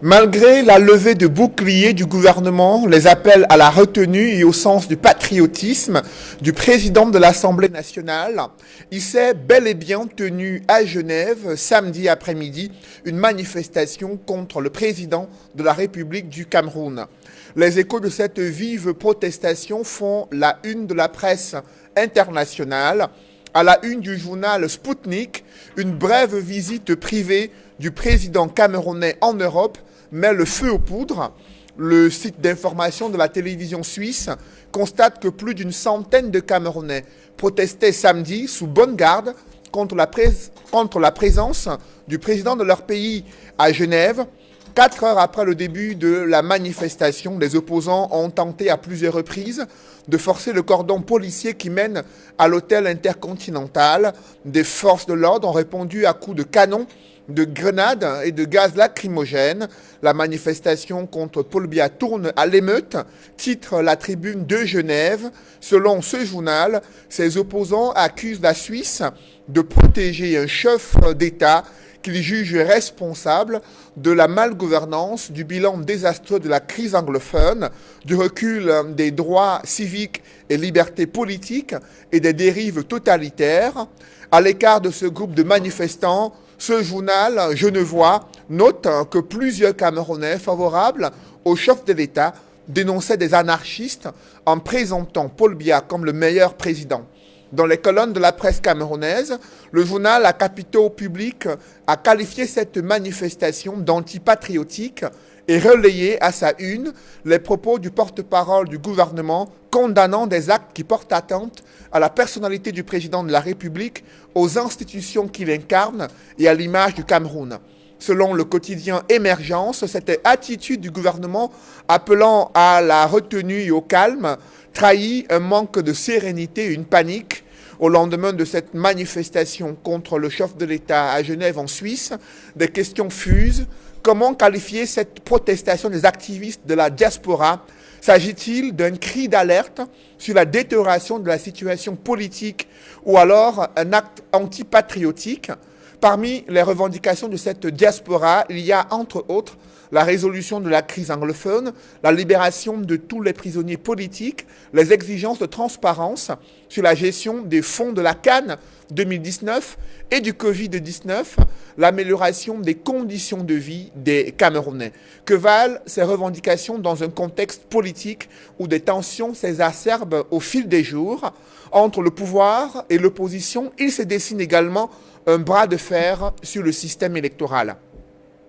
Malgré la levée de boucliers du gouvernement, les appels à la retenue et au sens du patriotisme du président de l'Assemblée nationale, il s'est bel et bien tenu à Genève, samedi après-midi, une manifestation contre le président de la République du Cameroun. Les échos de cette vive protestation font la une de la presse internationale. À la une du journal Sputnik, une brève visite privée du président camerounais en Europe met le feu aux poudres. Le site d'information de la télévision suisse constate que plus d'une centaine de Camerounais protestaient samedi sous bonne garde contre la présence du président de leur pays à Genève. 4 heures après le début de la manifestation, les opposants ont tenté à plusieurs reprises de forcer le cordon policier qui mène à l'hôtel intercontinental. Des forces de l'ordre ont répondu à coups de canon, de grenades et de gaz lacrymogène. La manifestation contre Paul Biya tourne à l'émeute, titre la Tribune de Genève. Selon ce journal, ses opposants accusent la Suisse de protéger un chef d'État qu'ils jugent responsable de la malgouvernance, du bilan désastreux de la crise anglophone, du recul des droits civiques et libertés politiques et des dérives totalitaires. À l'écart de ce groupe de manifestants, ce journal genevois note que plusieurs Camerounais favorables au chef de l'État dénonçaient des anarchistes en présentant Paul Biya comme le meilleur président. Dans les colonnes de la presse camerounaise, le journal à capitaux publics a qualifié cette manifestation d'antipatriotique et relayé à sa une les propos du porte-parole du gouvernement condamnant des actes qui portent atteinte à la personnalité du président de la République, aux institutions qu'il incarne et à l'image du Cameroun. Selon le quotidien Émergence, cette attitude du gouvernement appelant à la retenue et au calme trahit un manque de sérénité et une panique. Au lendemain de cette manifestation contre le chef de l'État à Genève en Suisse, des questions fusent. Comment qualifier cette protestation des activistes de la diaspora? S'agit-il d'un cri d'alerte sur la détérioration de la situation politique ou alors un acte antipatriotique? Parmi les revendications de cette diaspora, il y a entre autres la résolution de la crise anglophone, la libération de tous les prisonniers politiques, les exigences de transparence sur la gestion des fonds de la CAN 2019 et du Covid-19, l'amélioration des conditions de vie des Camerounais. Que valent ces revendications dans un contexte politique où des tensions s'exacerbent au fil des jours? Entre le pouvoir et l'opposition, il se dessine également un bras de fer sur le système électoral.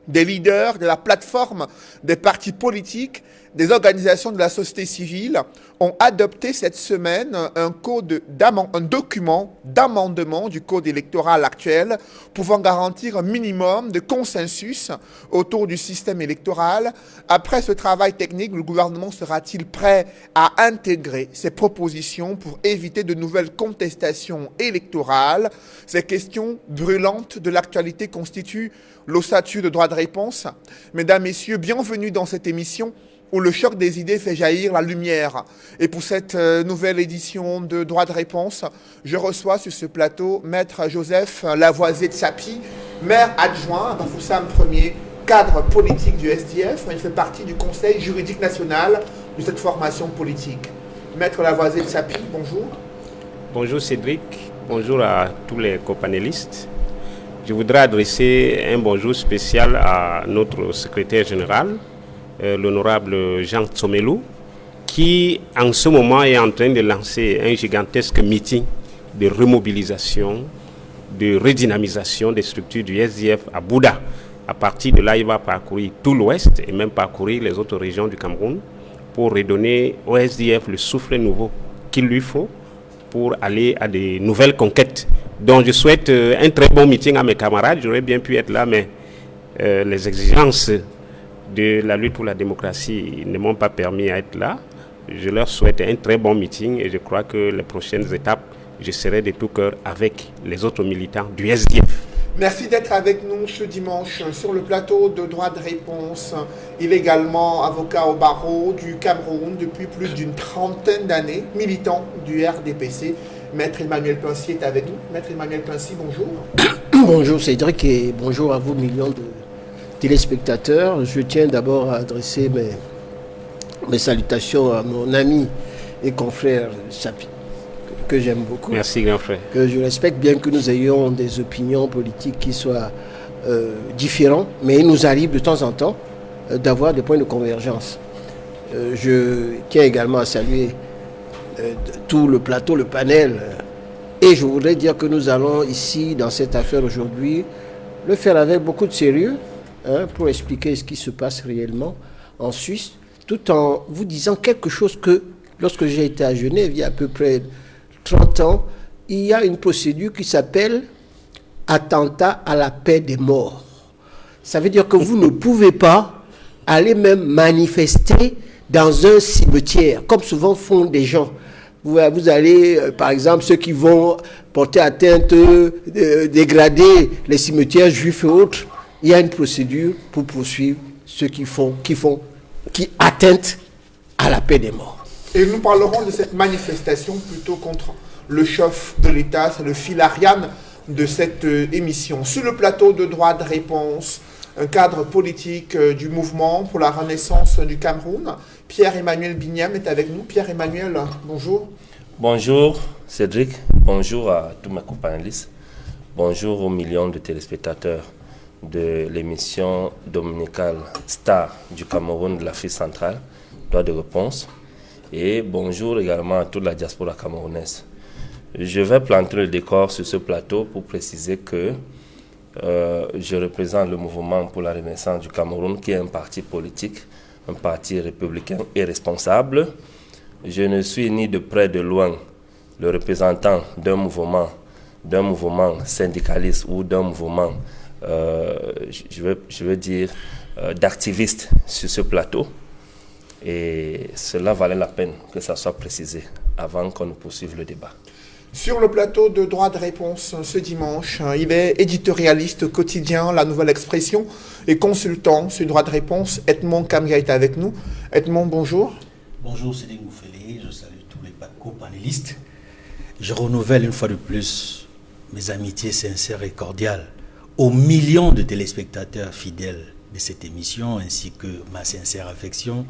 Des leaders de la plateforme des partis politiques, des organisations de la société civile ont adopté cette semaine un document d'amendement du code électoral actuel pouvant garantir un minimum de consensus autour du système électoral. Après ce travail technique, le gouvernement sera-t-il prêt à intégrer ces propositions pour éviter de nouvelles contestations électorales? Ces questions brûlantes de l'actualité constituent l'ossature de droit de réponse. Mesdames, Messieurs, bienvenue dans cette émission où le choc des idées fait jaillir la lumière. Et pour cette nouvelle édition de Droit de réponse, je reçois sur ce plateau Maître Joseph Lavoisier-Tsapi, maire adjoint à Bafoussam Ier, cadre politique du SDF. Il fait partie du Conseil juridique national de cette formation politique. Maître Lavoisier-Tsapi, bonjour. Bonjour Cédric, bonjour à tous les copanélistes. Je voudrais adresser un bonjour spécial à notre secrétaire général, l'honorable Jean Tsomelou, qui en ce moment est en train de lancer un gigantesque meeting de remobilisation, de redynamisation des structures du SDF à Bouda. À partir de là, il va parcourir tout l'Ouest et même parcourir les autres régions du Cameroun pour redonner au SDF le souffle nouveau qu'il lui faut pour aller à de nouvelles conquêtes. Donc je souhaite un très bon meeting à mes camarades. J'aurais bien pu être là, mais les exigences de la lutte pour la démocratie ne m'ont pas permis à être là. Je leur souhaite un très bon meeting et je crois que les prochaines étapes, je serai de tout cœur avec les autres militants du SDF. Merci d'être avec nous ce dimanche sur le plateau de Droit de réponse. Il est également avocat au barreau du Cameroun depuis plus d'une trentaine d'années, militant du RDPC. Maître Emmanuel Pincy est avec nous. Maître Emmanuel Pincy, bonjour. Bonjour Cédric et bonjour à vous millions de téléspectateurs, je tiens d'abord à adresser mes salutations à mon ami et confrère Sapi, que j'aime beaucoup. Merci, grand frère. Que je respecte, bien que nous ayons des opinions politiques qui soient différentes, mais il nous arrive de temps en temps d'avoir des points de convergence. Je tiens également à saluer tout le plateau, le panel, et je voudrais dire que nous allons ici, dans cette affaire aujourd'hui, le faire avec beaucoup de sérieux, pour expliquer ce qui se passe réellement en Suisse, tout en vous disant quelque chose que, lorsque j'ai été à Genève, il y a à peu près 30 ans, il y a une procédure qui s'appelle attentat à la paix des morts. Ça veut dire que vous ne pouvez pas aller même manifester dans un cimetière, comme souvent font des gens. Vous allez, par exemple, ceux qui vont porter atteinte, dégrader les cimetières juifs et autres, il y a une procédure pour poursuivre ceux qui atteintent à la paix des morts. Et nous parlerons de cette manifestation plutôt contre le chef de l'État, c'est le fil Ariane de cette émission. Sur le plateau de droit de réponse, un cadre politique du mouvement pour la renaissance du Cameroun, Pierre-Emmanuel Bignam est avec nous. Pierre-Emmanuel, bonjour. Bonjour Cédric, bonjour à tous mes compagnons, bonjour aux millions de téléspectateurs de l'émission dominicale Star du Cameroun de l'Afrique centrale, droit de réponse, et bonjour également à toute la diaspora camerounaise. Je vais planter le décor sur ce plateau pour préciser que je représente le mouvement pour la renaissance du Cameroun, qui est un parti politique, un parti républicain et responsable. Je ne suis ni de près de loin le représentant d'un mouvement syndicaliste ou d'un mouvement, je veux dire, d'activistes sur ce plateau. Et cela valait la peine que ça soit précisé avant qu'on ne poursuive le débat. Sur le plateau de droit de réponse ce dimanche, il est éditorialiste quotidien, La Nouvelle Expression, et consultant sur droit de réponse. Edmond Kamga est avec nous. Edmond, bonjour. Bonjour Cédric Moufélé, je salue tous les co-panélistes. Je renouvelle une fois de plus mes amitiés sincères et cordiales aux millions de téléspectateurs fidèles de cette émission, ainsi que ma sincère affection.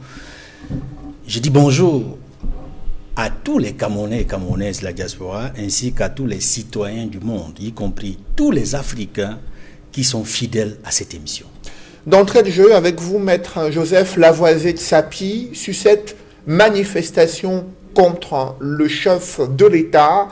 Je dis bonjour à tous les Camerounais et Camerounaises de la diaspora, ainsi qu'à tous les citoyens du monde, y compris tous les Africains qui sont fidèles à cette émission. D'entrée de jeu, avec vous, Maître Joseph Lavoisier de Sapi, sur cette manifestation contre le chef de l'État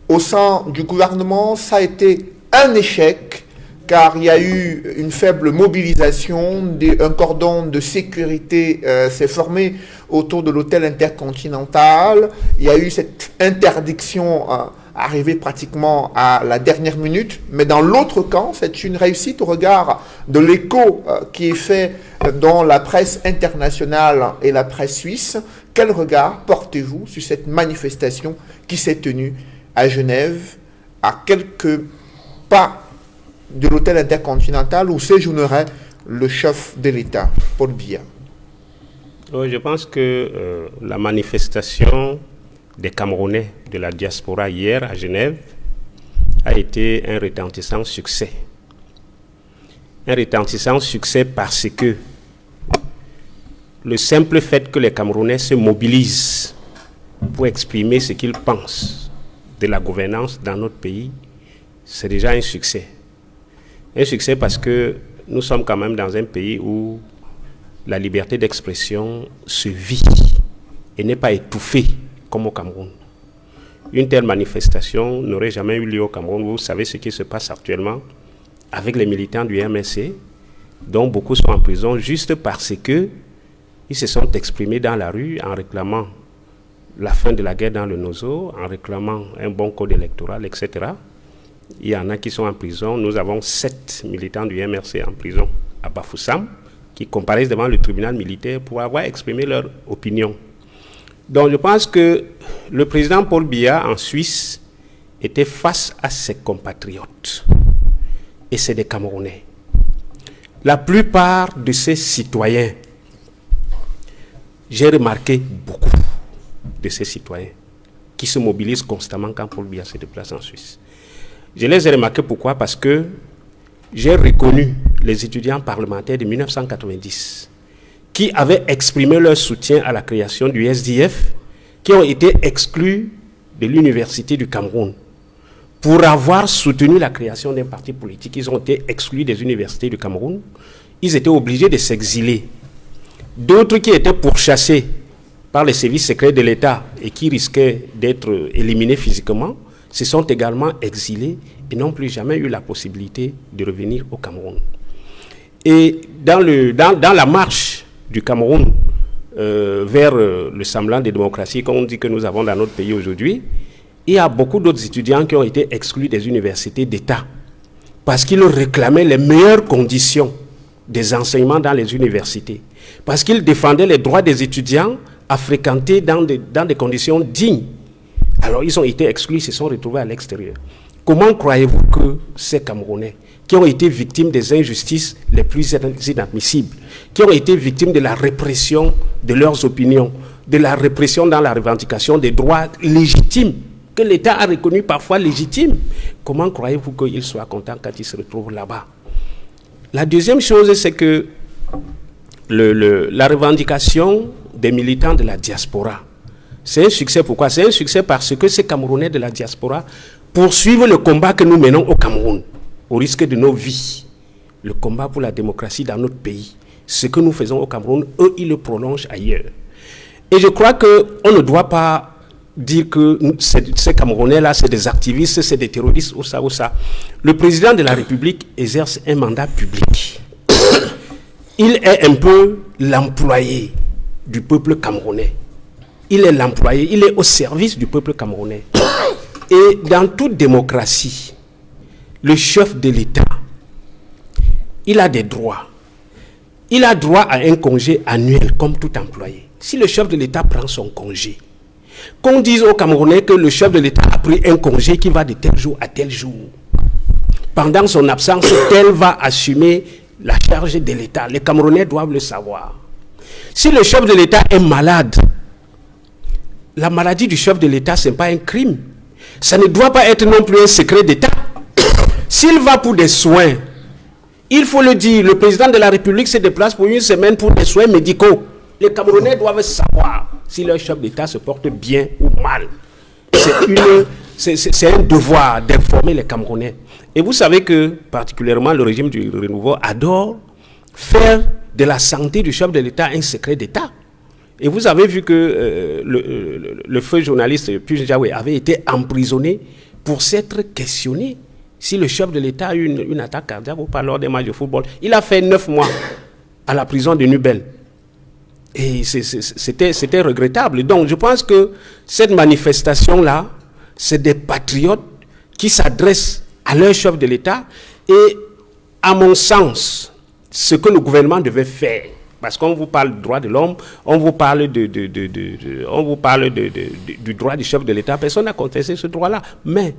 au sein du gouvernement, ça a été un échec, car il y a eu une faible mobilisation, un cordon de sécurité s'est formé autour de l'hôtel Intercontinental, il y a eu cette interdiction arrivée pratiquement à la dernière minute, mais dans l'autre camp, c'est une réussite au regard de l'écho qui est fait dans la presse internationale et la presse suisse. Quel regard portez-vous sur cette manifestation qui s'est tenue à Genève, à quelques pas de l'hôtel Intercontinental où séjournerait le chef de l'État, Paul Biya? Oui, je pense que la manifestation des Camerounais de la diaspora hier à Genève a été un retentissant succès. Un retentissant succès parce que le simple fait que les Camerounais se mobilisent pour exprimer ce qu'ils pensent de la gouvernance dans notre pays, c'est déjà un succès. Un succès parce que nous sommes quand même dans un pays où la liberté d'expression se vit et n'est pas étouffée comme au Cameroun. Une telle manifestation n'aurait jamais eu lieu au Cameroun. Vous savez ce qui se passe actuellement avec les militants du MSC, dont beaucoup sont en prison juste parce qu'ils se sont exprimés dans la rue en réclamant la fin de la guerre dans le Nozo, en réclamant un bon code électoral, etc. Il y en a qui sont en prison. Nous avons 7 militants du MRC en prison à Bafoussam qui comparaissent devant le tribunal militaire pour avoir exprimé leur opinion. Donc je pense que le président Paul Biya en Suisse était face à ses compatriotes. Et c'est des Camerounais. La plupart de ces citoyens, j'ai remarqué beaucoup de ces citoyens qui se mobilisent constamment quand Paul Biya se déplace en Suisse. Je les ai remarqués pourquoi? Parce que j'ai reconnu les étudiants parlementaires de 1990 qui avaient exprimé leur soutien à la création du SDF, qui ont été exclus de l'Université du Cameroun. Pour avoir soutenu la création d'un parti politique, ils ont été exclus des universités du Cameroun. Ils étaient obligés de s'exiler. D'autres qui étaient pourchassés par les services secrets de l'État et qui risquaient d'être éliminés physiquement, se sont également exilés et n'ont plus jamais eu la possibilité de revenir au Cameroun. Et dans la marche du Cameroun vers le semblant de démocratie qu'on dit que nous avons dans notre pays aujourd'hui, il y a beaucoup d'autres étudiants qui ont été exclus des universités d'État parce qu'ils réclamaient les meilleures conditions des enseignements dans les universités, parce qu'ils défendaient les droits des étudiants à fréquenter dans des conditions dignes. Alors ils ont été exclus, ils se sont retrouvés à l'extérieur. Comment croyez-vous que ces Camerounais, qui ont été victimes des injustices les plus inadmissibles, qui ont été victimes de la répression de leurs opinions, de la répression dans la revendication des droits légitimes, que l'État a reconnu parfois légitimes, comment croyez-vous qu'ils soient contents quand ils se retrouvent là-bas? La deuxième chose, c'est que la revendication des militants de la diaspora, c'est un succès. Pourquoi? C'est un succès parce que ces Camerounais de la diaspora poursuivent le combat que nous menons au Cameroun, au risque de nos vies. Le combat pour la démocratie dans notre pays. Ce que nous faisons au Cameroun, eux, ils le prolongent ailleurs. Et je crois qu'on ne doit pas dire que ces Camerounais-là, c'est des activistes, c'est des terroristes, ou ça, ou ça. Le président de la République exerce un mandat public. Il est un peu l'employé du peuple camerounais. Il est l'employé, il est au service du peuple camerounais. Et dans toute démocratie, le chef de l'État, il a des droits. Il a droit à un congé annuel comme tout employé. Si le chef de l'État prend son congé, qu'on dise aux Camerounais que le chef de l'État a pris un congé qui va de tel jour à tel jour. Pendant son absence, tel va assumer la charge de l'État. Les Camerounais doivent le savoir. Si le chef de l'État est malade, la maladie du chef de l'État, ce n'est pas un crime. Ça ne doit pas être non plus un secret d'État. S'il va pour des soins, il faut le dire, le président de la République se déplace pour une semaine pour des soins médicaux. Les Camerounais doivent savoir si leur chef d'État se porte bien ou mal. C'est un devoir d'informer les Camerounais. Et vous savez que, particulièrement, le régime du renouveau adore faire de la santé du chef de l'État un secret d'État. Et vous avez vu que le feu journaliste Puj Jaoué avait été emprisonné pour s'être questionné si le chef de l'État a eu une attaque cardiaque ou pas lors des matchs de football. Il a fait 9 mois à la prison de Nubel. Et c'était regrettable. Donc je pense que cette manifestation-là, c'est des patriotes qui s'adressent à leur chef de l'État. Et à mon sens, ce que le gouvernement devait faire, parce qu'on vous parle du droit de l'homme, on vous parle du droit du chef de l'État, personne n'a contesté ce droit-là. Mais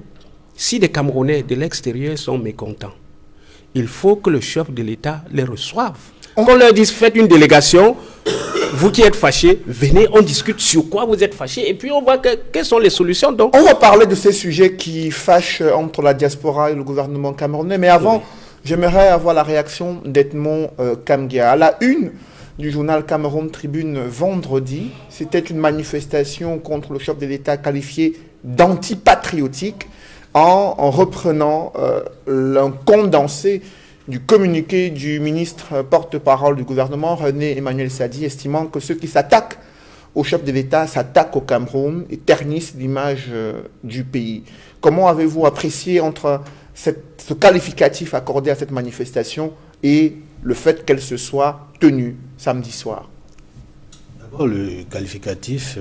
si des Camerounais de l'extérieur sont mécontents, il faut que le chef de l'État les reçoive. Qu'on leur dise, faites une délégation, vous qui êtes fâchés, venez, on discute sur quoi vous êtes fâchés, et puis on voit quelles sont les solutions. Donc, on va parler de ces sujets qui fâchent entre la diaspora et le gouvernement camerounais, mais avant, j'aimerais avoir la réaction d'Edmond Kamgia. À la une du journal Cameroun Tribune vendredi, c'était une manifestation contre le chef de l'État qualifié d'antipatriotique en reprenant un condensé du communiqué du ministre porte-parole du gouvernement, René Emmanuel Sadi, estimant que ceux qui s'attaquent au chef de l'État s'attaquent au Cameroun et ternissent l'image du pays. Comment avez-vous apprécié entre ce qualificatif accordé à cette manifestation et le fait qu'elle se soit tenue samedi soir? D'abord, le qualificatif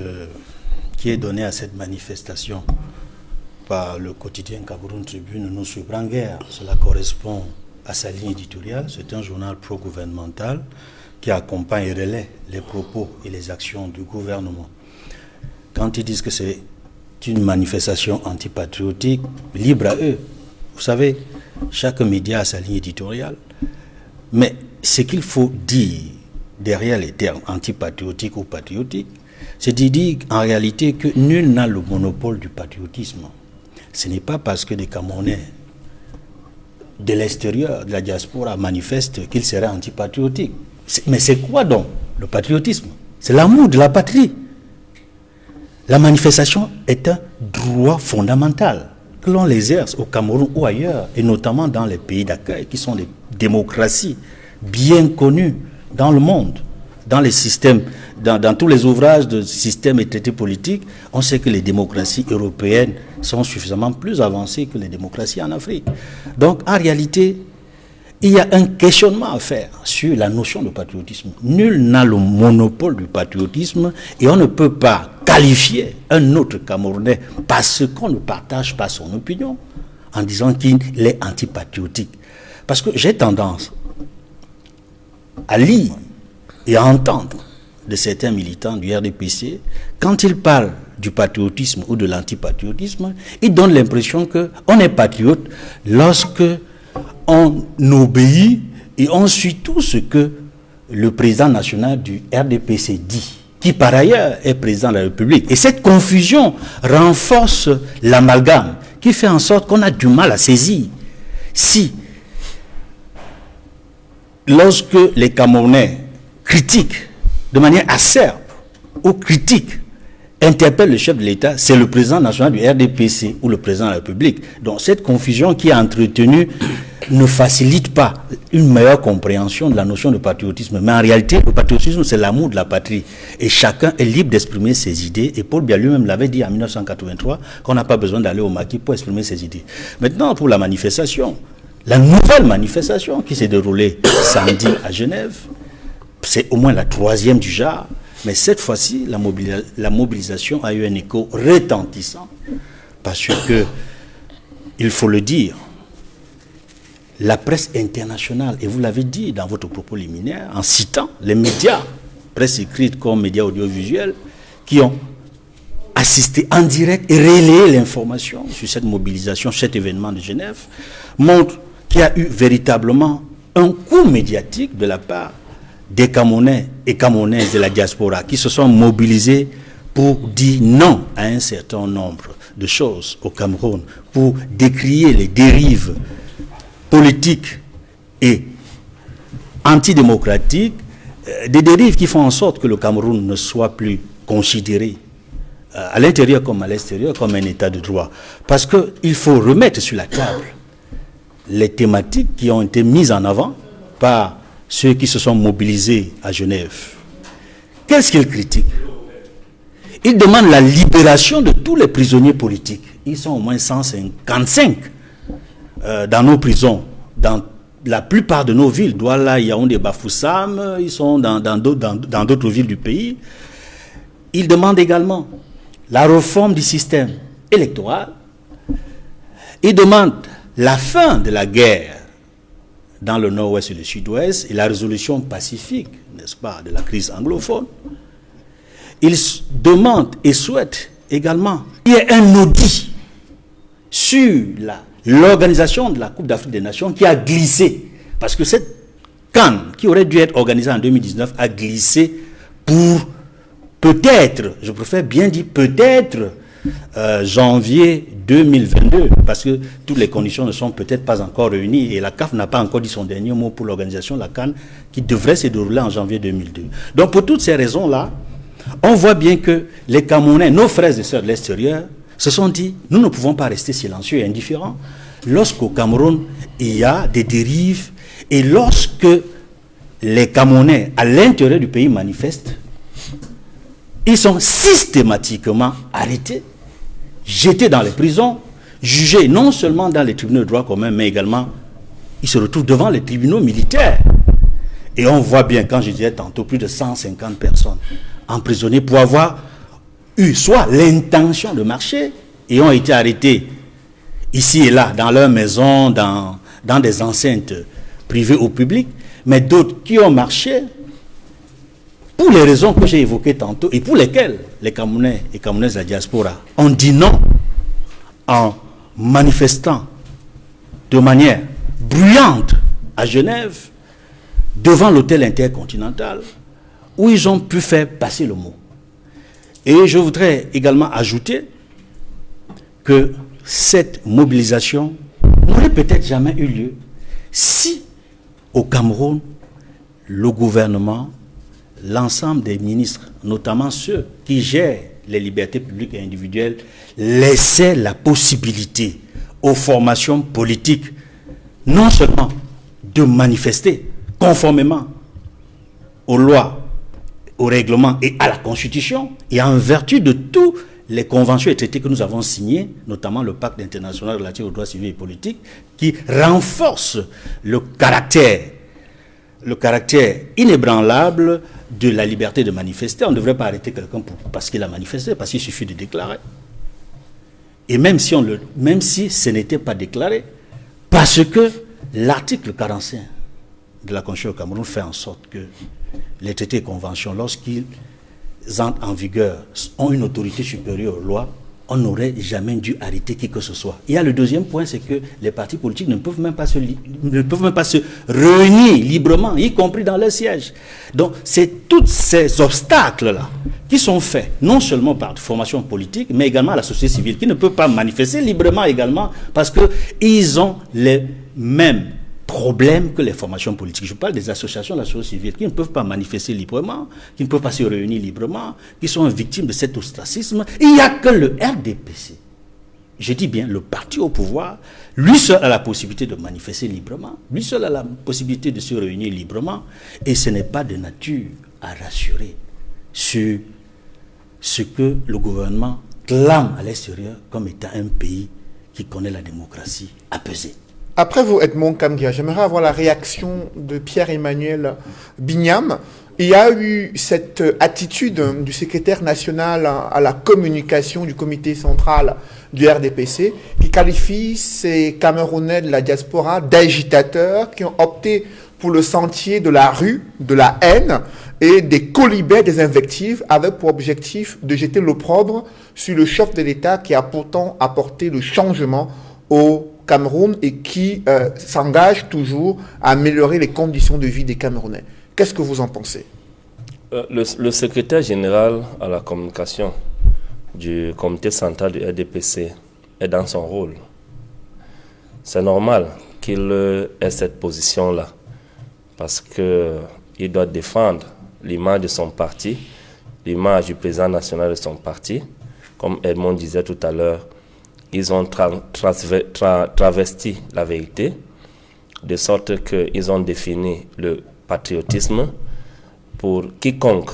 qui est donné à cette manifestation par le quotidien Cameroun Tribune ne nous surprend guère. Cela correspond à sa ligne éditoriale. C'est un journal pro-gouvernemental qui accompagne et relaie les propos et les actions du gouvernement. Quand ils disent que c'est une manifestation antipatriotique, libre à eux. Vous savez, chaque média a sa ligne éditoriale. Mais ce qu'il faut dire derrière les termes antipatriotique ou patriotique, c'est de dire en réalité que nul n'a le monopole du patriotisme. Ce n'est pas parce que des Camerounais de l'extérieur, de la diaspora, manifestent qu'il serait antipatriotique. Mais c'est quoi donc le patriotisme? C'est l'amour de la patrie. La manifestation est un droit fondamental que l'on l'exerce au Cameroun ou ailleurs, et notamment dans les pays d'accueil qui sont des démocraties bien connues dans le monde. Dans les systèmes, dans tous les ouvrages de systèmes et traités politiques, on sait que les démocraties européennes sont suffisamment plus avancées que les démocraties en Afrique. Donc, en réalité, il y a un questionnement à faire sur la notion de patriotisme. Nul n'a le monopole du patriotisme et on ne peut pas qualifier un autre Camerounais parce qu'on ne partage pas son opinion en disant qu'il est antipatriotique. Parce que j'ai tendance à lire et à entendre de certains militants du RDPC, quand ils parlent du patriotisme ou de l'antipatriotisme, ils donnent l'impression qu'on est patriote lorsque on obéit et on suit tout ce que le président national du RDPC dit, qui par ailleurs est président de la République. Et cette confusion renforce l'amalgame, qui fait en sorte qu'on a du mal à saisir. Si, lorsque les Camerounais critiquent de manière acerbe ou critique, interpelle le chef de l'État, c'est le président national du RDPC ou le président de la République. Donc cette confusion qui est entretenue ne facilite pas une meilleure compréhension de la notion de patriotisme. Mais en réalité, le patriotisme, c'est l'amour de la patrie. Et chacun est libre d'exprimer ses idées. Et Paul Biya lui-même l'avait dit en 1983 qu'on n'a pas besoin d'aller au maquis pour exprimer ses idées. Maintenant, pour la manifestation, la nouvelle manifestation qui s'est déroulée samedi à Genève, c'est au moins la troisième du genre. Mais cette fois-ci, la mobilisation a eu un écho retentissant. Parce que, il faut le dire, la presse internationale, et vous l'avez dit dans votre propos liminaire, en citant les médias, presse écrite comme médias audiovisuels, qui ont assisté en direct et relayé l'information sur cette mobilisation, cet événement de Genève, montre qu'il y a eu véritablement un coup médiatique de la part des Camerounais et Camerounaises de la diaspora qui se sont mobilisés pour dire non à un certain nombre de choses au Cameroun, pour décrier les dérives politiques et antidémocratiques, des dérives qui font en sorte que le Cameroun ne soit plus considéré à l'intérieur comme à l'extérieur comme un état de droit. Parce qu'il faut remettre sur la table les thématiques qui ont été mises en avant par ceux qui se sont mobilisés à Genève. Qu'est-ce qu'ils critiquent? Ils demandent la libération de tous les prisonniers politiques. Ils sont au moins 155 dans nos prisons, dans la plupart de nos villes. Douala, Yaoundé, Bafoussam, ils sont dans d'autres villes du pays. Ils demandent également la réforme du système électoral. Ils demandent la fin de la guerre dans le nord-ouest et le sud-ouest, et la résolution pacifique, n'est-ce pas, de la crise anglophone. Ils demandent et souhaitent également qu'il y ait un audit sur l'organisation de la Coupe d'Afrique des Nations qui a glissé, parce que cette CAN, qui aurait dû être organisée en 2019, a glissé pour peut-être, je préfère bien dire peut-être, janvier 2022, parce que toutes les conditions ne sont peut-être pas encore réunies et la CAF n'a pas encore dit son dernier mot pour l'organisation de la CAN qui devrait se dérouler en janvier 2002. Donc pour toutes ces raisons-là, on voit bien que les Camerounais, nos frères et sœurs de l'extérieur, se sont dit, nous ne pouvons pas rester silencieux et indifférents lorsqu'au Cameroun, il y a des dérives et lorsque les Camerounais à l'intérieur du pays manifestent, ils sont systématiquement arrêtés, jetés dans les prisons, jugés non seulement dans les tribunaux de droit commun, mais également, ils se retrouvent devant les tribunaux militaires. Et on voit bien, quand je disais tantôt, plus de 150 personnes emprisonnées pour avoir eu soit l'intention de marcher et ont été arrêtés ici et là, dans leur maison, dans des enceintes privées au public, mais d'autres qui ont marché pour les raisons que j'ai évoquées tantôt et pour lesquelles les Camerounais et Camerounaises de la diaspora ont dit non en manifestant de manière bruyante à Genève devant l'hôtel intercontinental où ils ont pu faire passer le mot. Et je voudrais également ajouter que cette mobilisation n'aurait peut-être jamais eu lieu Si au Cameroun, le gouvernement, l'ensemble des ministres, notamment ceux qui gèrent les libertés publiques et individuelles, laissaient la possibilité aux formations politiques non seulement de manifester conformément aux lois, aux règlements et à la Constitution, et en vertu de tous les conventions et traités que nous avons signés, notamment le pacte international relatif aux droits civils et politiques, qui renforce le caractère inébranlable de la liberté de manifester. On ne devrait pas arrêter quelqu'un parce qu'il a manifesté, parce qu'il suffit de déclarer. Et même si ce n'était pas déclaré, parce que l'article 45 de la Constitution au Cameroun fait en sorte que les traités et conventions, lorsqu'ils entrent en vigueur, ont une autorité supérieure aux lois, on n'aurait jamais dû arrêter qui que ce soit. Il y a le deuxième point, c'est que les partis politiques ne peuvent même pas se réunir librement, y compris dans leur siège. Donc, c'est tous ces obstacles-là qui sont faits, non seulement par des formations politiques, mais également à la société civile, qui ne peut pas manifester librement également, parce qu'ils ont les mêmes problèmes que les formations politiques. Je parle des associations de la société civile qui ne peuvent pas manifester librement, qui ne peuvent pas se réunir librement, qui sont victimes de cet ostracisme. Il n'y a que le RDPC, je dis bien le parti au pouvoir, lui seul a la possibilité de manifester librement, lui seul a la possibilité de se réunir librement, et ce n'est pas de nature à rassurer sur ce que le gouvernement clame à l'extérieur comme étant un pays qui connaît la démocratie apaisée. Après vous, Edmond Kamgia, j'aimerais avoir la réaction de Pierre-Emmanuel Bignam. Il y a eu cette attitude du secrétaire national à la communication du comité central du RDPC qui qualifie ces Camerounais de la diaspora d'agitateurs qui ont opté pour le sentier de la rue, de la haine et des colibets, des invectives avec pour objectif de jeter l'opprobre sur le chef de l'État qui a pourtant apporté le changement au Cameroun et qui s'engage toujours à améliorer les conditions de vie des Camerounais. Qu'est-ce que vous en pensez? Le secrétaire général à la communication du comité central du RDPC est dans son rôle. C'est normal qu'il ait cette position-là parce qu'il doit défendre l'image de son parti, l'image du président national de son parti. Comme Edmond disait tout à l'heure, ils ont travesti la vérité, de sorte qu'ils ont défini le patriotisme pour quiconque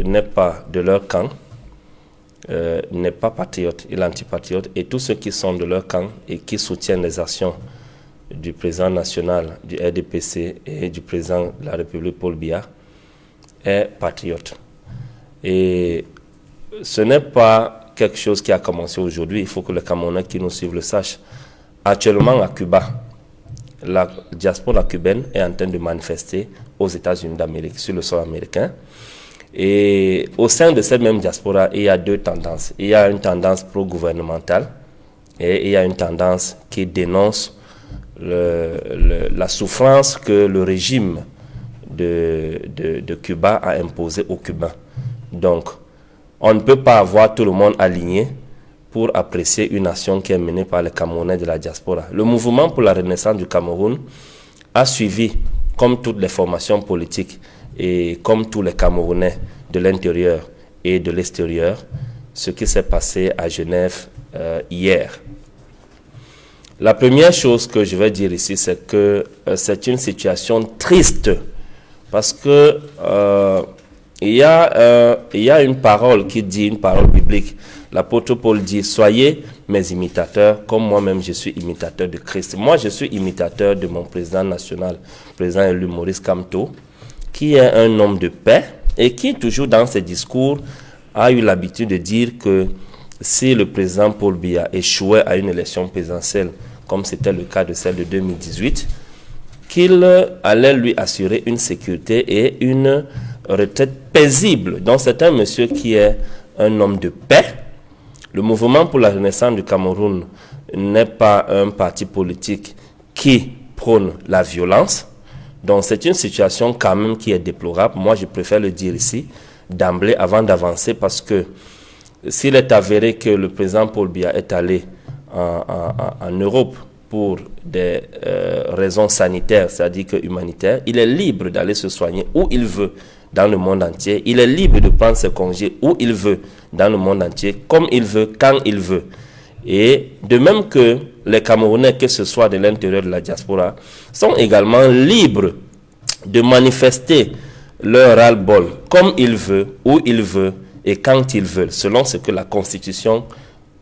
n'est pas de leur camp, n'est pas patriote, il est antipatriote, et tous ceux qui sont de leur camp et qui soutiennent les actions du président national du RDPC et du président de la République Paul Biya est patriote. Et ce n'est pas quelque chose qui a commencé aujourd'hui, il faut que les Camerounais qui nous suivent le sachent. Actuellement à Cuba, la diaspora cubaine est en train de manifester aux États-Unis d'Amérique, sur le sol américain. Et au sein de cette même diaspora, il y a deux tendances. Il y a une tendance pro-gouvernementale et il y a une tendance qui dénonce la souffrance que le régime de Cuba a imposée aux Cubains. Donc, on ne peut pas avoir tout le monde aligné pour apprécier une action qui est menée par les Camerounais de la diaspora. Le mouvement pour la renaissance du Cameroun a suivi, comme toutes les formations politiques et comme tous les Camerounais de l'intérieur et de l'extérieur, ce qui s'est passé à Genève hier. La première chose que je vais dire ici, c'est que c'est une situation triste parce que il y a une parole qui dit, une parole biblique. L'apôtre Paul dit, soyez mes imitateurs, comme moi-même je suis imitateur de Christ. Moi, je suis imitateur de mon président national, président élu Maurice Kamto, qui est un homme de paix et qui, toujours dans ses discours, a eu l'habitude de dire que si le président Paul Biya échouait à une élection présidentielle, comme c'était le cas de celle de 2018, qu'il allait lui assurer une sécurité et une retraite paisible. Donc c'est un monsieur qui est un homme de paix. Le mouvement pour la renaissance du Cameroun n'est pas un parti politique qui prône la violence. Donc c'est une situation quand même qui est déplorable. Moi je préfère le dire ici, d'emblée, avant d'avancer, parce que s'il est avéré que le président Paul Biya est allé en Europe pour des raisons sanitaires, c'est-à-dire que humanitaires, il est libre d'aller se soigner où il veut dans le monde entier. Il est libre de prendre ses congés où il veut dans le monde entier, comme il veut, quand il veut. Et de même que les Camerounais, que ce soit de l'intérieur de la diaspora, sont également libres de manifester leur ras-le-bol comme ils veulent, où ils veulent et quand ils veulent, selon ce que la Constitution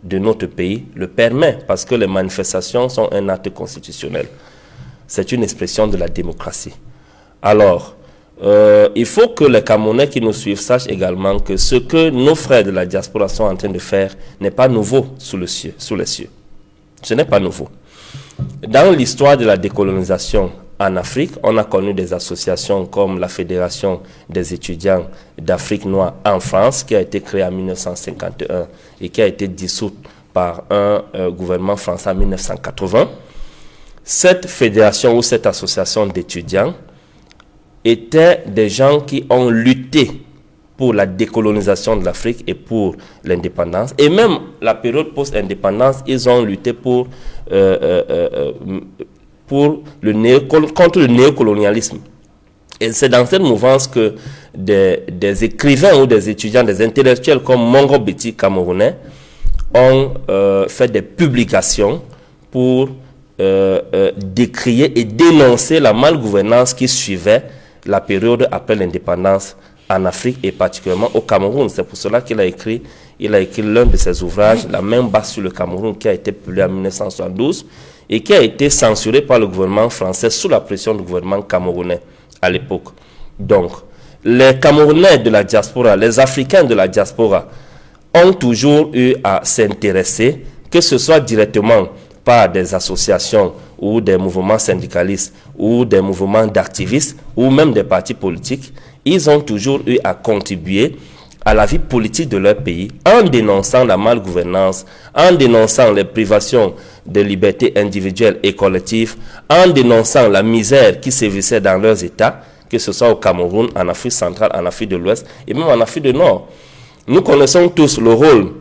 de notre pays le permet, parce que les manifestations sont un acte constitutionnel. C'est une expression de la démocratie. Alors, il faut que les Camerounais qui nous suivent sachent également que ce que nos frères de la diaspora sont en train de faire n'est pas nouveau sous les cieux. Ce n'est pas nouveau. Dans l'histoire de la décolonisation en Afrique, on a connu des associations comme la Fédération des étudiants d'Afrique noire en France, qui a été créée en 1951 et qui a été dissoute par un gouvernement français en 1980. Cette fédération ou cette association d'étudiants étaient des gens qui ont lutté pour la décolonisation de l'Afrique et pour l'indépendance. Et même la période post-indépendance, ils ont lutté contre le néocolonialisme. Et c'est dans cette mouvance que des écrivains ou des étudiants, des intellectuels comme Mongo Betty camerounais ont fait des publications pour décrier et dénoncer la malgouvernance qui suivait la période après l'indépendance en Afrique et particulièrement au Cameroun. C'est pour cela qu'il a écrit l'un de ses ouvrages, La main basse sur le Cameroun, qui a été publié en 1972 et qui a été censuré par le gouvernement français sous la pression du gouvernement camerounais à l'époque. Donc, les Camerounais de la diaspora, les Africains de la diaspora ont toujours eu à s'intéresser, que ce soit directement par des associations ou des mouvements syndicalistes ou des mouvements d'activistes ou même des partis politiques, ils ont toujours eu à contribuer à la vie politique de leur pays en dénonçant la malgouvernance, en dénonçant les privations de libertés individuelles et collectives, en dénonçant la misère qui sévissait dans leurs États, que ce soit au Cameroun, en Afrique centrale, en Afrique de l'Ouest et même en Afrique du Nord. Nous connaissons tous le rôle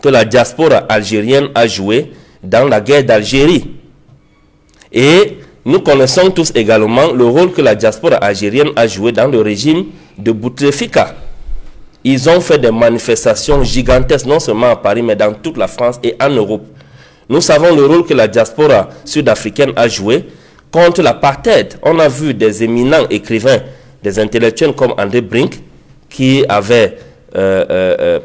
que la diaspora algérienne a joué dans la guerre d'Algérie. Et nous connaissons tous également le rôle que la diaspora algérienne a joué dans le régime de Bouteflika. Ils ont fait des manifestations gigantesques, non seulement à Paris, mais dans toute la France et en Europe. Nous savons le rôle que la diaspora sud-africaine a joué contre l'apartheid. On a vu des éminents écrivains, des intellectuels comme André Brink, qui avait,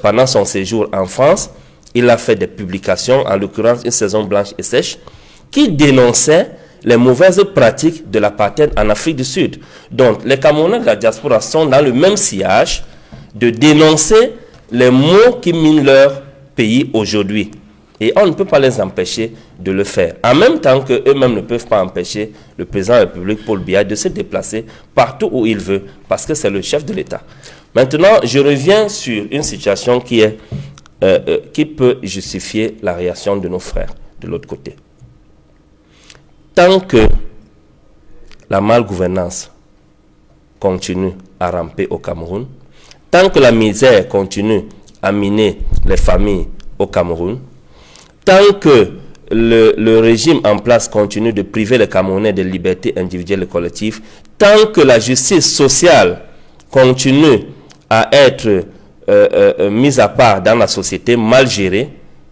pendant son séjour en France, il a fait des publications, en l'occurrence Une saison blanche et sèche, qui dénonçaient les mauvaises pratiques de l'apartheid en Afrique du Sud. Donc, les Camerounais de la diaspora sont dans le même sillage de dénoncer les maux qui minent leur pays aujourd'hui. Et on ne peut pas les empêcher de le faire. En même temps qu'eux-mêmes ne peuvent pas empêcher le président de la République, Paul Biya, de se déplacer partout où il veut, parce que c'est le chef de l'État. Maintenant, je reviens sur une situation qui peut justifier la réaction de nos frères de l'autre côté. Tant que la malgouvernance continue à ramper au Cameroun, tant que la misère continue à miner les familles au Cameroun, tant que le régime en place continue de priver les Camerounais de libertés individuelles et collectives, tant que la justice sociale continue à être mise à part dans la société, mal gérée,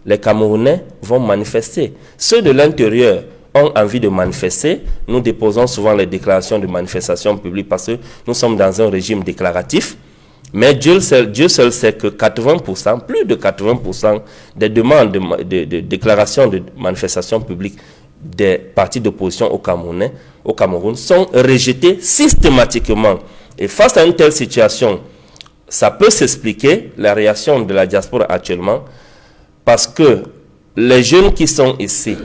les Camerounais vont manifester. Ceux de l'intérieur ont envie de manifester. Nous déposons souvent les déclarations de manifestation publique parce que nous sommes dans un régime déclaratif. Mais Dieu seul sait que 80%, plus de 80% des demandes de déclaration de manifestation publique des partis d'opposition au Cameroun sont rejetées systématiquement. Et face à une telle situation, ça peut s'expliquer, la réaction de la diaspora actuellement, parce que les jeunes qui sont ici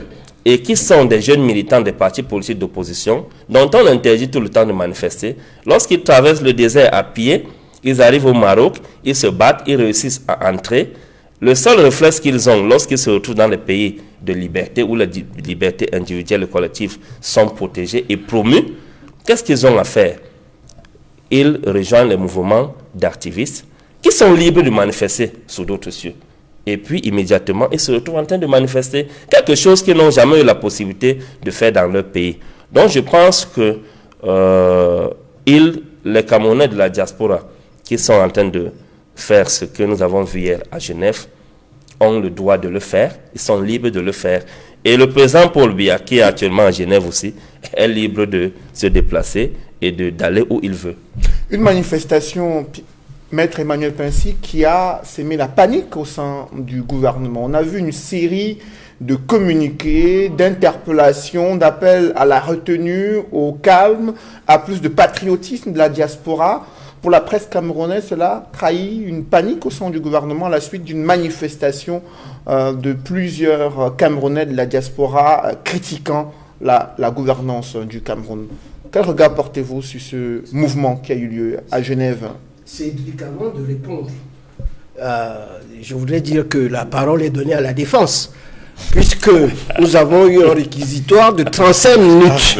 et qui sont des jeunes militants des partis politiques d'opposition, dont on interdit tout le temps de manifester, lorsqu'ils traversent le désert à pied, ils arrivent au Maroc, ils se battent, ils réussissent à entrer. Le seul réflexe qu'ils ont lorsqu'ils se retrouvent dans les pays de liberté, où les libertés individuelles et collectives sont protégées et promues, qu'est-ce qu'ils ont à faire? Ils rejoignent les mouvements d'activistes qui sont libres de manifester sous d'autres cieux. et puis immédiatement, ils se retrouvent en train de manifester quelque chose qu'ils n'ont jamais eu la possibilité de faire dans leur pays. Donc je pense que les Camerounais de la diaspora qui sont en train de faire ce que nous avons vu hier à Genève ont le droit de le faire, ils sont libres de le faire. Et le président Paul Biya, qui est actuellement à Genève aussi, est libre de se déplacer et d'aller où il veut. Une manifestation, Maître Emmanuel Pincy, qui a sémé la panique au sein du gouvernement. On a vu une série de communiqués, d'interpellations, d'appels à la retenue, au calme, à plus de patriotisme de la diaspora. Pour la presse camerounaise, cela trahit une panique au sein du gouvernement à la suite d'une manifestation de plusieurs Camerounais de la diaspora critiquant la gouvernance du Cameroun. Quel regard portez-vous sur ce mouvement qui a eu lieu à Genève? C'est délicatement de répondre. Je voudrais dire que la parole est donnée à la défense, puisque nous avons eu un réquisitoire de 35 minutes.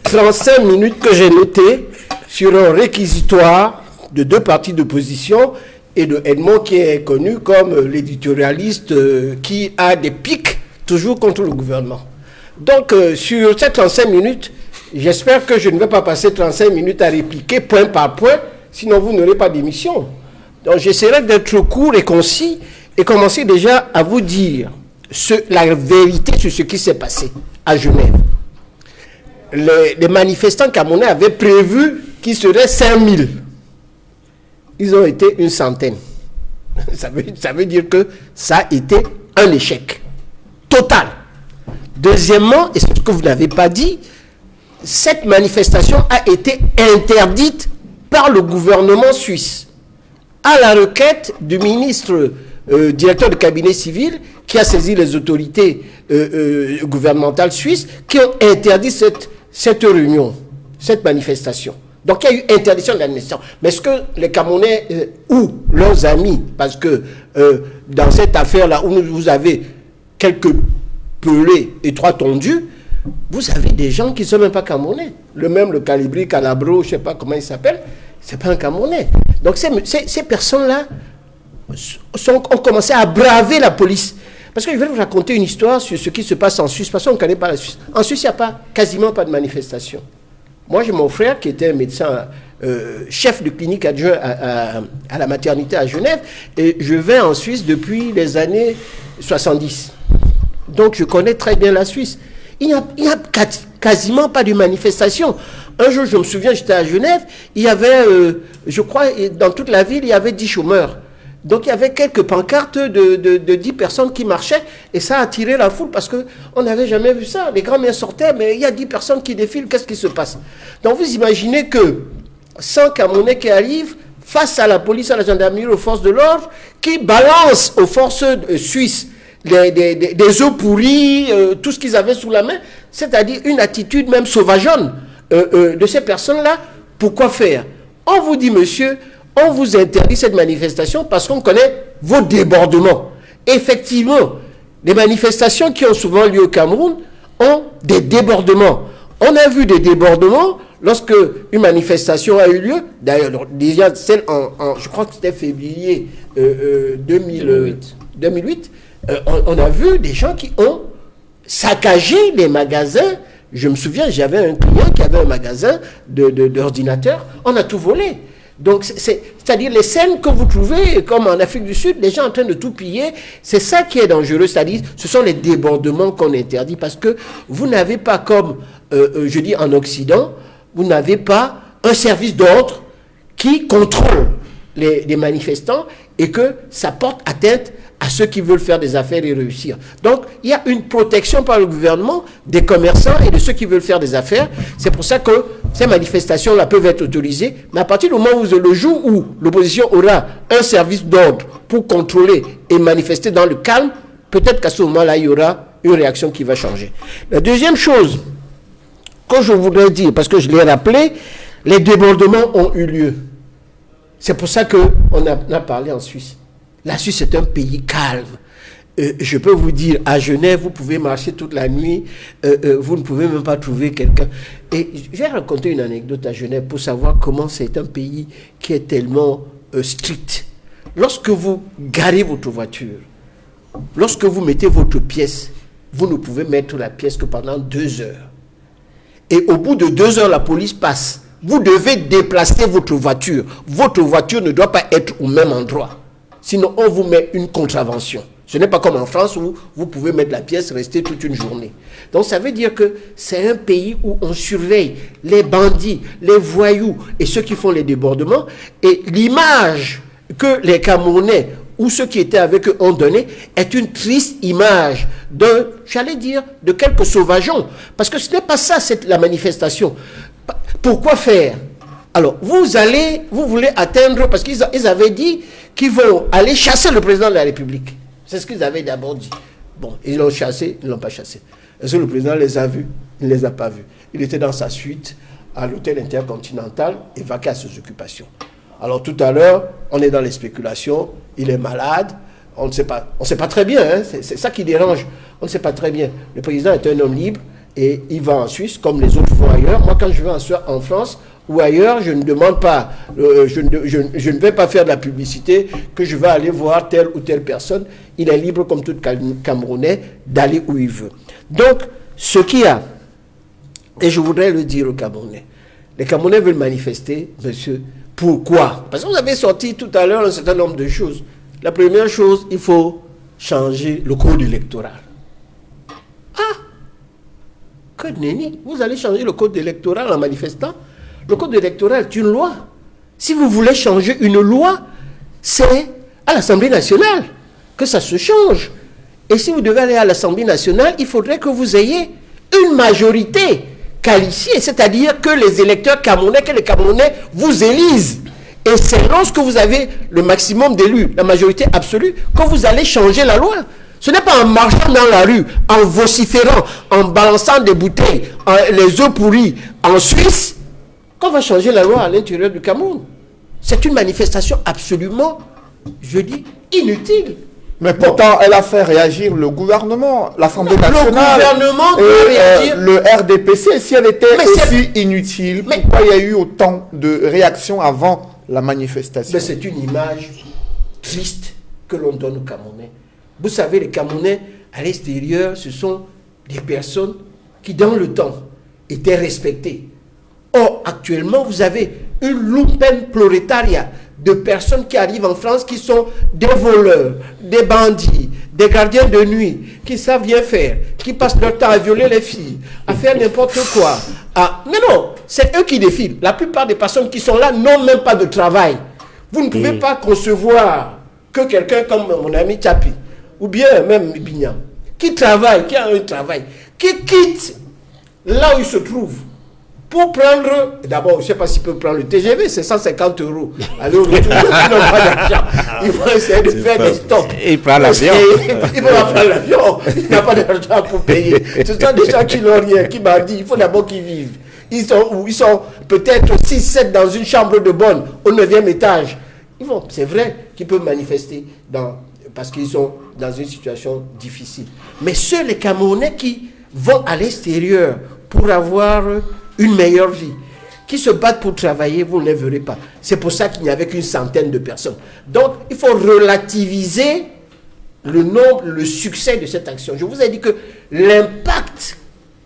35 minutes que j'ai noté sur un réquisitoire de deux partis d'opposition et de Edmond qui est connu comme l'éditorialiste qui a des pics toujours contre le gouvernement. Donc sur ces 35 minutes, j'espère que je ne vais pas passer 35 minutes à répliquer point par point, sinon vous n'aurez pas d'émission. Donc j'essaierai d'être court et concis et commencer déjà à vous dire la vérité sur ce qui s'est passé à Genève. Les manifestants camerounais avaient prévu qu'ils seraient 5000. Ils ont été une centaine. Ça veut dire que ça a été un échec total. Deuxièmement, et c'est ce que vous n'avez pas dit, cette manifestation a été interdite par le gouvernement suisse à la requête du ministre directeur de cabinet civil qui a saisi les autorités gouvernementales suisses qui ont interdit cette réunion, cette manifestation. Donc il y a eu interdiction de l'administration. Mais est-ce que les Camerounais ou leurs amis, parce que dans cette affaire-là où vous avez quelques pelés et trois tondus, vous avez des gens qui ne sont même pas Camerounais. Le Calibri, Calabro, je ne sais pas comment il s'appelle, ce n'est pas un Camerounais. Donc ces personnes-là ont commencé à braver la police. Parce que je vais vous raconter une histoire sur ce qui se passe en Suisse, parce qu'on ne connaît pas la Suisse. En Suisse, il n'y a quasiment pas de manifestation. Moi, j'ai mon frère qui était un médecin, chef de clinique adjoint à la maternité à Genève, et je vais en Suisse depuis les années 70. Donc, je connais très bien la Suisse. Il n'y a quasiment pas de manifestation. Un jour, je me souviens, j'étais à Genève, il y avait, je crois, dans toute la ville, il y avait 10 chômeurs. Donc, il y avait quelques pancartes de 10 personnes qui marchaient et ça a attiré la foule parce qu'on n'avait jamais vu ça. Les grands-mères sortaient, mais il y a 10 personnes qui défilent, qu'est-ce qui se passe? Donc, vous imaginez que 100 Camerounais qui arrivent face à la police, à la gendarmerie, aux forces de l'ordre, qui balancent aux forces suisses des eaux pourries, tout ce qu'ils avaient sous la main, c'est-à-dire une attitude même sauvageonne de ces personnes-là. Pourquoi faire? On vous dit, monsieur, on vous interdit cette manifestation parce qu'on connaît vos débordements. Effectivement, les manifestations qui ont souvent lieu au Cameroun ont des débordements. On a vu des débordements lorsque une manifestation a eu lieu. D'ailleurs, déjà celle je crois que c'était février 2008. On a vu des gens qui ont saccagé les magasins. Je me souviens, j'avais un client qui avait un magasin d'ordinateurs. On a tout volé. Donc, c'est-à-dire les scènes que vous trouvez, comme en Afrique du Sud, les gens en train de tout piller, c'est ça qui est dangereux, c'est-à-dire ce sont les débordements qu'on interdit, parce que vous n'avez pas comme, je dis en Occident, vous n'avez pas un service d'ordre qui contrôle les manifestants et que ça porte atteinte à ceux qui veulent faire des affaires et réussir. Donc, il y a une protection par le gouvernement des commerçants et de ceux qui veulent faire des affaires. C'est pour ça que ces manifestations-là peuvent être autorisées. Mais à partir du moment où le jour où l'opposition aura un service d'ordre pour contrôler et manifester dans le calme, peut-être qu'à ce moment-là, il y aura une réaction qui va changer. La deuxième chose que je voudrais dire, parce que je l'ai rappelé, les débordements ont eu lieu. C'est pour ça qu'on a parlé en Suisse. La Suisse est un pays calme. Je peux vous dire, à Genève, vous pouvez marcher toute la nuit, vous ne pouvez même pas trouver quelqu'un. Et je vais raconter une anecdote à Genève pour savoir comment c'est un pays qui est tellement strict. Lorsque vous garez votre voiture, lorsque vous mettez votre pièce, vous ne pouvez mettre la pièce que pendant 2 heures. Et au bout de 2 heures, la police passe. Vous devez déplacer votre voiture. Votre voiture ne doit pas être au même endroit. Sinon, on vous met une contravention. Ce n'est pas comme en France où vous pouvez mettre la pièce, rester toute une journée. Donc ça veut dire que c'est un pays où on surveille les bandits, les voyous et ceux qui font les débordements. Et l'image que les Camerounais ou ceux qui étaient avec eux ont donné est une triste image j'allais dire, de quelques sauvageons. Parce que ce n'est pas ça, la manifestation. Pourquoi faire? Alors, vous voulez atteindre, parce qu'ils avaient dit qu'ils vont aller chasser le président de la République. C'est ce qu'ils avaient d'abord dit. Bon, ils l'ont chassé, ils ne l'ont pas chassé. Est-ce que le président les a vus? Il ne les a pas vus. Il était dans sa suite à l'hôtel intercontinental et vaquait à ses occupations. Alors tout à l'heure, on est dans les spéculations, il est malade, on ne sait pas très bien, hein, c'est ça qui dérange, on ne sait pas très bien. Le président est un homme libre et il va en Suisse comme les autres vont ailleurs. Moi, quand je vais en France ou ailleurs, je ne demande pas, je ne vais pas faire de la publicité que je vais aller voir telle ou telle personne. Il est libre comme tout Camerounais d'aller où il veut. Donc, ce qu'il y a, et je voudrais le dire aux Camerounais, les Camerounais veulent manifester, monsieur. Pourquoi? Parce que vous avez sorti tout à l'heure un certain nombre de choses. La première chose, il faut changer le code électoral. Ah! Que nenni! Vous allez changer le code électoral en manifestant? Le code électoral est une loi. Si vous voulez changer une loi, c'est à l'Assemblée nationale que ça se change. Et si vous devez aller à l'Assemblée nationale, il faudrait que vous ayez une majorité qualifié, c'est-à-dire que les électeurs camerounais, que les Camerounais vous élisent. Et c'est lorsque vous avez le maximum d'élus, la majorité absolue, que vous allez changer la loi. Ce n'est pas en marchant dans la rue, en vociférant, en balançant des bouteilles, les œufs pourris en Suisse, qu'on va changer la loi à l'intérieur du Cameroun. C'est une manifestation absolument, je dis, inutile. Mais pourtant, elle a fait réagir le gouvernement, l'Assemblée nationale, le gouvernement doit réagir. Le RDPC. Si elle était aussi inutile, pourquoi il y a eu autant de réactions avant la manifestation? Mais c'est une image triste que l'on donne aux Camerounais. Vous savez, les Camerounais, à l'extérieur, ce sont des personnes qui, dans le temps, étaient respectées. Or, actuellement, vous avez une lumpen prolétariat de personnes qui arrivent en France qui sont des voleurs, des bandits, des gardiens de nuit, qui savent rien faire, qui passent leur temps à violer les filles, à faire n'importe quoi. Mais non, c'est eux qui défilent. La plupart des personnes qui sont là n'ont même pas de travail. Vous ne pouvez pas concevoir que quelqu'un comme mon ami Tchapi, ou bien même Bignam, qui travaille, qui a un travail, qui quitte là où il se trouve, pour prendre, d'abord, je ne sais pas s'il peut prendre le TGV, c'est 150 €. Alors, ils n'ont pas d'argent. Ils vont essayer de faire des stocks. Et il prend l'avion. Il va prendre l'avion. Il n'a pas d'argent pour payer. Ce sont des gens qui n'ont rien, qui m'ont dit, il faut d'abord qu'ils vivent. Ils sont peut-être 6-7 dans une chambre de bonne, au 9e étage. C'est vrai qu'ils peuvent manifester parce qu'ils sont dans une situation difficile. Mais ceux, les Camerounais qui vont à l'extérieur pour avoir une meilleure vie, qui se battent pour travailler, vous ne les verrez pas. C'est pour ça qu'il n'y avait qu'une centaine de personnes. Donc, il faut relativiser le nombre, le succès de cette action. Je vous ai dit que l'impact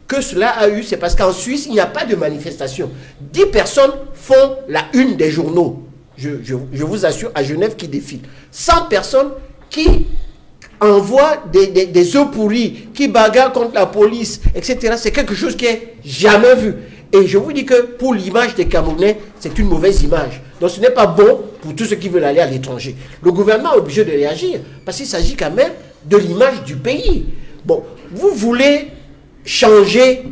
que cela a eu, c'est parce qu'en Suisse, il n'y a pas de manifestation. 10 personnes font la une des journaux. Je vous assure, à Genève, qui défilent. 100 personnes qui envoient des œufs pourris, qui bagarrent contre la police, etc. C'est quelque chose qui est jamais vu. Et je vous dis que pour l'image des Camerounais, c'est une mauvaise image. Donc ce n'est pas bon pour tous ceux qui veulent aller à l'étranger. Le gouvernement est obligé de réagir, parce qu'il s'agit quand même de l'image du pays. Bon, vous voulez changer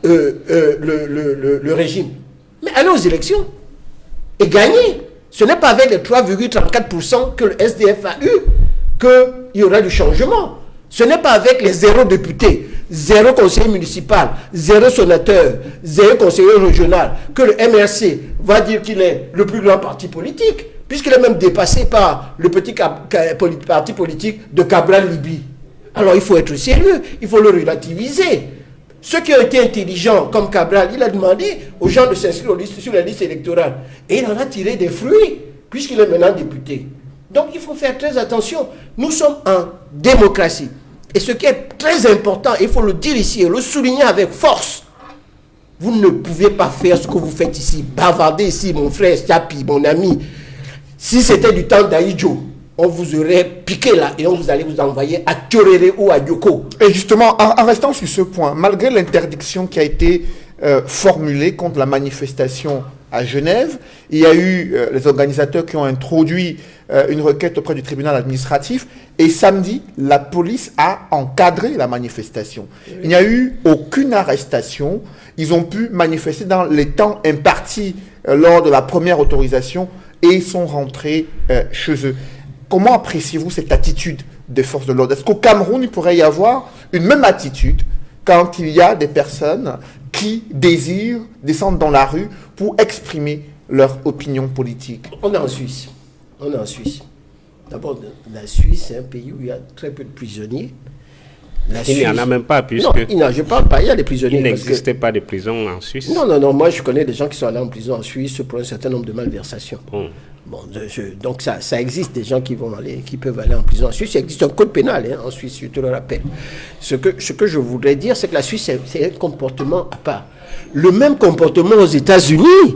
le régime, mais allez aux élections et gagnez. Ce n'est pas avec les 3,34% que le SDF a eu qu'il y aura du changement. Ce n'est pas avec les 0 députés, 0 conseiller municipal, 0 sénateur, 0 conseiller régional que le MRC va dire qu'il est le plus grand parti politique, puisqu'il est même dépassé par le petit parti politique de Cabral Libye. Alors il faut être sérieux, il faut le relativiser. Ceux qui ont été intelligents, comme Cabral, il a demandé aux gens de s'inscrire sur la liste électorale. Et il en a tiré des fruits, puisqu'il est maintenant député. Donc il faut faire très attention. Nous sommes en démocratie. Et ce qui est très important, il faut le dire ici et le souligner avec force, vous ne pouvez pas faire ce que vous faites ici, bavarder ici, mon frère Chapi, mon ami. Si c'était du temps d'Aïdjo, on vous aurait piqué là et on vous allait vous envoyer à Tchoréré ou à Yoko. Et justement, en restant sur ce point, malgré l'interdiction qui a été formulée contre la manifestation à Genève, il y a eu les organisateurs qui ont introduit une requête auprès du tribunal administratif et samedi, la police a encadré la manifestation. Oui. Il n'y a eu aucune arrestation. Ils ont pu manifester dans les temps impartis lors de la première autorisation et sont rentrés chez eux. Comment appréciez-vous cette attitude des forces de l'ordre? Est-ce qu'au Cameroun, il pourrait y avoir une même attitude quand il y a des personnes qui désirent descendre dans la rue pour exprimer leur opinion politique? On est en Suisse. D'abord, la Suisse, c'est un pays où il y a très peu de prisonniers. Il n'y en a même pas, puisque... Non, je ne parle pas, il y a des prisonniers. Il n'existait pas de prison en Suisse. Non, moi je connais des gens qui sont allés en prison en Suisse pour un certain nombre de malversations. Donc ça existe des gens qui peuvent aller en prison en Suisse. Il existe un code pénal en Suisse, je te le rappelle. Ce que je voudrais dire, c'est que la Suisse, c'est un comportement à part. Le même comportement aux États-Unis,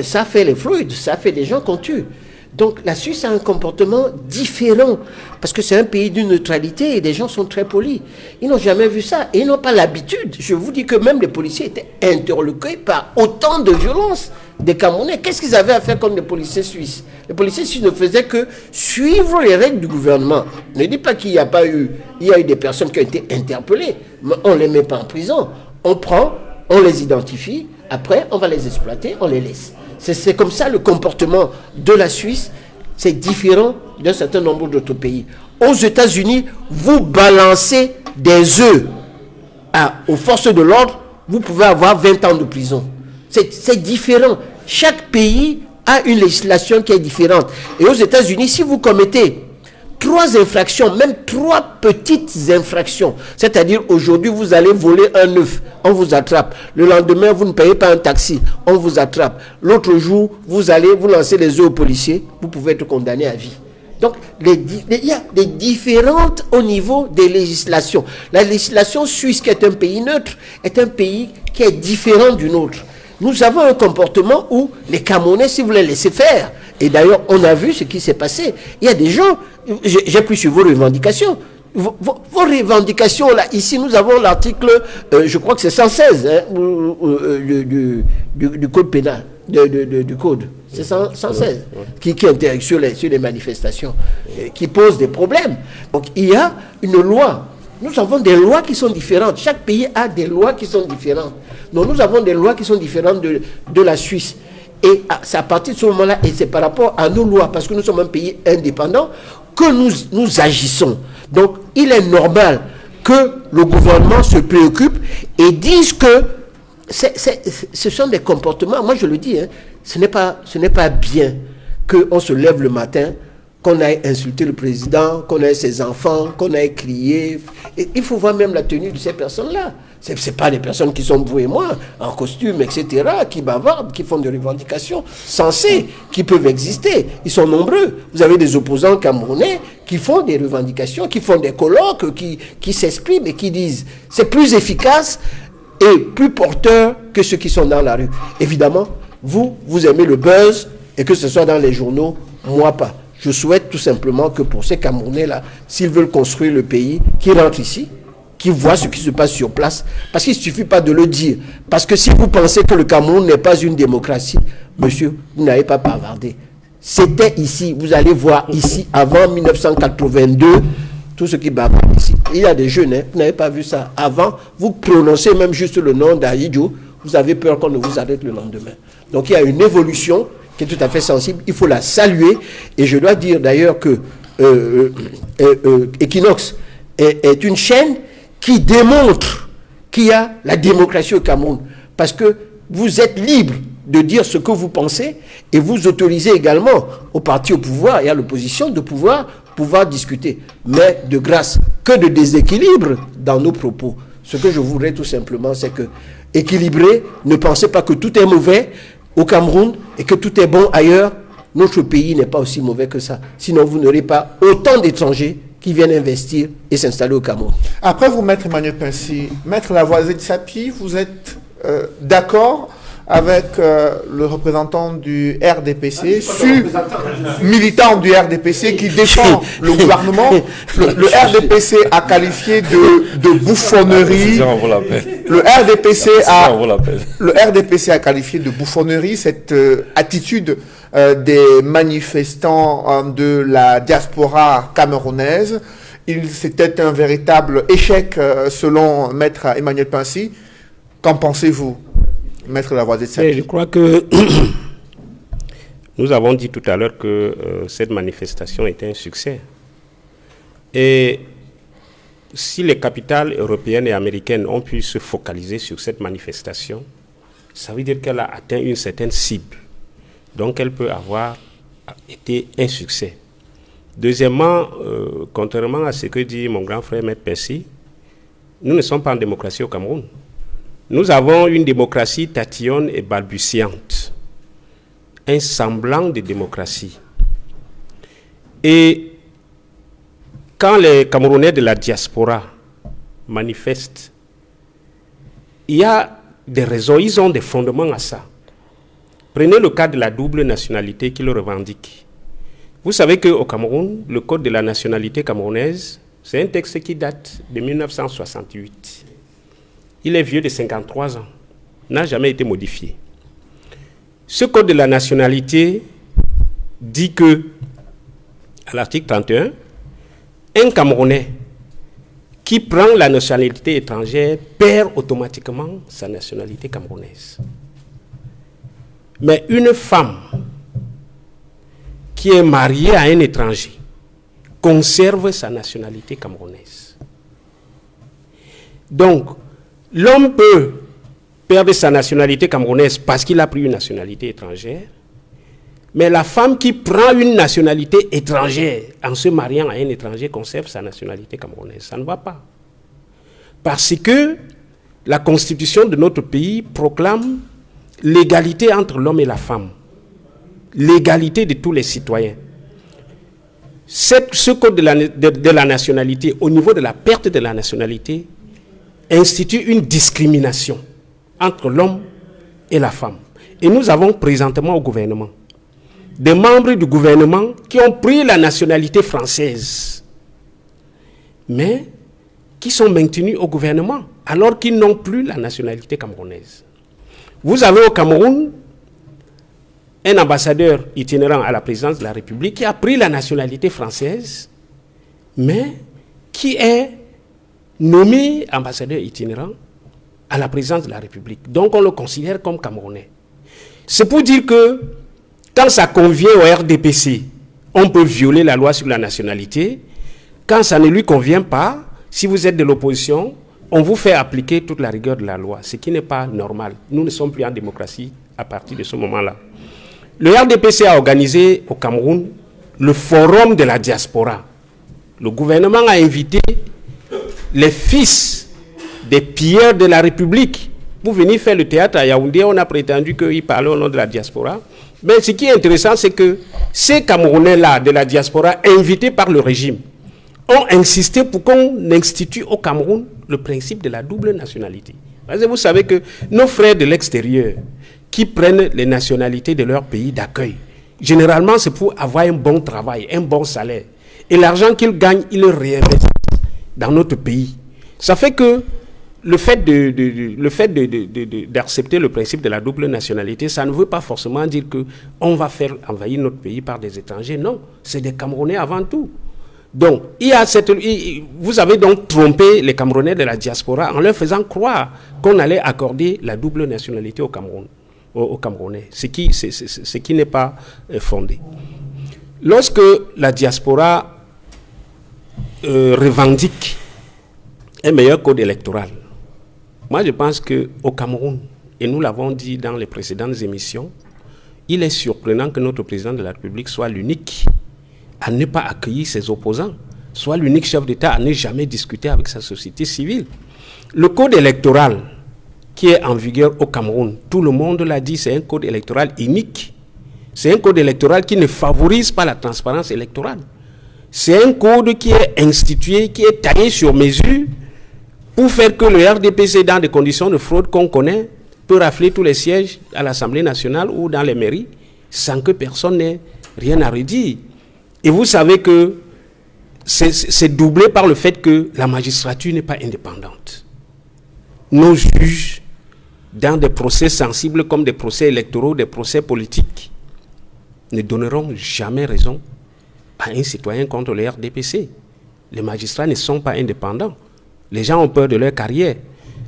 ça fait les Floyd, ça fait des gens qu'on tue. Donc la Suisse a un comportement différent parce que c'est un pays d'une neutralité et des gens sont très polis. Ils n'ont jamais vu ça et ils n'ont pas l'habitude. Je vous dis que même les policiers étaient interloqués par autant de violence des Camerounais. Qu'est-ce qu'ils avaient à faire contre les policiers suisses? Les policiers suisses ne faisaient que suivre les règles du gouvernement. Ne dis pas qu'il y a eu des personnes qui ont été interpellées, mais on ne les met pas en prison. On prend, on les identifie, après on va les exploiter, on les laisse. C'est comme ça le comportement de la Suisse. C'est différent d'un certain nombre d'autres pays. Aux États-Unis, vous balancez des œufs aux forces de l'ordre, vous pouvez avoir 20 ans de prison. C'est différent. Chaque pays a une législation qui est différente. Et aux États-Unis, si vous commettez 3 infractions, même 3 petites infractions, c'est-à-dire aujourd'hui vous allez voler un œuf, on vous attrape. Le lendemain, vous ne payez pas un taxi, on vous attrape. L'autre jour, vous allez vous lancer les œufs aux policiers, vous pouvez être condamné à vie. Donc, il y a des différentes au niveau des législations. La législation suisse, qui est un pays neutre, est un pays qui est différent du nôtre. Nous avons un comportement où les Camerounais, si vous les laissez faire, et d'ailleurs, on a vu ce qui s'est passé. Il y a des gens, j'ai pris sur vos revendications. Vos revendications, là, ici, nous avons l'article, je crois que c'est 116 du code pénal, du code. C'est 116 qui intéresse sur les manifestations, qui pose des problèmes. Donc, il y a une loi. Nous avons des lois qui sont différentes. Chaque pays a des lois qui sont différentes. Donc, nous avons des lois qui sont différentes de la Suisse. Et c'est à partir de ce moment-là, et c'est par rapport à nos lois, parce que nous sommes un pays indépendant, que nous agissons. Donc, il est normal que le gouvernement se préoccupe et dise que ce sont des comportements, moi je le dis, ce n'est pas bien qu'on se lève le matin, qu'on aille insulter le président, qu'on aille ses enfants, qu'on aille crier. Et il faut voir même la tenue de ces personnes-là. Ce n'est pas des personnes qui sont, vous et moi, en costume, etc., qui bavardent, qui font des revendications sensées, qui peuvent exister. Ils sont nombreux. Vous avez des opposants camerounais qui font des revendications, qui font des colloques, qui s'expriment et qui disent c'est plus efficace et plus porteur que ceux qui sont dans la rue. Évidemment, vous aimez le buzz et que ce soit dans les journaux, moi pas. Je souhaite tout simplement que pour ces Camerounais-là, s'ils veulent construire le pays, qu'ils rentrent ici, qu'ils voient ce qui se passe sur place. Parce qu'il ne suffit pas de le dire. Parce que si vous pensez que le Cameroun n'est pas une démocratie, monsieur, vous n'avez pas bavardé. C'était ici, vous allez voir ici, avant 1982, tout ce qui bavarde ici. Il y a des jeunes, vous n'avez pas vu ça. Avant, vous prononcez même juste le nom d'Aïdjo, vous avez peur qu'on ne vous arrête le lendemain. Donc il y a une évolution qui est tout à fait sensible, il faut la saluer. Et je dois dire d'ailleurs que Equinox est une chaîne qui démontre qu'il y a la démocratie au Cameroun. Parce que vous êtes libre de dire ce que vous pensez et vous autorisez également aux partis au pouvoir et à l'opposition de pouvoir discuter. Mais de grâce, que de déséquilibre dans nos propos. Ce que je voudrais tout simplement, c'est que équilibrer, ne pensez pas que tout est mauvais au Cameroun et que tout est bon ailleurs. notre pays n'est pas aussi mauvais que ça. Sinon, vous n'aurez pas autant d'étrangers qui viennent investir et s'installer au Cameroun. Après vous, Maître Emmanuel Pincy, Maître Lavoisier de Sapi, vous êtes d'accord avec le représentant du RDPC, militant du RDPC qui défend le gouvernement. Le RDPC a qualifié de bouffonnerie. Le RDPC a qualifié de bouffonnerie cette attitude des manifestants de la diaspora camerounaise. C'était un véritable échec selon Maître Emmanuel Pincy. Qu'en pensez-vous, Maître Lavoisier de Sapi? Je crois que nous avons dit tout à l'heure que cette manifestation était un succès. Et si les capitales européennes et américaines ont pu se focaliser sur cette manifestation, ça veut dire qu'elle a atteint une certaine cible. Donc elle peut avoir été un succès. Deuxièmement, contrairement à ce que dit mon grand frère Maître Pincy, nous ne sommes pas en démocratie au Cameroun. Nous avons une démocratie tatillonne et balbutiante, un semblant de démocratie. Et quand les Camerounais de la diaspora manifestent, il y a des raisons, ils ont des fondements à ça. Prenez le cas de la double nationalité qu'ils revendiquent. Vous savez qu'au Cameroun, le code de la nationalité camerounaise, c'est un texte qui date de 1968. Il est vieux de 53 ans, n'a jamais été modifié. Ce code de la nationalité dit que, à l'article 31, un Camerounais qui prend la nationalité étrangère perd automatiquement sa nationalité camerounaise. Mais une femme qui est mariée à un étranger conserve sa nationalité camerounaise. Donc, l'homme peut perdre sa nationalité camerounaise parce qu'il a pris une nationalité étrangère, mais la femme qui prend une nationalité étrangère en se mariant à un étranger conserve sa nationalité camerounaise. Ça ne va pas. Parce que la constitution de notre pays proclame l'égalité entre l'homme et la femme, l'égalité de tous les citoyens. Ce code de la nationalité, au niveau de la perte de la nationalité, institue une discrimination entre l'homme et la femme. Et nous avons présentement au gouvernement des membres du gouvernement qui ont pris la nationalité française, mais qui sont maintenus au gouvernement alors qu'ils n'ont plus la nationalité camerounaise. Vous avez au Cameroun un ambassadeur itinérant à la présidence de la République qui a pris la nationalité française, mais qui est nommé ambassadeur itinérant à la présidence de la République. Donc on le considère comme Camerounais. C'est pour dire que quand ça convient au RDPC, on peut violer la loi sur la nationalité. Quand ça ne lui convient pas, si vous êtes de l'opposition, on vous fait appliquer toute la rigueur de la loi, ce qui n'est pas normal. Nous ne sommes plus en démocratie à partir de ce moment-là. Le RDPC a organisé au Cameroun le forum de la diaspora. Le gouvernement a invité les fils des pilleurs de la République pour venir faire le théâtre à Yaoundé. On a prétendu qu'ils parlaient au nom de la diaspora. Mais ce qui est intéressant, c'est que ces Camerounais-là de la diaspora, invités par le régime, ont insisté pour qu'on institue au Cameroun le principe de la double nationalité. Parce que vous savez que nos frères de l'extérieur qui prennent les nationalités de leur pays d'accueil, généralement c'est pour avoir un bon travail, un bon salaire. Et l'argent qu'ils gagnent, ils le réinvestissent dans notre pays. Ça fait que le fait d'accepter le principe de la double nationalité, ça ne veut pas forcément dire qu'on va faire envahir notre pays par des étrangers. Non, c'est des Camerounais avant tout. Donc, vous avez donc trompé les Camerounais de la diaspora en leur faisant croire qu'on allait accorder la double nationalité au Cameroun, aux Camerounais, ce qui n'est pas fondé. Lorsque la diaspora revendique un meilleur code électoral, moi je pense qu'au Cameroun, et nous l'avons dit dans les précédentes émissions, il est surprenant que notre président de la République soit l'unique à ne pas accueillir ses opposants, soit l'unique chef d'État à ne jamais discuter avec sa société civile. Le code électoral qui est en vigueur au Cameroun, tout le monde l'a dit, c'est un code électoral unique. C'est un code électoral qui ne favorise pas la transparence électorale. C'est un code qui est institué, qui est taillé sur mesure pour faire que le RDPC, dans des conditions de fraude qu'on connaît, peut rafler tous les sièges à l'Assemblée nationale ou dans les mairies sans que personne n'ait rien à redire. Et vous savez que c'est doublé par le fait que la magistrature n'est pas indépendante. Nos juges, dans des procès sensibles comme des procès électoraux, des procès politiques, ne donneront jamais raison à un citoyen contre le RDPC. Les magistrats ne sont pas indépendants. Les gens ont peur de leur carrière.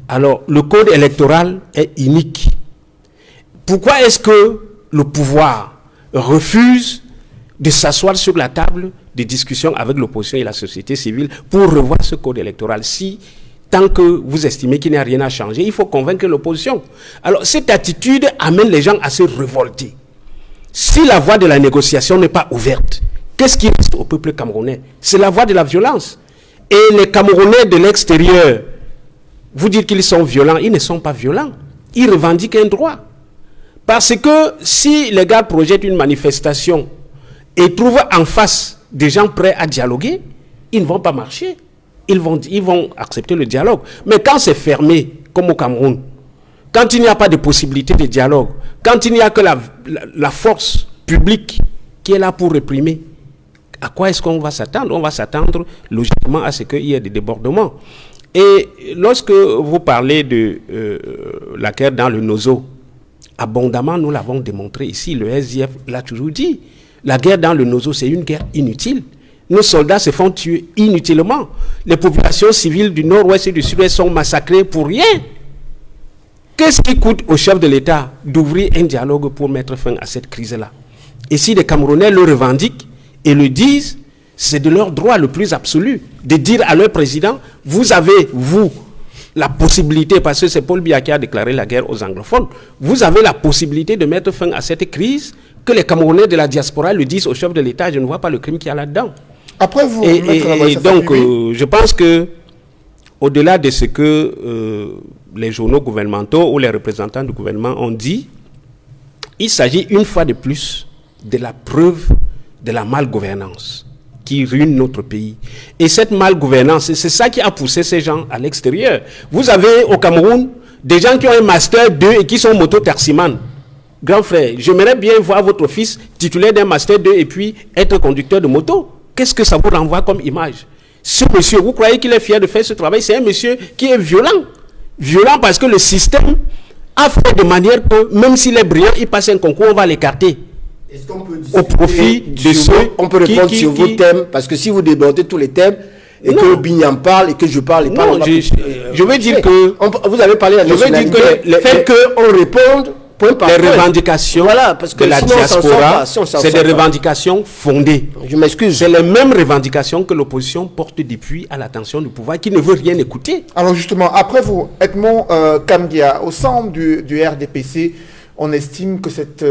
Alors, le code électoral est unique. Pourquoi est-ce que le pouvoir refuse de s'asseoir sur la table de discussion avec l'opposition et la société civile pour revoir ce code électoral? Si, tant que vous estimez qu'il n'y a rien à changer, il faut convaincre l'opposition. Alors, cette attitude amène les gens à se révolter. Si la voie de la négociation n'est pas ouverte, qu'est-ce qui reste au peuple camerounais? C'est la voie de la violence. Et les Camerounais de l'extérieur, vous dites qu'ils sont violents, ils ne sont pas violents. Ils revendiquent un droit. Parce que si les gars projettent une manifestation et trouvent en face des gens prêts à dialoguer, ils ne vont pas marcher. Ils vont accepter le dialogue. Mais quand c'est fermé, comme au Cameroun, quand il n'y a pas de possibilité de dialogue, quand il n'y a que la force publique qui est là pour réprimer, à quoi est-ce qu'on va s'attendre? On va s'attendre logiquement à ce qu'il y ait des débordements. Et lorsque vous parlez de la guerre dans le Nozo, abondamment nous l'avons démontré ici, le SDF l'a toujours dit, la guerre dans le Nozo c'est une guerre inutile. Nos soldats se font tuer inutilement. Les populations civiles du nord-ouest et du sud-ouest sont massacrées pour rien. Qu'est-ce qui coûte au chef de l'État d'ouvrir un dialogue pour mettre fin à cette crise-là? Et si les Camerounais le revendiquent et le disent, c'est de leur droit le plus absolu de dire à leur président, vous avez, vous, la possibilité, parce que c'est Paul Biya qui a déclaré la guerre aux anglophones, vous avez la possibilité de mettre fin à cette crise, que les Camerounais de la diaspora le disent au chef de l'État, je ne vois pas le crime qu'il y a là-dedans. Après vous, et donc, je pense que, au-delà de ce que les journaux gouvernementaux ou les représentants du gouvernement ont dit, il s'agit une fois de plus de la preuve de la malgouvernance qui ruine notre pays. Et cette malgouvernance, c'est ça qui a poussé ces gens à l'extérieur. Vous avez au Cameroun des gens qui ont un master 2 et qui sont moto-taximan. Grand frère, j'aimerais bien voir votre fils titulaire d'un master 2 et puis être conducteur de moto. Qu'est-ce que ça vous renvoie comme image? Ce monsieur, vous croyez qu'il est fier de faire ce travail? C'est un monsieur qui est violent. Violent parce que le système a fait de manière que, même s'il est brillant, il passe un concours, on va l'écarter. Est-ce qu'on peut au profit de ceux on peut répondre sur vos thèmes, parce que si vous débordez tous les thèmes, et non, que Bignam parle, et que je parle, et non, parle, je veux dire que... vous avez parlé de la nationalité, fait qu'on réponde point par les point. Revendications voilà, parce que de la diaspora, c'est des revendications fondées. Je m'excuse. C'est les mêmes revendications que l'opposition porte depuis à l'attention du pouvoir, qui ne veut rien écouter. Alors justement, après vous, Edmond Kamdia, au sein du RDPC, on estime que cette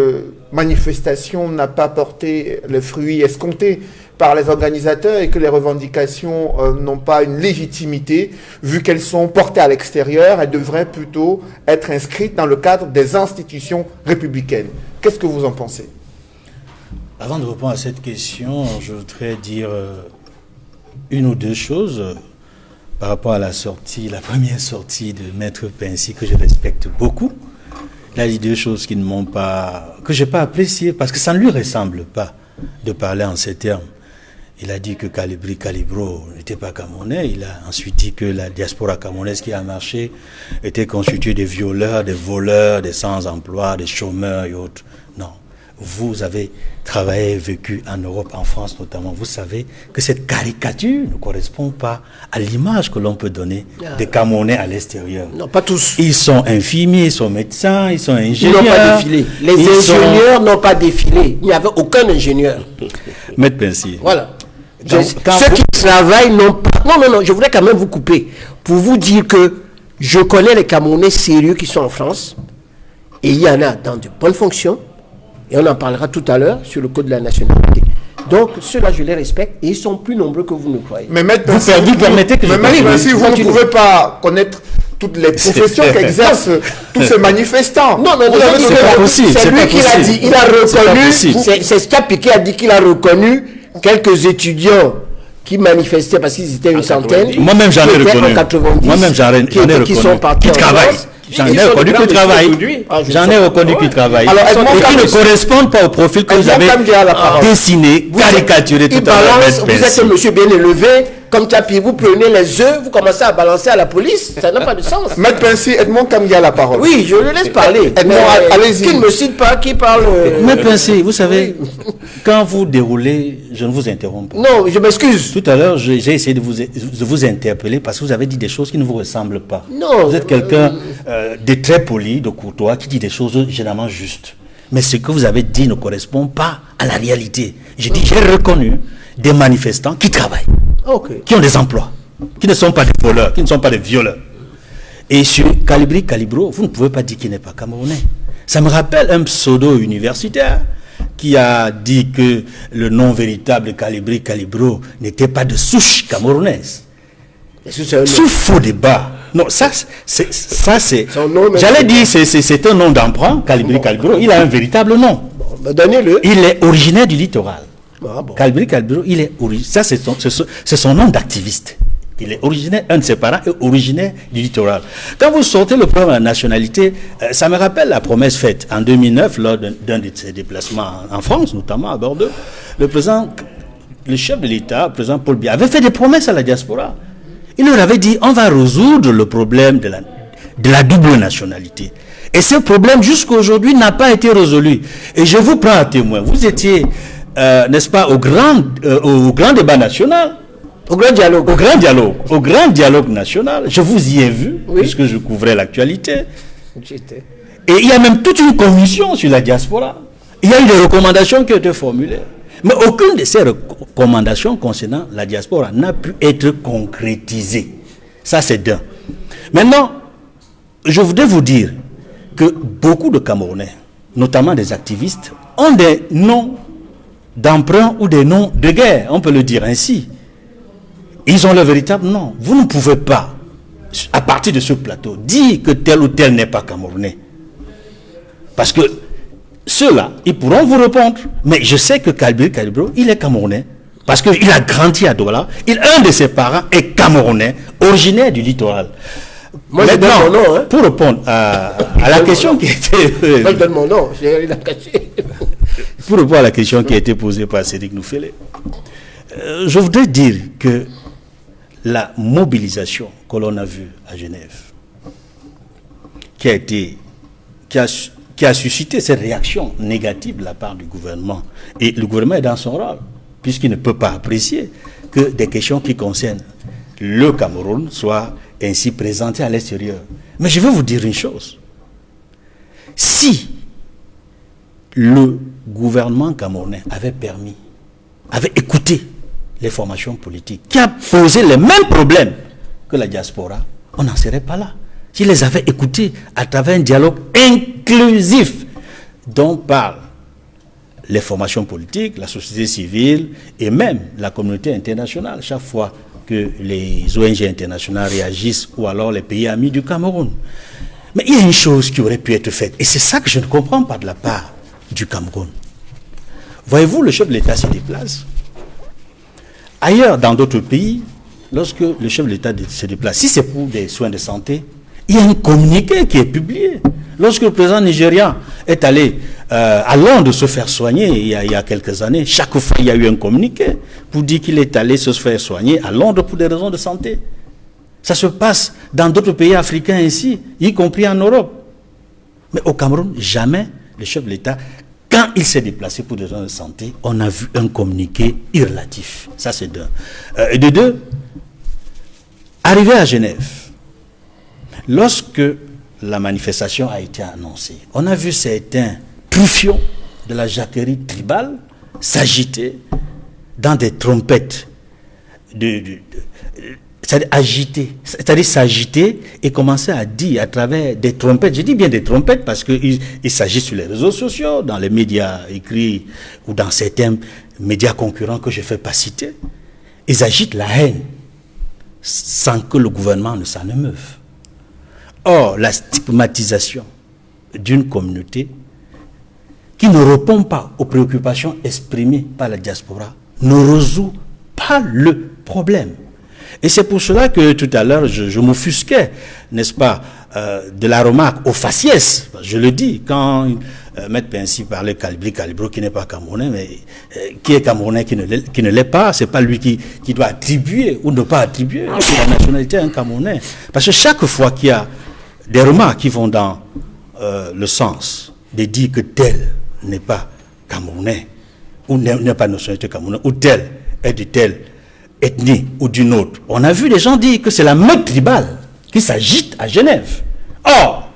manifestation n'a pas porté le fruit escompté par les organisateurs et que les revendications n'ont pas une légitimité, vu qu'elles sont portées à l'extérieur. Elles devraient plutôt être inscrites dans le cadre des institutions républicaines. Qu'est-ce que vous en pensez? Avant de répondre à cette question, je voudrais dire une ou deux choses par rapport à la première sortie de Maître Pensy, que je respecte beaucoup. Il a dit deux choses qui ne m'ont pas, que je n'ai pas appréciées, parce que ça ne lui ressemble pas de parler en ces termes. Il a dit que Calibro n'était pas camerounais. Il a ensuite dit que la diaspora camerounaise qui a marché était constituée de violeurs, de voleurs, de sans-emploi, de chômeurs et autres. Non. Vous avez travaillé et vécu en Europe, en France notamment. Vous savez que cette caricature ne correspond pas à l'image que l'on peut donner des Camerounais à l'extérieur. Non, pas tous. Ils sont infirmiers, ils sont médecins, ils sont ingénieurs. Ils n'ont pas défilé. Les ingénieurs n'ont pas défilé. Il n'y avait aucun ingénieur. Maître Pensy. Voilà. Ceux qui travaillent n'ont pas... Non, je voudrais quand même vous couper pour vous dire que je connais les Camerounais sérieux qui sont en France et il y en a dans de bonnes fonctions et on en parlera tout à l'heure sur le code de la nationalité. Donc ceux-là je les respecte et ils sont plus nombreux que vous ne croyez. Mais Maître vous permettez que vous ne pouvez pas connaître toutes les professions qu'exercent tous ces manifestants. Non, mais c'est pas possible. C'est lui qui l'a dit. Il a reconnu. C'est Stapi qui a dit qu'il a reconnu quelques étudiants qui manifestaient parce qu'ils étaient une centaine. Moi-même, j'en ai reconnu. Moi-même, j'en ai reconnu. Qui sont partis qui travaillent. J'en ai reconnu qui travaillent. J'en ai reconnu qui travaillent. Et qui ne correspondent pas au profil que vous avez dessiné, caricaturé tout à l'heure. Vous êtes un monsieur bien élevé, comme Tapi, vous prenez les œufs, vous commencez à balancer à la police. Ça n'a pas de sens. Maître Pensy, Edmond Kamgia a la parole. Oui, je le laisse parler. Edmond, allez-y. Qui ne me cite pas, qui parle. Maître Pensy, vous savez, quand vous déroulez, je ne vous interromps pas. Non, je m'excuse. Tout à l'heure, j'ai essayé de vous interpeller parce que vous avez dit des choses qui ne vous ressemblent pas. Non. Vous êtes quelqu'un de très poli, de courtois, qui dit des choses généralement justes. Mais ce que vous avez dit ne correspond pas à la réalité. J'ai reconnu des manifestants qui travaillent, qui ont des emplois, qui ne sont pas des voleurs, qui ne sont pas des violeurs. Et sur Calibro, vous ne pouvez pas dire qu'il n'est pas camerounais. Ça me rappelle un pseudo-universitaire qui a dit que le nom véritable Calibro n'était pas de souche camerounaise. Sous faux débat. Non, ça c'est. J'allais dire, c'est un nom d'emprunt, Calibro. Il a un véritable nom. Donnez-le. Il est originaire du littoral. Bon. Calibro, il est originaire. Ça, c'est son nom d'activiste. Il est originaire, un de ses parents est originaire du littoral. Quand vous sortez le problème de la nationalité, ça me rappelle la promesse faite en 2009 lors d'un de ses déplacements en France, notamment à Bordeaux. Le chef de l'État, le président Paul Biya, avait fait des promesses à la diaspora. Il leur avait dit, on va résoudre le problème de la double nationalité. Et ce problème, jusqu'à aujourd'hui, n'a pas été résolu. Et je vous prends à témoin. Vous étiez, n'est-ce pas, au grand débat national. Au grand dialogue national. Je vous y ai vu, puisque je couvrais l'actualité. Et il y a même toute une commission sur la diaspora. Il y a eu des recommandations qui ont été formulées. Mais aucune de ces recommandations concernant la diaspora n'a pu être concrétisée. Ça, c'est d'un. Maintenant, je voudrais vous dire que beaucoup de Camerounais, notamment des activistes, ont des noms d'emprunt ou des noms de guerre, on peut le dire ainsi. Ils ont le véritable nom. Vous ne pouvez pas, à partir de ce plateau, dire que tel ou tel n'est pas Camerounais. Parce que ceux-là, ils pourront vous répondre. Mais je sais que Calibro, il est Camerounais. Parce qu'il a grandi à Douala. Un de ses parents est Camerounais, originaire du littoral. Moi, je donne mon nom. Hein. Pour répondre à la question qui était... Moi, je donne mon nom. Il a caché. Pour répondre à la question qui a été posée par Cédric Noufélé, je voudrais dire que la mobilisation que l'on a vue à Genève, qui a suscité cette réaction négative de la part du gouvernement. Et le gouvernement est dans son rôle, puisqu'il ne peut pas apprécier que des questions qui concernent le Cameroun soient ainsi présentées à l'extérieur. Mais je vais vous dire une chose. Si le gouvernement camerounais avait écouté les formations politiques, qui a posé les mêmes problèmes que la diaspora, on n'en serait pas là. S'ils les avaient écoutés à travers un dialogue inclusif dont parlent les formations politiques, la société civile et même la communauté internationale, chaque fois que les ONG internationales réagissent ou alors les pays amis du Cameroun. Mais il y a une chose qui aurait pu être faite et c'est ça que je ne comprends pas de la part du Cameroun. Voyez-vous, le chef de l'État se déplace. Ailleurs, dans d'autres pays, lorsque le chef de l'État se déplace, si c'est pour des soins de santé, il y a un communiqué qui est publié. Lorsque le président nigérian est allé à Londres se faire soigner il y a quelques années, chaque fois il y a eu un communiqué pour dire qu'il est allé se faire soigner à Londres pour des raisons de santé. Ça se passe dans d'autres pays africains ainsi, y compris en Europe. Mais au Cameroun, jamais le chef de l'État, quand il s'est déplacé pour des raisons de santé, on a vu un communiqué irrelatif. Ça, c'est d'un. Et de deux, arrivé à Genève, lorsque la manifestation a été annoncée, on a vu certains truffions de la jacquerie tribale s'agiter dans des trompettes, c'est-à-dire s'agiter et commencer à dire à travers des trompettes, je dis bien des trompettes parce qu'il s'agit sur les réseaux sociaux, dans les médias écrits ou dans certains médias concurrents que je ne fais pas citer, ils agitent la haine sans que le gouvernement ne s'en émeuve. Or, la stigmatisation d'une communauté qui ne répond pas aux préoccupations exprimées par la diaspora ne résout pas le problème. Et c'est pour cela que tout à l'heure, je m'offusquais, n'est-ce pas, de la remarque au faciès. Je le dis, quand Maître Pensi parlait Calibro, qui n'est pas camerounais, mais qui est camerounais, qui ne l'est pas, c'est pas lui qui doit attribuer ou ne pas attribuer la nationalité à un Camerounais. Parce que chaque fois qu'il y a des remarques qui vont dans le sens de dire que tel n'est pas camerounais, ou n'est pas nationalité camerounaise, ou tel est de telle ethnie ou d'une autre. On a vu des gens dire que c'est la meute tribale qui s'agite à Genève. Or,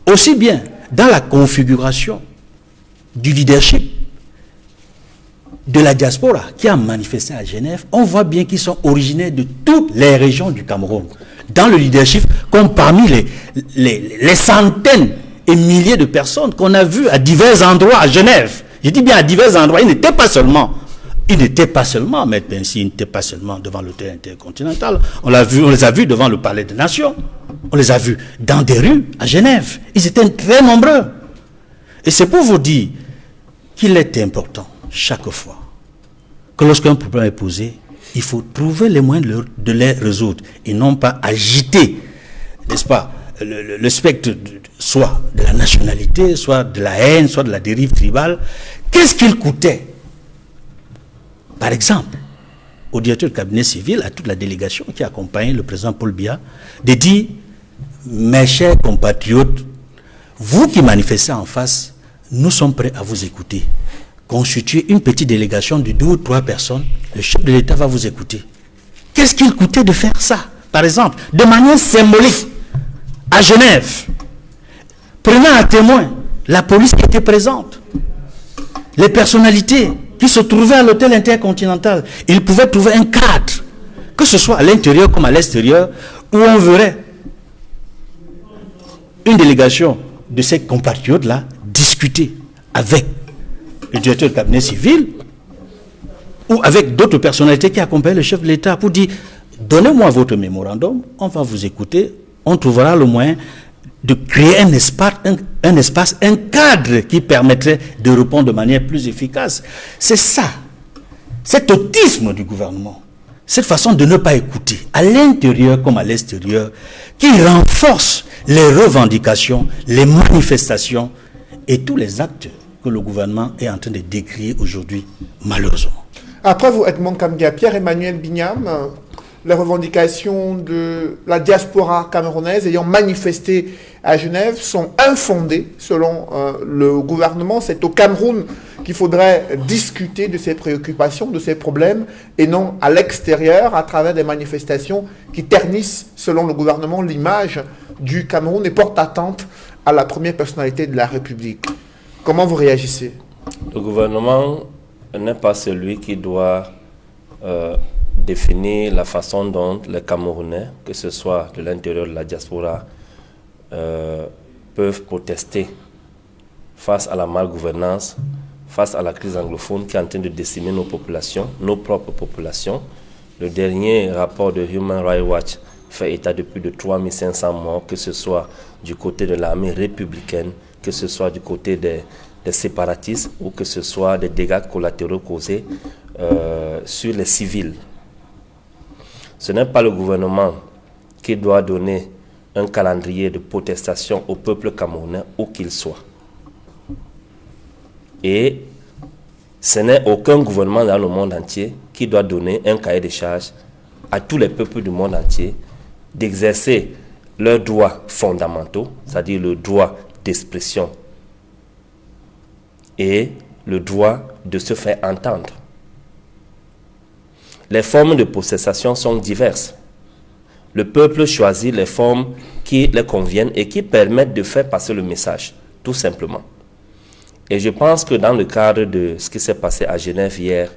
aussi bien dans la configuration du leadership de la diaspora qui a manifesté à Genève, on voit bien qu'ils sont originaires de toutes les régions du Cameroun. Dans le leadership, comme parmi les centaines et milliers de personnes qu'on a vues à divers endroits à Genève. Je dis bien à divers endroits, il n'était pas seulement, Maître Pensi, il n'était pas seulement devant l'hôtel intercontinental. On les a vus devant le Palais des Nations. On les a vus dans des rues à Genève. Ils étaient très nombreux. Et c'est pour vous dire qu'il est important, chaque fois, que lorsqu'un problème est posé, il faut trouver les moyens de les résoudre et non pas agiter, n'est-ce pas, le spectre soit de la nationalité, soit de la haine, soit de la dérive tribale. Qu'est-ce qu'il coûtait, par exemple, au directeur du cabinet civil, à toute la délégation qui accompagnait le président Paul Biya, de dire, mes chers compatriotes, vous qui manifestez en face, nous sommes prêts à vous écouter. Constituez une petite délégation de 2 ou 3 personnes, le chef de l'État va vous écouter. Qu'est-ce qu'il coûtait de faire ça, par exemple, de manière symbolique, à Genève, prenant à témoin la police qui était présente, les personnalités qui se trouvaient à l'hôtel intercontinental. Ils pouvaient trouver un cadre, que ce soit à l'intérieur comme à l'extérieur, où on verrait une délégation de ces compatriotes-là discuter avec le directeur du cabinet civil ou avec d'autres personnalités qui accompagnent le chef de l'État pour dire, donnez-moi votre mémorandum, on va vous écouter, on trouvera le moyen de créer un espace, un cadre qui permettrait de répondre de manière plus efficace. C'est ça, cet autisme du gouvernement, cette façon de ne pas écouter, à l'intérieur comme à l'extérieur, qui renforce les revendications, les manifestations et tous les actes que le gouvernement est en train de décrire aujourd'hui, malheureusement. Après vous, Edmond Kamgia, Pierre-Emmanuel Bignam, les revendications de la diaspora camerounaise ayant manifesté à Genève sont infondées selon le gouvernement. C'est au Cameroun qu'il faudrait discuter de ces préoccupations, de ces problèmes, et non à l'extérieur à travers des manifestations qui ternissent, selon le gouvernement, l'image du Cameroun et portent atteinte à la première personnalité de la République. Comment vous réagissez? Le gouvernement n'est pas celui qui doit définir la façon dont les Camerounais, que ce soit de l'intérieur de la diaspora, peuvent protester face à la malgouvernance, face à la crise anglophone qui est en train de décimer nos populations, nos propres populations. Le dernier rapport de Human Rights Watch fait état de plus de 3500 morts, que ce soit du côté de l'armée républicaine, que ce soit du côté des séparatistes ou que ce soit des dégâts collatéraux causés sur les civils. Ce n'est pas le gouvernement qui doit donner un calendrier de protestation au peuple camerounais où qu'il soit. Et ce n'est aucun gouvernement dans le monde entier qui doit donner un cahier de charges à tous les peuples du monde entier d'exercer leurs droits fondamentaux, c'est-à-dire le droit d'expression et le droit de se faire entendre. Les formes de protestation sont diverses. Le peuple choisit les formes qui les conviennent et qui permettent de faire passer le message, tout simplement. Et je pense que dans le cadre de ce qui s'est passé à Genève hier,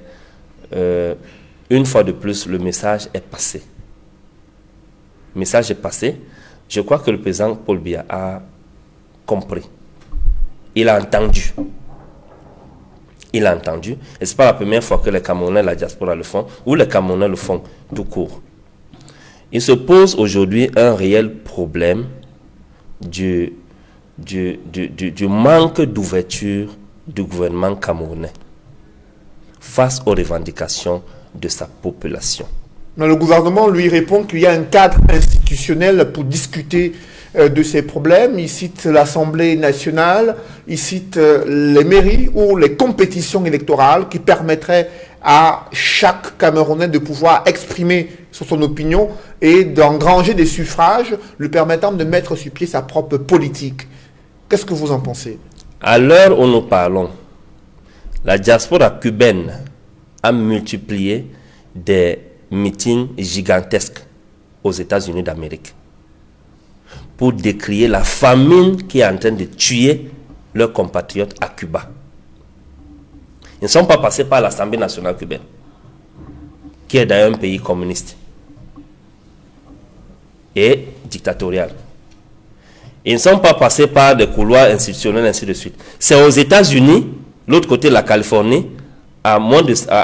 une fois de plus, le message est passé. Le message est passé. Je crois que le président Paul Biya a compris. Il a entendu. Il a entendu. Et ce n'est pas la première fois que les Camerounais, la diaspora le font, ou les Camerounais le font tout court. Il se pose aujourd'hui un réel problème du manque d'ouverture du gouvernement camerounais face aux revendications de sa population. Mais le gouvernement lui répond qu'il y a un cadre institutionnel pour discuter de ces problèmes. Il cite l'Assemblée nationale, il cite les mairies ou les compétitions électorales qui permettraient à chaque Camerounais de pouvoir exprimer son opinion et d'engranger des suffrages lui permettant de mettre sur pied sa propre politique. Qu'est-ce que vous en pensez? À l'heure où nous parlons, la diaspora cubaine a multiplié des meetings gigantesques aux États-Unis d'Amérique pour décrier la famine qui est en train de tuer leurs compatriotes à Cuba. Ils ne sont pas passés par l'Assemblée nationale cubaine, qui est d'ailleurs un pays communiste et dictatorial. Ils ne sont pas passés par des couloirs institutionnels, ainsi de suite. C'est aux États-Unis, l'autre côté de la Californie, à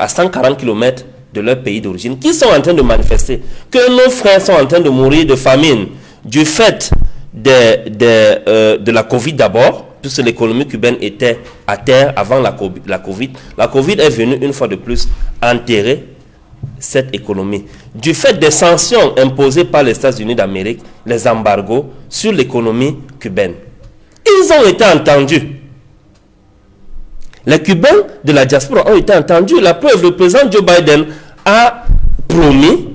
140 km de leur pays d'origine, qui sont en train de manifester, que nos frères sont en train de mourir de famine du fait de la Covid d'abord, puisque l'économie cubaine était à terre avant la Covid. La Covid est venue une fois de plus enterrer cette économie. Du fait des sanctions imposées par les États-Unis d'Amérique, les embargos sur l'économie cubaine. Ils ont été entendus. Les Cubains de la diaspora ont été entendus. La preuve, le président Joe Biden a promis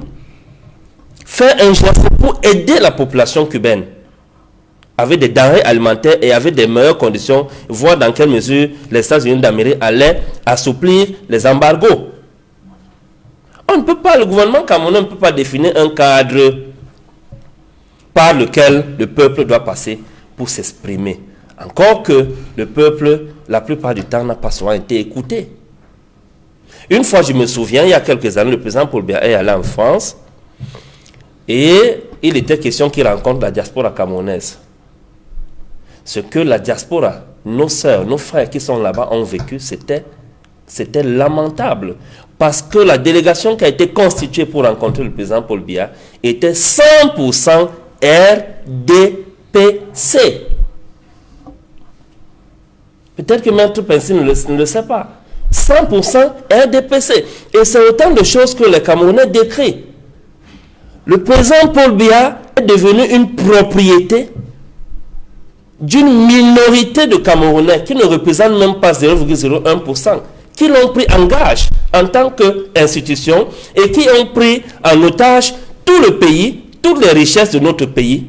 faire un geste pour aider la population cubaine avec des denrées alimentaires et avec des meilleures conditions, voir dans quelle mesure les États-Unis d'Amérique allaient assouplir les embargos. On ne peut pas, le gouvernement camerounais ne peut pas définir un cadre par lequel le peuple doit passer pour s'exprimer. Encore que le peuple, la plupart du temps, n'a pas souvent été écouté. Une fois, je me souviens, il y a quelques années, le président Paul Biya est allé en France et il était question qu'il rencontre la diaspora camerounaise. Ce que la diaspora, nos sœurs, nos frères qui sont là-bas ont vécu, c'était lamentable. Parce que la délégation qui a été constituée pour rencontrer le président Paul Biya était 100% RDPC. Peut-être que Maître Pensy ne le sait pas. 100% RDPC. Et c'est autant de choses que les Camerounais décrivent. Le président Paul Biya est devenu une propriété d'une minorité de Camerounais qui ne représentent même pas 0,01%, qui l'ont pris en gage en tant qu'institution et qui ont pris en otage tout le pays, toutes les richesses de notre pays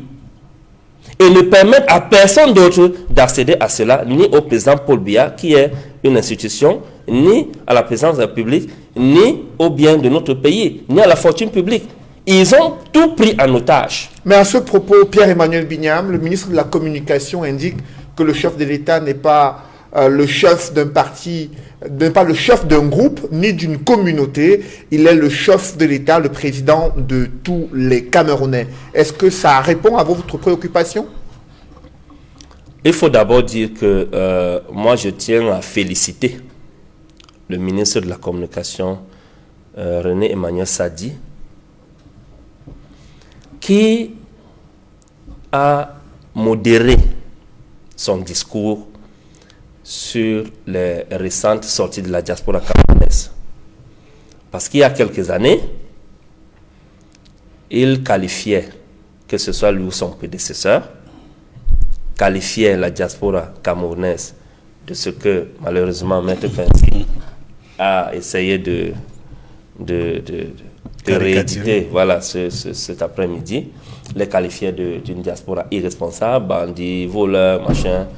et ne permettent à personne d'autre d'accéder à cela, ni au président Paul Biya qui est une institution, ni à la présidence de la République, ni au bien de notre pays, ni à la fortune publique. Ils ont tout pris en otage. Mais à ce propos, Pierre-Emmanuel Bignam, le ministre de la Communication, indique que le chef de l'État n'est pas le chef d'un parti, n'est pas le chef d'un groupe, ni d'une communauté. Il est le chef de l'État, le président de tous les Camerounais. Est-ce que ça répond à votre préoccupation? Il faut d'abord dire que moi, je tiens à féliciter le ministre de la Communication, René Emmanuel Sadi, qui a modéré son discours sur les récentes sorties de la diaspora camerounaise. Parce qu'il y a quelques années, il qualifiait, que ce soit lui ou son prédécesseur, qualifiait la diaspora camerounaise de ce que malheureusement Maître Pensy a essayé de rééditer, voilà, cet après-midi, les qualifiait d'une diaspora irresponsable, bandits, voleurs, machin.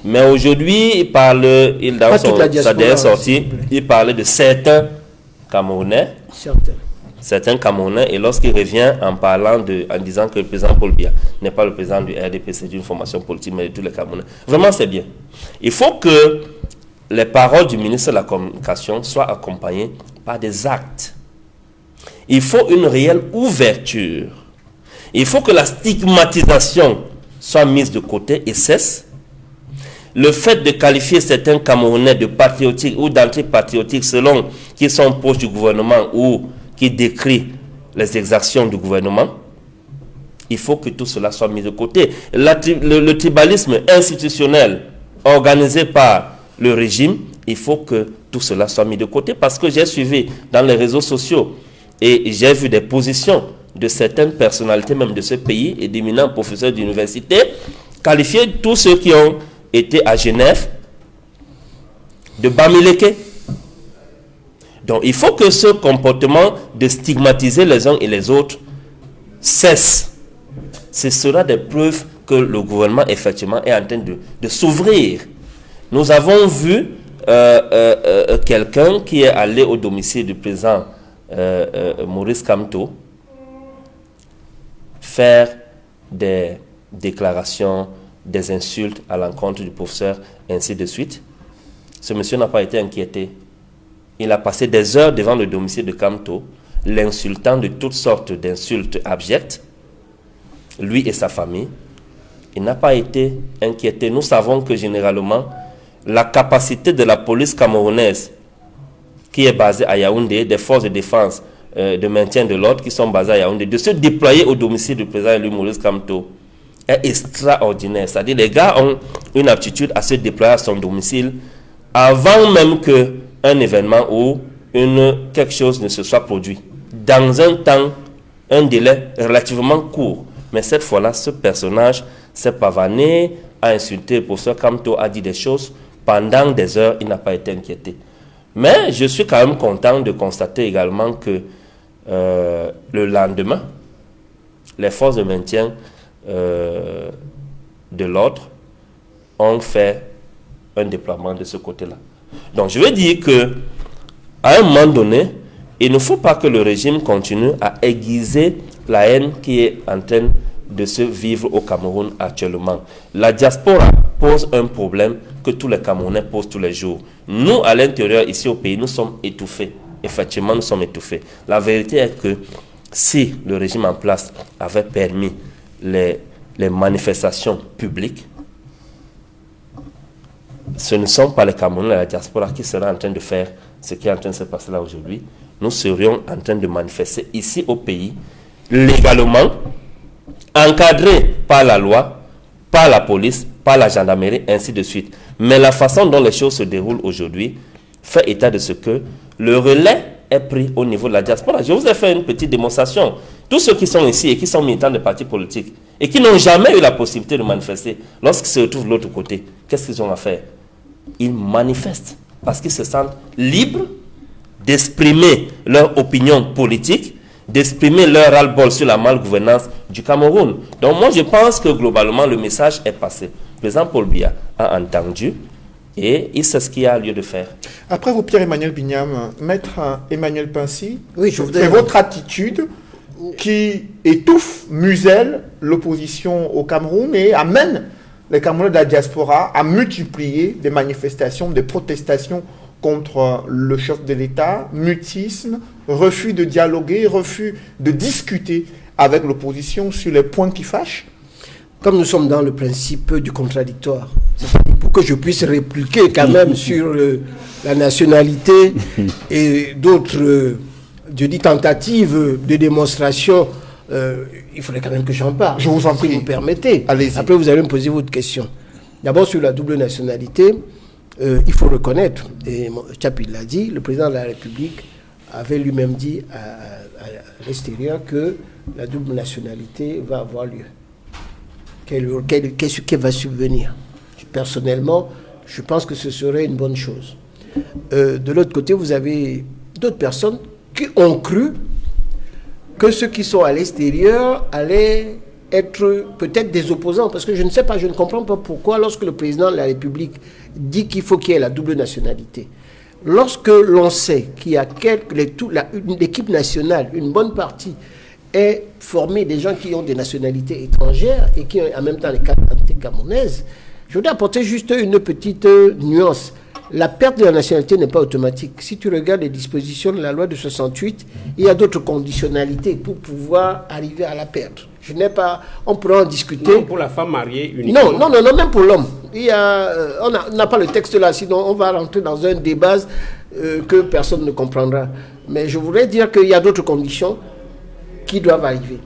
Mais aujourd'hui, dans sa dernière sortie, il parlait de certains Camerounais. Certains Camerounais, et lorsqu'il revient en disant que le président Paul Biya n'est pas le président du RDPC, d'une formation politique, mais de tous les Camerounais. Vraiment, c'est bien. Il faut que les paroles du ministre de la Communication soient accompagnées par des actes. Il faut une réelle ouverture. Il faut que la stigmatisation soit mise de côté et cesse. Le fait de qualifier certains Camerounais de patriotiques ou d'antipatriotiques selon qu'ils sont proches du gouvernement ou qui décrit les exactions du gouvernement, Il faut que tout cela soit mis de côté. Le tribalisme institutionnel organisé par le régime, il faut que tout cela soit mis de côté, parce que j'ai suivi dans les réseaux sociaux et j'ai vu des positions de certaines personnalités même de ce pays et d'éminents professeurs d'université qualifier tous ceux qui ont été à Genève de Bamileke. Donc il faut que ce comportement de stigmatiser les uns et les autres cesse. Ce sera des preuves que le gouvernement effectivement est en train de s'ouvrir. Nous avons vu quelqu'un qui est allé au domicile du président Maurice Kamto faire des déclarations, des insultes à l'encontre du professeur, ainsi de suite. Ce monsieur n'a pas été inquiété. Il a passé des heures devant le domicile de Kamto, l'insultant de toutes sortes d'insultes abjectes, lui et sa famille. Il n'a pas été inquiété. Nous savons que généralement, la capacité de la police camerounaise, qui est basée à Yaoundé, des forces de défense, de maintien de l'ordre qui sont basées à Yaoundé, de se déployer au domicile du président Louis Maurice Kamto, est extraordinaire. C'est-à-dire les gars ont une aptitude à se déployer à son domicile avant même qu'un événement ou quelque chose ne se soit produit. Dans un délai relativement court. Mais cette fois-là, ce personnage s'est pavané, a insulté le professeur Kamto, a dit des choses. Pendant des heures, il n'a pas été inquiété. Mais je suis quand même content de constater également que le lendemain, les forces de maintien de l'ordre ont fait un déploiement de ce côté-là. Donc je veux dire que à un moment donné, il ne faut pas que le régime continue à aiguiser la haine qui est en train de se vivre au Cameroun actuellement. La diaspora pose un problème que tous les Camerounais posent tous les jours. Nous, à l'intérieur, ici au pays, nous sommes étouffés. Effectivement, nous sommes étouffés. La vérité est que si le régime en place avait permis les manifestations publiques, ce ne sont pas les Camerounais, la diaspora qui seraient en train de faire ce qui est en train de se passer là aujourd'hui. Nous serions en train de manifester ici au pays, légalement, encadrés par la loi, par la police, par la gendarmerie, ainsi de suite. Mais la façon dont les choses se déroulent aujourd'hui fait état de ce que le relais est pris au niveau de la diaspora. Je vous ai fait une petite démonstration. Tous ceux qui sont ici et qui sont militants de partis politiques et qui n'ont jamais eu la possibilité de manifester, lorsqu'ils se retrouvent de l'autre côté, qu'est-ce qu'ils ont à faire? Ils manifestent parce qu'ils se sentent libres d'exprimer leur opinion politique, d'exprimer leur ras-le-bol sur la malgouvernance du Cameroun. Donc moi je pense que globalement le message est passé. Le président Paul Biya a entendu et il sait ce qu'il y a lieu de faire. Après vous, Pierre-Emmanuel Bignam, Maître Emmanuel Pincy, oui, c'est votre attitude qui étouffe, muselle l'opposition au Cameroun et amène les Camerounais de la diaspora à multiplier des manifestations, des protestations contre le chef de l'État, mutisme, refus de dialoguer, refus de discuter avec l'opposition sur les points qui fâchent. Comme nous sommes dans le principe du contradictoire, pour que je puisse répliquer quand même sur la nationalité et d'autres tentatives de démonstration, il faudrait quand même que j'en parle. Je vous en prie. Si vous permettez. Allez-y. Après, vous allez me poser votre question. D'abord, sur la double nationalité, il faut reconnaître, et Chapi l'a dit, le président de la République avait lui-même dit à l'extérieur que la double nationalité va avoir lieu. Qu'est-ce qui va subvenir? Personnellement, je pense que ce serait une bonne chose. De l'autre côté, vous avez d'autres personnes qui ont cru que ceux qui sont à l'extérieur allaient être peut-être des opposants, parce que je ne sais pas, je ne comprends pas pourquoi lorsque le président de la République dit qu'il faut qu'il y ait la double nationalité, lorsque l'on sait qu'il y a l'équipe nationale, une bonne partie est formée des gens qui ont des nationalités étrangères et qui ont en même temps les nationalités camerounaises, je voudrais apporter juste une petite nuance. La perte de la nationalité n'est pas automatique. Si tu regardes les dispositions de la loi de 68, il y a d'autres conditionnalités pour pouvoir arriver à la perte. Je n'ai pas... On pourra en discuter. Non, pour la femme mariée uniquement. Non, même pour l'homme. On n'a pas le texte là, sinon on va rentrer dans un débat que personne ne comprendra. Mais je voudrais dire qu'il y a d'autres conditions qui doivent arriver.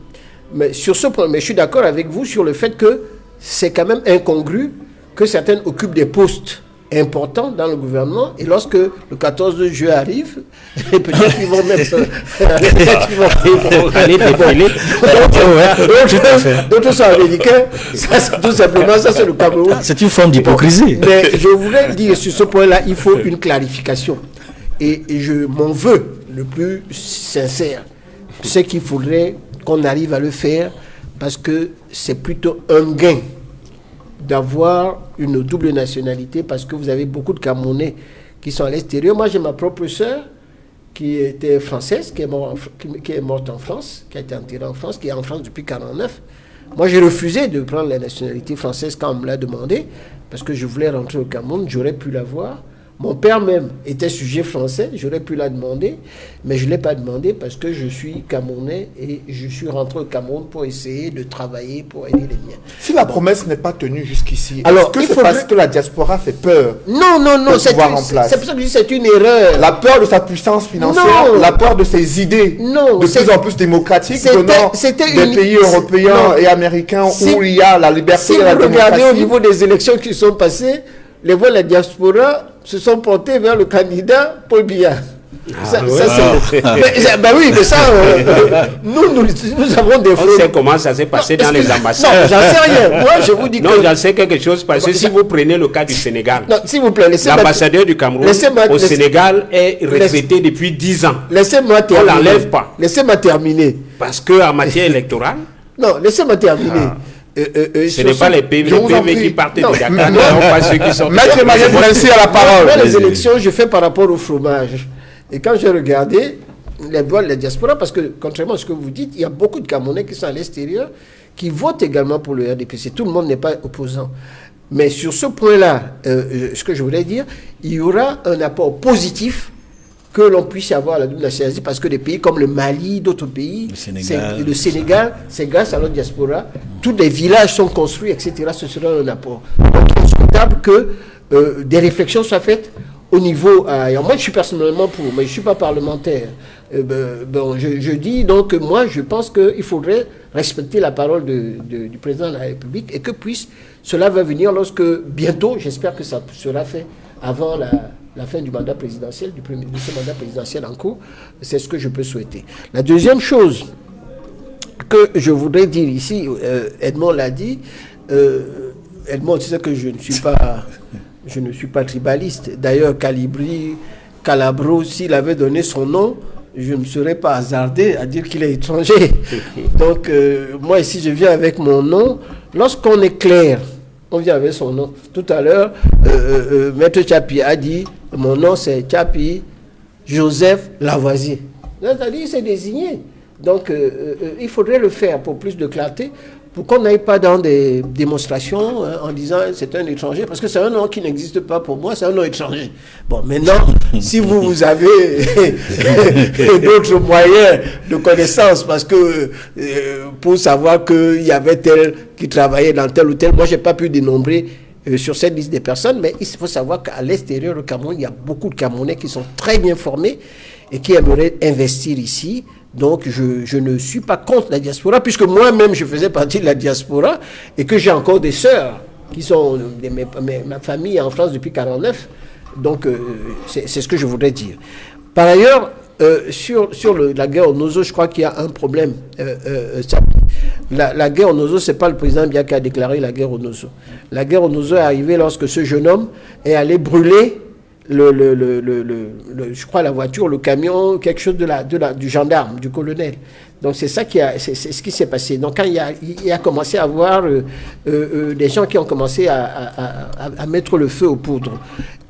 Mais sur ce point, mais je suis d'accord avec vous sur le fait que c'est quand même incongru que certains occupent des postes importants dans le gouvernement et lorsque le 14 juin arrive, peut-être qu'ils vont même aller défiler. D'autres sont américains. Ça, c'est tout simplement, ça c'est le Cameroun. C'est une forme d'hypocrisie. Mais je voulais dire sur ce point-là, il faut une clarification. Et mon vœu le plus sincère, c'est qu'il faudrait qu'on arrive à le faire parce que c'est plutôt un gain d'avoir une double nationalité parce que vous avez beaucoup de Camerounais qui sont à l'extérieur. Moi, j'ai ma propre sœur qui était française, qui est morte en France, qui a été enterrée en France, qui est en France depuis 1949. Moi, j'ai refusé de prendre la nationalité française quand on me l'a demandé parce que je voulais rentrer au Cameroun, j'aurais pu l'avoir. Mon père même était sujet français, j'aurais pu la demander, mais je ne l'ai pas demandé parce que je suis Camerounais et je suis rentré au Cameroun pour essayer de travailler pour aider les miens. Si la promesse n'est pas tenue jusqu'ici, alors, est-ce que c'est parce que la diaspora fait peur? Non, c'est pour ça que je dis c'est une erreur. La peur de sa puissance financière, la peur de ses idées de plus en plus démocratiques venant des pays européens et américains où il y a la liberté et la démocratie. Si vous regardez au niveau des élections qui sont passées, les voix de la diaspora se sont portés vers le candidat Paul Biya. Oui, mais ça, nous avons des fois. On sait comment ça s'est passé dans les ambassades. Non, j'en sais rien. Moi, je vous dis non, j'en sais quelque chose parce que si vous prenez le cas du Sénégal, s'il vous plaît, l'ambassadeur du Cameroun au Sénégal est retraité depuis 10 ans. Laissez-moi terminer. On l'enlève pas. Laissez-moi terminer. Parce qu'en matière électorale. Non, laissez-moi terminer. Ce n'est pas les PV qui partent de Dakar, non, pas ceux qui sont... Maître Emmanuel Boulanger à la parole. Dans les élections, je fais par rapport au fromage. Et quand j'ai regardé les voix de la diaspora, parce que contrairement à ce que vous dites, il y a beaucoup de Camerounais qui sont à l'extérieur, qui votent également pour le RDPC. Tout le monde n'est pas opposant. Mais sur ce point-là, ce que je voulais dire, il y aura un apport positif que l'on puisse avoir la double nationalité, parce que des pays comme le Mali, d'autres pays, le Sénégal, c'est grâce à notre diaspora, tous les villages sont construits, etc. Ce sera un apport. Donc, il est souhaitable que des réflexions soient faites au niveau... et moi, je suis personnellement pour, mais je ne suis pas parlementaire. Je dis donc que moi, je pense qu'il faudrait respecter la parole du président de la République et que cela va venir lorsque, bientôt, j'espère que ça sera fait avant la fin du mandat présidentiel, de ce mandat présidentiel en cours. C'est ce que je peux souhaiter. La deuxième chose que je voudrais dire ici, Edmond l'a dit, Edmond, tu sais que je ne suis pas tribaliste. D'ailleurs, Calabro, s'il avait donné son nom, je ne me serais pas hasardé à dire qu'il est étranger. Donc, moi ici, je viens avec mon nom. Lorsqu'on est clair, on vient avec son nom. Tout à l'heure, Maître Tchapi a dit, mon nom c'est Tchapi Joseph Lavoisier. C'est-à-dire, il s'est désigné. Donc, il faudrait le faire pour plus de clarté, pour qu'on n'aille pas dans des démonstrations en disant c'est un étranger, parce que c'est un nom qui n'existe pas pour moi, c'est un nom étranger. Bon, maintenant, si vous avez d'autres moyens de connaissance, parce que pour savoir qu'il y avait tel qui travaillait dans tel ou tel, moi, je n'ai pas pu dénombrer sur cette liste des personnes, mais il faut savoir qu'à l'extérieur du Cameroun, il y a beaucoup de Camerounais qui sont très bien formés et qui aimeraient investir ici. Donc, je ne suis pas contre la diaspora, puisque moi-même, je faisais partie de la diaspora et que j'ai encore des sœurs qui sont ma famille en France depuis 1949. Donc, c'est ce que je voudrais dire. Par ailleurs, sur la guerre au Nozo, je crois qu'il y a un problème. La guerre au Nozo, ce n'est pas le président Biya qui a déclaré la guerre au Nozo. La guerre au Nozo est arrivée lorsque ce jeune homme est allé brûler je crois la voiture, le camion, quelque chose du gendarme, du colonel. Donc c'est ça c'est ce qui s'est passé. Donc quand il a commencé à avoir des gens qui ont commencé à mettre le feu aux poudres.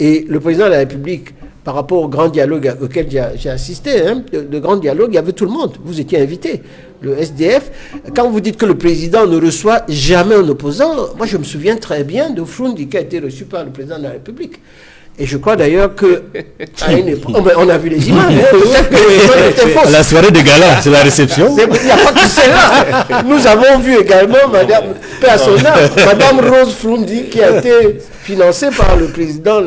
Et le président de la République, par rapport au grand dialogue auquel j'ai assisté, le grand dialogue, il y avait tout le monde. Vous étiez invité. Le SDF, quand vous dites que le président ne reçoit jamais un opposant, moi je me souviens très bien de Froundi qui a été reçu par le président de la République. Et je crois d'ailleurs que on a vu les images. Peut-être que les images étaient fausses. La soirée de gala, c'est la réception. Il n'y a pas que celle-là. Nous avons vu également Madame Rose Froundi qui a été financée par le président,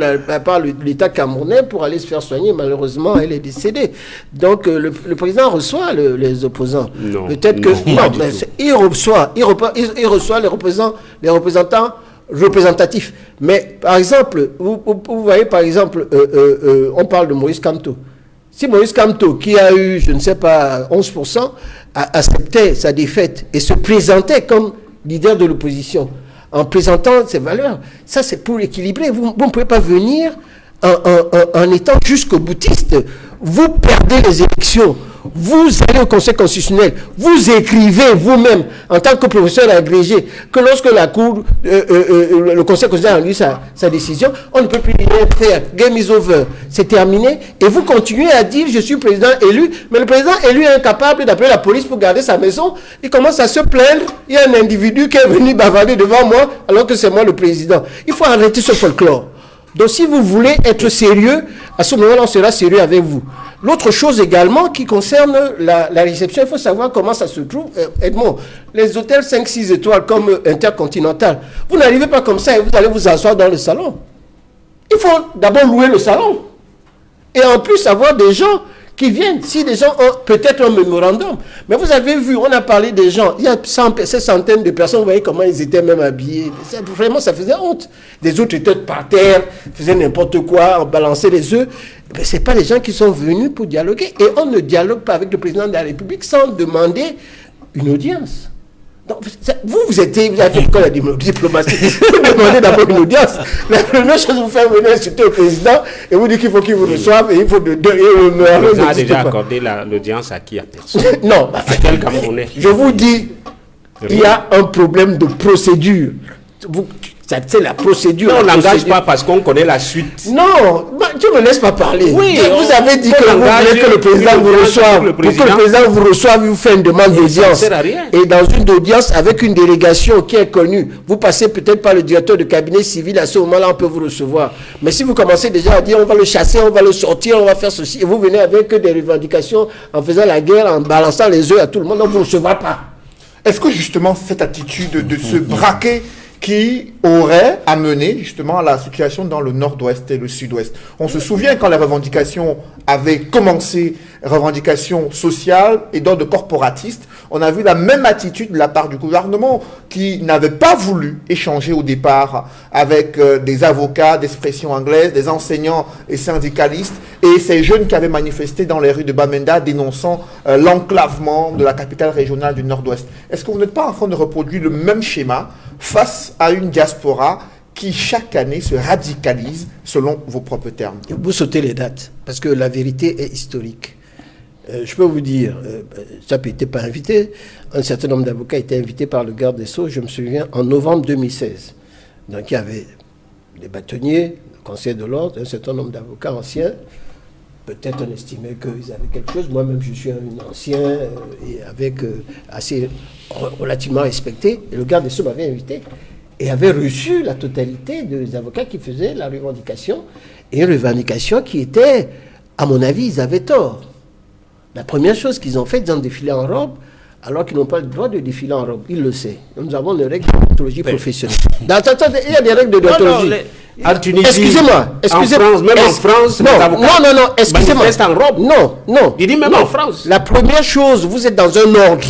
par l'État camerounais pour aller se faire soigner. Malheureusement, elle est décédée. Donc le président reçoit les opposants. Non. Peut-être que il reçoit les représentants représentatif. Mais par exemple, vous voyez par exemple, on parle de Maurice Kamto. Si Maurice Kamto, qui a eu, je ne sais pas, 11%, acceptait sa défaite et se présentait comme leader de l'opposition, en présentant ses valeurs, ça c'est pour équilibrer. Vous ne pouvez pas venir en étant jusqu'au boutiste. Vous perdez les élections. Vous allez au Conseil constitutionnel, vous écrivez vous-même, en tant que professeur agrégé, que lorsque la Cour, le Conseil constitutionnel a rendu sa décision, on ne peut plus rien faire. Game is over. C'est terminé. Et vous continuez à dire, je suis président élu, mais le président élu est incapable d'appeler la police pour garder sa maison. Il commence à se plaindre. Il y a un individu qui est venu bavarder devant moi, alors que c'est moi le président. Il faut arrêter ce folklore. Donc si vous voulez être sérieux, à ce moment-là, on sera sérieux avec vous. L'autre chose également qui concerne la réception, il faut savoir comment ça se trouve. Edmond, les hôtels 5-6 étoiles comme Intercontinental, vous n'arrivez pas comme ça et vous allez vous asseoir dans le salon. Il faut d'abord louer le salon. Et en plus avoir des gens qui viennent. Si des gens ont peut-être un mémorandum. Mais vous avez vu, on a parlé des gens. Il y a ces centaines de personnes, vous voyez comment ils étaient même habillés. Vraiment, ça faisait honte. Des autres étaient par terre, faisaient n'importe quoi, balançaient les œufs. Mais ce n'est pas les gens qui sont venus pour dialoguer. Et on ne dialogue pas avec le président de la République sans demander une audience. Donc, vous avez fait quoi la diplomatie? Vous demandez d'abord une audience. La première chose, vous faites venir insulter le président et vous dites qu'il faut qu'il vous reçoive et il faut Le président a déjà accordé l'audience à qui? À personne. Non. Quel Camerounais? Je vous dis, il y a un problème de procédure. C'est la procédure. On ne l'engage pas parce qu'on connaît la suite. Non, tu ne me laisses pas parler. Oui, vous avez dit que vous voulez que le président vous reçoive. Pour que le président vous reçoive, vous fait une demande d'audience. Et dans une audience avec une délégation qui est connue, vous passez peut-être par le directeur de cabinet civil, à ce moment-là, on peut vous recevoir. Mais si vous commencez déjà à dire on va le chasser, on va le sortir, on va faire ceci, et vous venez avec des revendications en faisant la guerre, en balançant les œufs à tout le monde, on ne vous recevra pas. Est-ce que justement cette attitude de se braquer qui aurait amené justement à la situation dans le nord-ouest et le sud-ouest? On se souvient quand les revendications avaient commencé, revendications sociales et d'ordre corporatiste, on a vu la même attitude de la part du gouvernement qui n'avait pas voulu échanger au départ avec des avocats d'expression anglaise, des enseignants et syndicalistes et ces jeunes qui avaient manifesté dans les rues de Bamenda dénonçant l'enclavement de la capitale régionale du nord-ouest. Est-ce que vous n'êtes pas en train de reproduire le même schéma face à une diaspora qui chaque année se radicalise selon vos propres termes? Vous sautez les dates, parce que la vérité est historique. Je peux vous dire, Chap n'était pas invité, un certain nombre d'avocats étaient invités par le garde des Sceaux, je me souviens, en novembre 2016. Donc il y avait des bâtonniers, le conseil de l'ordre, un certain nombre d'avocats anciens. Peut-être on estimait qu'ils avaient quelque chose. Moi-même, je suis un ancien et avec assez relativement respecté. Et le garde des Sceaux m'avait invité et avait reçu la totalité des avocats qui faisaient la revendication. Et une revendication qui était, à mon avis, ils avaient tort. La première chose qu'ils ont fait, ils ont défilé en robe, alors qu'ils n'ont pas le droit de défiler en robe. Ils le savent. Nous avons les règles de déontologie professionnelle. Il y a des règles de déontologie. En Tunisie, excusez-moi. En France, non, excusez-moi. En robe. Non. Il dit même en France. La première chose, vous êtes dans un ordre.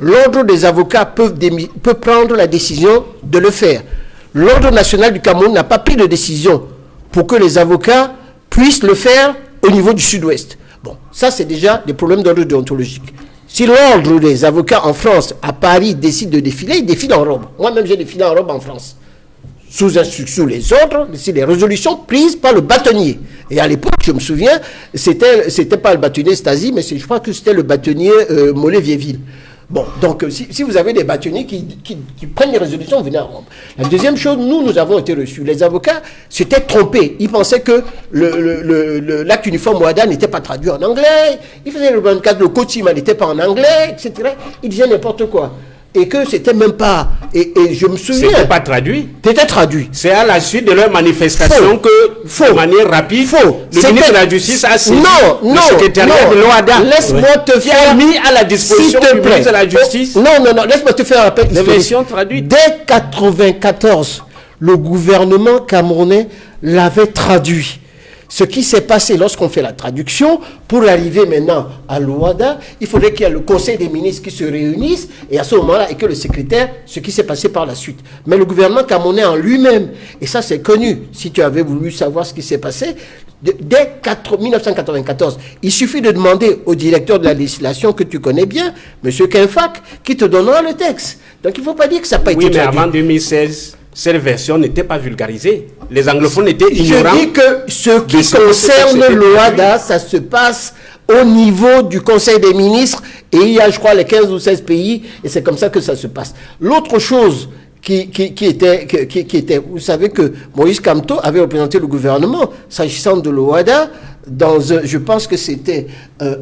L'ordre des avocats peut prendre la décision de le faire. L'ordre national du Cameroun n'a pas pris de décision pour que les avocats puissent le faire au niveau du sud-ouest. Bon, ça c'est déjà des problèmes d'ordre déontologique. Si l'ordre des avocats en France, à Paris, décide de défiler, ils défilent en robe. Moi-même, j'ai défilé en robe en France. Sous instruction les ordres, c'est les résolutions prises par le bâtonnier. Et à l'époque, je me souviens, c'était pas le bâtonnier Stasi, mais je crois que c'était le bâtonnier Mollet-Vieville. Bon, donc si vous avez des bâtonniers qui prennent des résolutions, venez en robe. La deuxième chose, nous avons été reçus. Les avocats s'étaient trompés. Ils pensaient que l'acte uniforme Ouada n'était pas traduit en anglais. Ils faisaient le 24, le Kotima n'était pas en anglais, etc. Ils disaient n'importe quoi. et que c'était même pas... Et je me souviens... C'était pas traduit. C'était traduit. C'est à la suite de leur manifestation de manière rapide, le ministre de la Justice a saisi le secrétariat de l'OHADA. Laisse-moi te faire... mis à la disposition du ministre de la Justice. Non, laisse-moi te faire un rappel historique. Version traduite. Dès 1994, le gouvernement camerounais l'avait traduit. Ce qui s'est passé lorsqu'on fait la traduction, pour arriver maintenant à l'OHADA, il faudrait qu'il y ait le conseil des ministres qui se réunisse, et à ce moment-là, et que le secrétaire, ce qui s'est passé par la suite. Mais le gouvernement camerounais en lui-même, et ça c'est connu, si tu avais voulu savoir ce qui s'est passé, dès 1994, il suffit de demander au directeur de la législation que tu connais bien, M. Kenfak, qui te donnera le texte. Donc il ne faut pas dire que ça n'a pas été traduit. Oui, mais avant 2016... cette version n'était pas vulgarisée. Les anglophones étaient ignorants. Je dis que ce qui concerne l'OHADA, ça se passe au niveau du Conseil des ministres, et il y a, je crois, les 15 ou 16 pays, et c'est comme ça que ça se passe. L'autre chose qui était, vous savez que Moïse Kamto avait représenté le gouvernement, s'agissant de l'OHADA, je pense que c'était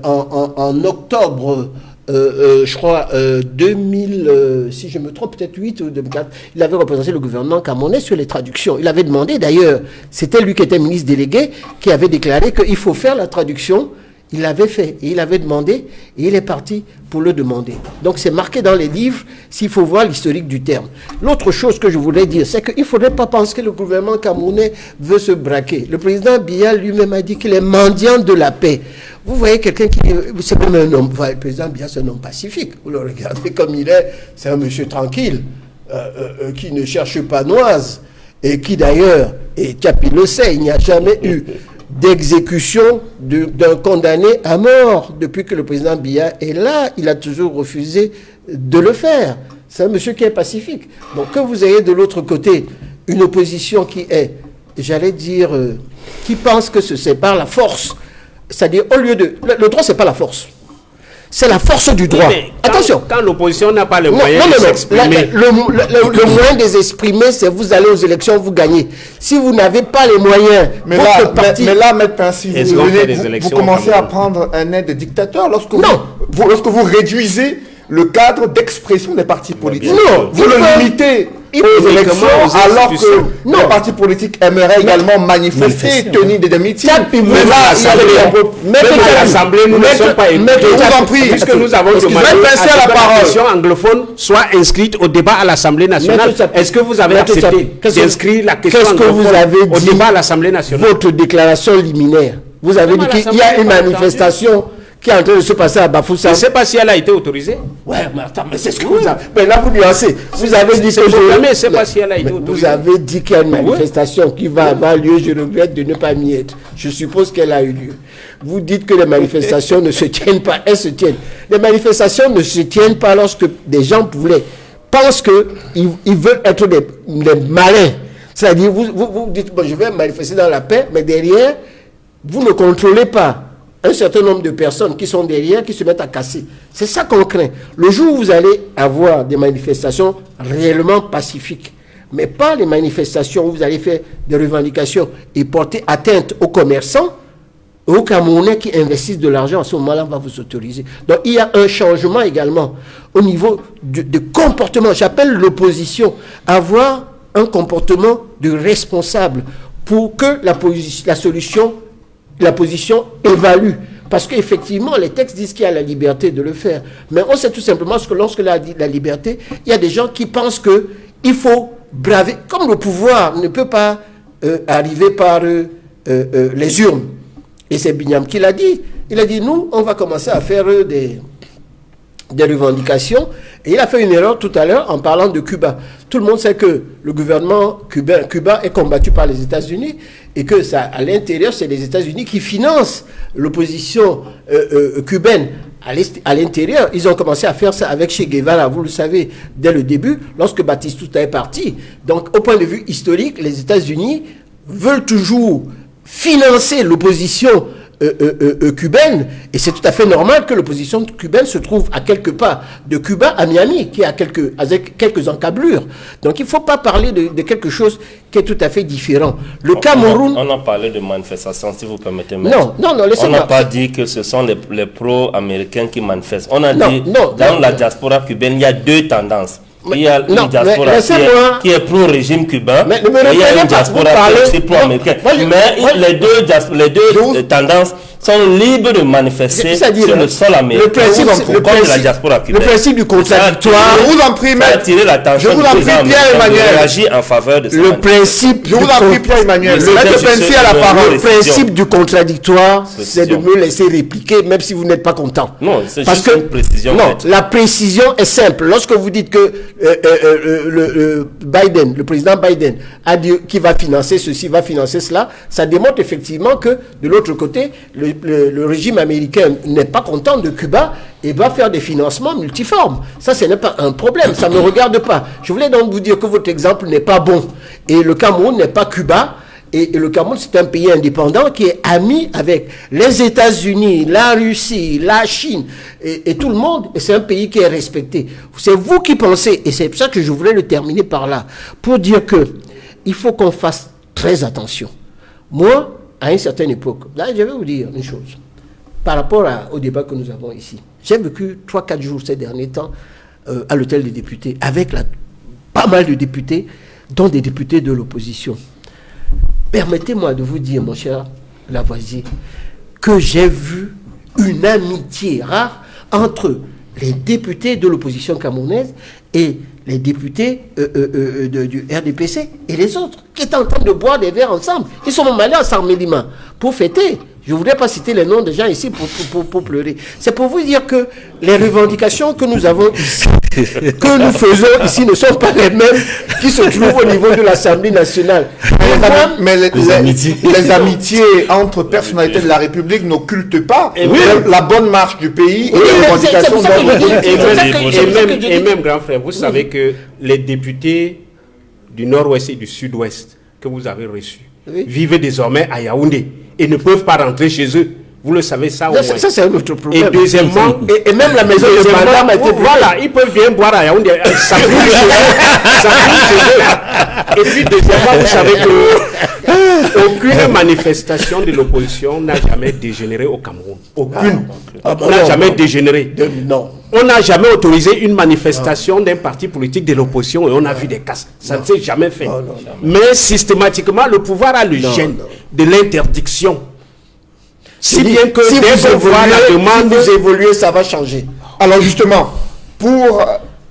en octobre... je crois 2000, si je me trompe, peut-être 8 ou 2004, il avait représenté le gouvernement camerounais sur les traductions. Il avait demandé, d'ailleurs, c'était lui qui était ministre délégué, qui avait déclaré qu'il faut faire la traduction. Il l'avait fait, et il avait demandé, et il est parti pour le demander. Donc c'est marqué dans les livres, s'il faut voir l'historique du terme. L'autre chose que je voulais dire, c'est qu'il ne faudrait pas penser que le gouvernement camerounais veut se braquer. Le président Biya lui-même a dit qu'il est mendiant de la paix. Vous voyez quelqu'un qui... C'est comme un homme... Le président Biya, c'est un homme pacifique. Vous le regardez comme il est. C'est un monsieur tranquille, qui ne cherche pas noise, et qui d'ailleurs, et Tchapi le sait, il n'y a jamais eu d'exécution d'un condamné à mort. Depuis que le président Biya est là, il a toujours refusé de le faire. C'est un monsieur qui est pacifique. Donc que vous ayez de l'autre côté une opposition qui est, j'allais dire, qui pense que c'est par la force. C'est-à-dire, au lieu de... Le droit, c'est pas la force. C'est la force du droit. Attention. Quand l'opposition n'a pas les moyens de s'exprimer... Le moyen de s'exprimer, c'est vous allez aux élections, vous gagnez. Si vous n'avez pas les moyens... Mais là, Maître Pincy, vous commencez à prendre un aide de dictateur lorsque vous réduisez le cadre d'expression des partis politiques. Non, vous le limitez aux élections, alors que les partis politiques aimeraient également manifester, tenir des meetings. Mais à l'Assemblée, nous ne sommes pas écoutés. Puisque nous avons demandé à la question anglophone soit inscrite au débat à l'Assemblée nationale. Est-ce que vous avez accepté d'inscrire la question anglophone au débat à l'Assemblée nationale? Votre déclaration liminaire, vous avez dit qu'il y a une manifestation qui est en train de se passer à Bafoussam. Je ne sais pas si elle a été autorisée. Ouais, mais attends, mais c'est ce que vous avez... Mais là, vous nuancez. Vous avez dit que... Je ne sais pas si elle a été autorisée. Vous avez dit qu'il y a une manifestation qui va avoir lieu. Je regrette de ne pas m'y être. Je suppose qu'elle a eu lieu. Vous dites que les manifestations ne se tiennent pas. Elles se tiennent. Les manifestations ne se tiennent pas lorsque des gens pensent qu'ils veulent être des malins. C'est-à-dire, vous dites, bon, je vais manifester dans la paix, mais derrière, vous ne contrôlez pas un certain nombre de personnes qui sont derrière, qui se mettent à casser. C'est ça qu'on craint. Le jour où vous allez avoir des manifestations réellement pacifiques, mais pas les manifestations où vous allez faire des revendications et porter atteinte aux commerçants, aux Camerounais qui investissent de l'argent, à ce moment-là, on va vous autoriser. Donc, il y a un changement également au niveau de comportement. J'appelle l'opposition à avoir un comportement de responsable pour que la position évalue. Parce qu'effectivement, les textes disent qu'il y a la liberté de le faire. Mais on sait tout simplement que lorsque la liberté, il y a des gens qui pensent qu'il faut braver. Comme le pouvoir ne peut pas arriver par les urnes. Et c'est Binyam qui l'a dit. Il a dit, nous, on va commencer à faire des revendications. Et il a fait une erreur tout à l'heure en parlant de Cuba. Tout le monde sait que le gouvernement Cuba est combattu par les États-Unis et que ça, à l'intérieur, c'est les États-Unis qui financent l'opposition cubaine. À l'intérieur, ils ont commencé à faire ça avec Che Guevara, vous le savez, dès le début, lorsque Batistuta est parti. Donc, au point de vue historique, les États-Unis veulent toujours financer l'opposition cubaine, et c'est tout à fait normal que l'opposition cubaine se trouve à quelques pas de Cuba à Miami, qui est avec quelques encablures. Donc il ne faut pas parler de quelque chose qui est tout à fait différent. Le Cameroun... On a parlé de manifestations, si vous permettez. Non, on n'a pas dit que ce sont les pro-américains qui manifestent. On a dit dans la diaspora cubaine, il y a deux tendances. Il y a une diaspora qui est pro-régime cubain, et il y a une diaspora qui est pro-américaine. Mais les deux tendances sont libres de manifester sur le sol américain. Le principe du contradictoire. Je vous en prie, je vous en prie, Pierre-Emmanuel. Réagir en faveur de le principe. Je vous en prie, Pierre-Emmanuel. Le principe du contradictoire, c'est de me laisser répliquer, même si vous n'êtes pas content. Non, c'est juste une précision. Non, la précision est simple. Lorsque vous dites que le président Biden a dit qu'il va financer ceci, va financer cela, ça démontre effectivement que de l'autre côté, le régime américain n'est pas content de Cuba et va faire des financements multiformes. Ça, ce n'est pas un problème, ça ne me regarde pas. Je voulais donc vous dire que votre exemple n'est pas bon. Et le Cameroun n'est pas Cuba. Et le Cameroun, c'est un pays indépendant qui est ami avec les États-Unis, la Russie, la Chine et tout le monde. Et c'est un pays qui est respecté. C'est vous qui pensez, et c'est pour ça que je voulais le terminer par là, pour dire que il faut qu'on fasse très attention. Moi, à une certaine époque, là, je vais vous dire une chose. Par rapport au débat que nous avons ici, j'ai vécu 3-4 jours ces derniers temps à l'hôtel des députés, avec pas mal de députés, dont des députés de l'opposition. Permettez-moi de vous dire, mon cher Lavoisier, que j'ai vu une amitié rare entre les députés de l'opposition camerounaise et les députés du RDPC et les autres, qui étaient en train de boire des verres ensemble. Ils sont même allés à Sarmélima pour fêter. Je ne voudrais pas citer les noms des gens ici pour pleurer. C'est pour vous dire que les revendications que nous avons ici, que nous faisons ici, ne sont pas les mêmes qui se trouvent au niveau de l'Assemblée nationale. Mais les amitiés entre personnalités de la République n'occultent pas la bonne marche du pays et les revendications de et même, grand frère, vous savez que les députés du Nord-Ouest et du Sud-Ouest que vous avez reçus vivent désormais à Yaoundé et ne peuvent pas rentrer chez eux. Vous le savez ça au moins. Ça, c'est un autre problème. Et deuxièmement, et même la maison de madame a été... Voilà, ils peuvent bien boire à Yaoundé. Ça brûle chez eux. Et puis deuxièmement, vous savez que aucune manifestation de l'opposition n'a jamais dégénéré au Cameroun. Aucune. On n'a jamais dégénéré. Non. On n'a jamais autorisé une manifestation d'un parti politique de l'opposition et on a vu des casses. Ça ne s'est jamais fait. Mais systématiquement, le pouvoir a le gène de l'interdiction. Si bien que si vous évoluez, ça va changer. Alors justement, pour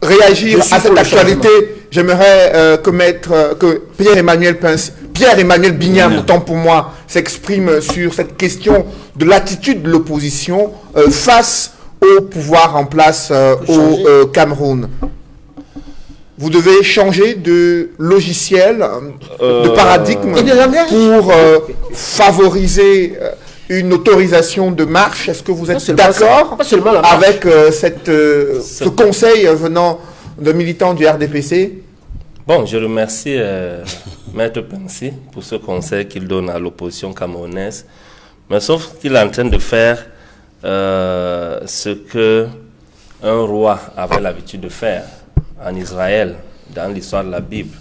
réagir à cette actualité, j'aimerais que Pierre-Emmanuel Bignam, autant pour moi, s'exprime sur cette question de l'attitude de l'opposition face au pouvoir en place au Cameroun. Vous devez changer de logiciel, de paradigme pour favoriser une autorisation de marche. Est-ce que vous êtes d'accord avec ce conseil venant de militants du RDPC? Bon, je remercie Maître Pensy pour ce conseil qu'il donne à l'opposition camerounaise. Mais sauf qu'il est en train de faire ce que un roi avait l'habitude de faire en Israël, dans l'histoire de la Bible.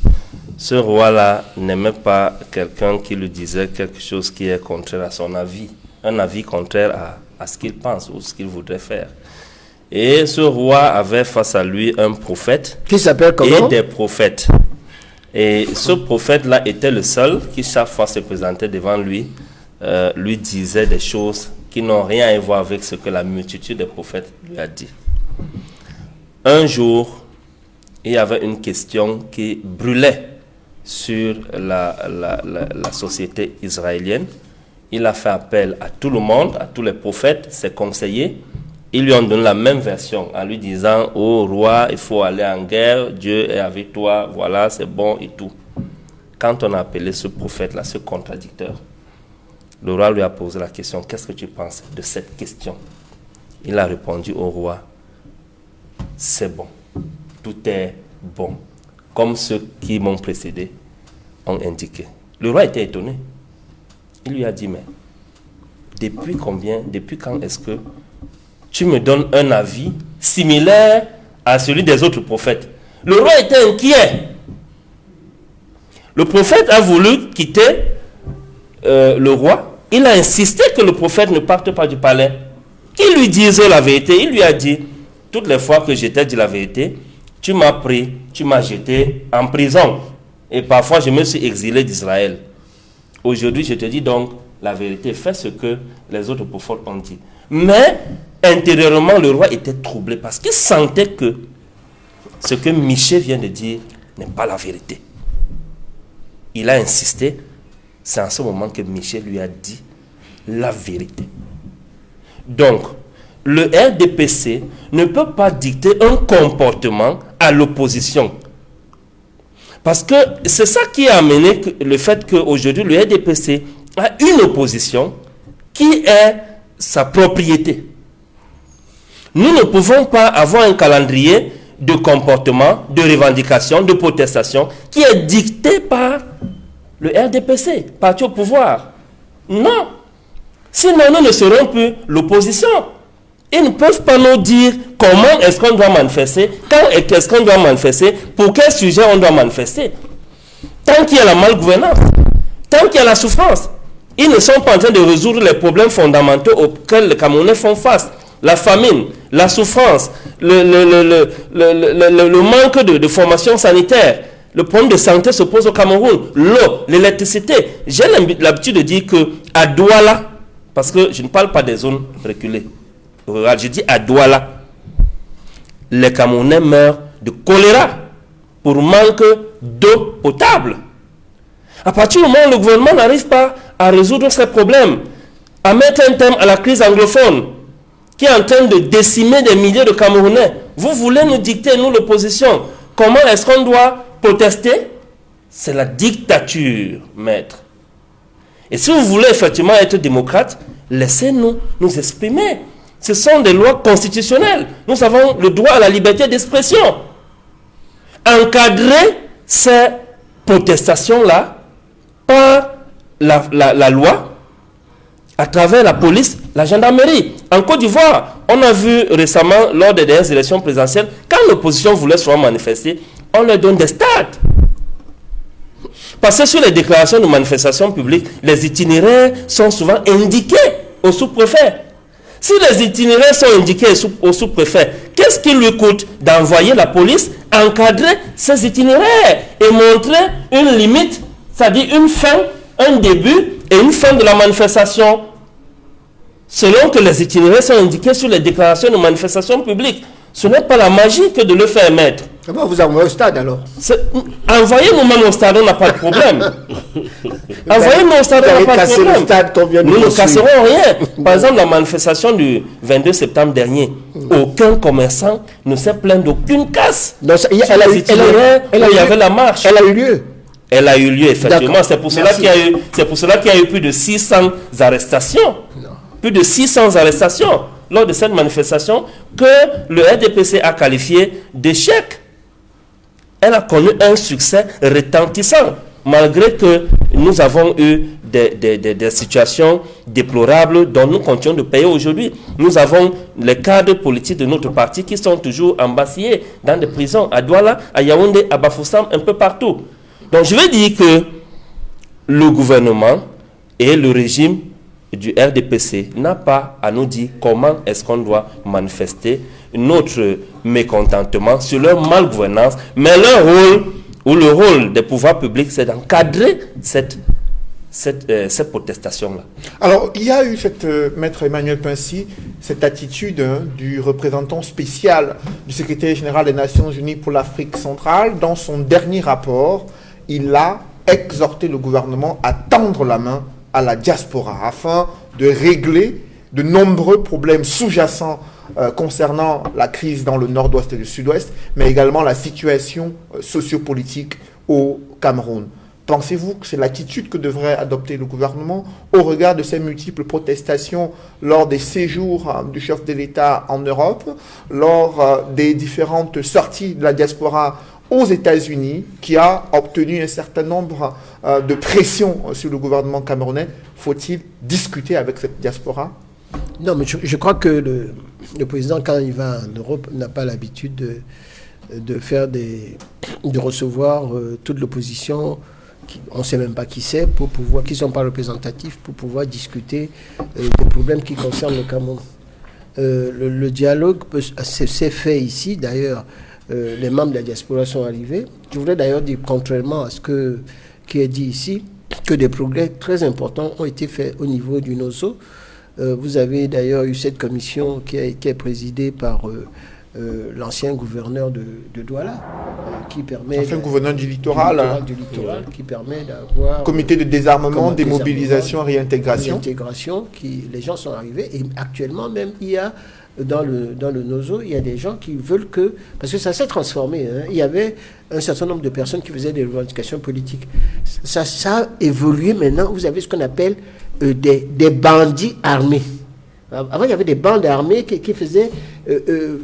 Ce roi-là n'aimait pas quelqu'un qui lui disait quelque chose qui est contraire à son avis, un avis contraire à ce qu'il pense ou ce qu'il voudrait faire. Et ce roi avait face à lui un prophète qui s'appelle comment? Et des prophètes. Et ce prophète-là était le seul qui, chaque fois se présentait devant lui, lui disait des choses qui n'ont rien à voir avec ce que la multitude des prophètes lui a dit. Un jour, il y avait une question qui brûlait sur la société israélienne. Il a fait appel à tout le monde, à tous les prophètes, ses conseillers. Ils lui ont donné la même version en lui disant « Oh roi, il faut aller en guerre, Dieu est avec toi, voilà, c'est bon et tout. » Quand on a appelé ce prophète-là, ce contradicteur, le roi lui a posé la question « Qu'est-ce que tu penses de cette question ?» Il a répondu au roi « C'est bon, tout est bon, comme ceux qui m'ont précédé ont indiqué. » Le roi était étonné. Il lui a dit « Mais depuis quand est-ce que tu me donnes un avis similaire à celui des autres prophètes? Le roi était inquiet. Le prophète a voulu quitter le roi. Il a insisté que le prophète ne parte pas du palais. Il lui disait la vérité. Il lui a dit, toutes les fois que je t'ai dit la vérité, tu m'as pris, tu m'as jeté en prison. Et parfois, je me suis exilé d'Israël. Aujourd'hui, je te dis donc la vérité. Fais ce que les autres prophètes ont dit. Mais, intérieurement, le roi était troublé parce qu'il sentait que ce que Michée vient de dire n'est pas la vérité. Il a insisté. C'est en ce moment que Michée lui a dit la vérité. Donc, le RDPC ne peut pas dicter un comportement à l'opposition. Parce que c'est ça qui a amené le fait qu'aujourd'hui, le RDPC a une opposition qui est sa propriété. Nous ne pouvons pas avoir un calendrier de comportement, de revendication, de protestation qui est dicté par le RDPC, parti au pouvoir. Non. Sinon, nous ne serons plus l'opposition. Ils ne peuvent pas nous dire comment est-ce qu'on doit manifester, quand est-ce qu'on doit manifester, pour quel sujet on doit manifester. Tant qu'il y a la malgouvernance, tant qu'il y a la souffrance, ils ne sont pas en train de résoudre les problèmes fondamentaux auxquels les Camerounais font face. La famine, la souffrance, le manque de formation sanitaire. Le problème de santé se pose au Cameroun. L'eau, l'électricité. J'ai l'habitude de dire qu'à Douala, parce que je ne parle pas des zones reculées, rurales, je dis à Douala, les Camerounais meurent de choléra pour manque d'eau potable. À partir du moment où le gouvernement n'arrive pas à résoudre ces problèmes, à mettre un terme à la crise anglophone, qui est en train de décimer des milliers de Camerounais, vous voulez nous dicter, nous l'opposition, comment est-ce qu'on doit protester? C'est la dictature, maître. Et si vous voulez effectivement être démocrate, laissez-nous nous exprimer. Ce sont des lois constitutionnelles. Nous avons le droit à la liberté d'expression. Encadrer ces protestations-là par la loi, à travers la police, la gendarmerie. En Côte d'Ivoire, on a vu récemment, lors des dernières élections présidentielles, quand l'opposition voulait se manifester, on leur donne des stades. Parce que sur les déclarations de manifestation publique, les itinéraires sont souvent indiqués au sous-préfet. Si les itinéraires sont indiqués au sous-préfet, qu'est-ce qui lui coûte d'envoyer la police encadrer ces itinéraires et montrer une limite, c'est-à-dire une fin, un début et une fin de la manifestation, selon que les itinéraires sont indiqués sur les déclarations de manifestation publique? Ce n'est pas la magie que de le faire mettre. Comment vous envoyez au stade alors? Envoyez-nous même au stade, on n'a pas de problème. Envoyez-nous au stade, on n'a pas de problème. Nous ne casserons rien. Par exemple, la manifestation du 22 septembre dernier, aucun commerçant ne s'est plaint d'aucune casse. Il y avait la marche. Elle a eu lieu. Elle a eu lieu, effectivement. C'est pour cela qu'il y a eu plus de 600 arrestations. Plus de 600 arrestations lors de cette manifestation que le RDPC a qualifié d'échec. Elle a connu un succès retentissant, malgré que nous avons eu des situations déplorables dont nous continuons de payer aujourd'hui. Nous avons les cadres politiques de notre parti qui sont toujours embasillés dans des prisons, à Douala, à Yaoundé, à Bafoussam, un peu partout. Donc je veux dire que le gouvernement et le régime du RDPC n'a pas à nous dire comment est-ce qu'on doit manifester notre mécontentement sur leur malgouvernance, mais leur rôle, ou le rôle des pouvoirs publics, c'est d'encadrer cette protestation-là. Alors, il y a eu maître Emmanuel Pincy, cette attitude du représentant spécial du secrétaire général des Nations Unies pour l'Afrique centrale. Dans son dernier rapport, il a exhorté le gouvernement à tendre la main à la diaspora afin de régler de nombreux problèmes sous-jacents concernant la crise dans le nord-ouest et le sud-ouest, mais également la situation sociopolitique au Cameroun. Pensez-vous que c'est l'attitude que devrait adopter le gouvernement au regard de ces multiples protestations lors des séjours du chef de l'État en Europe, lors des différentes sorties de la diaspora aux États-Unis qui a obtenu un certain nombre de pressions sur le gouvernement camerounais. Faut-il discuter avec cette diaspora? Non, mais je crois que le président, quand il va en Europe, n'a pas l'habitude de recevoir toute l'opposition. On ne sait même pas qui c'est, qui ne sont pas représentatifs, pour pouvoir discuter des problèmes qui concernent le Cameroun. Le dialogue s'est fait ici, d'ailleurs, les membres de la diaspora sont arrivés. Je voudrais d'ailleurs dire, contrairement à ce qui est dit ici, que des progrès très importants ont été faits au niveau du NOSO. Vous avez d'ailleurs eu cette commission qui est présidée par l'ancien gouverneur de Douala, qui permet... L'ancien gouverneur du littoral. Du littoral, qui permet d'avoir... Comité de désarmement, démobilisation, réintégration. Les gens sont arrivés. Et actuellement, même, il y a, dans le NOSO, il y a des gens qui veulent que... Parce que ça s'est transformé. Hein, il y avait un certain nombre de personnes qui faisaient des revendications politiques. Ça a évolué maintenant. Vous avez ce qu'on appelle des bandits armés. Avant, il y avait des bandes armées qui faisaient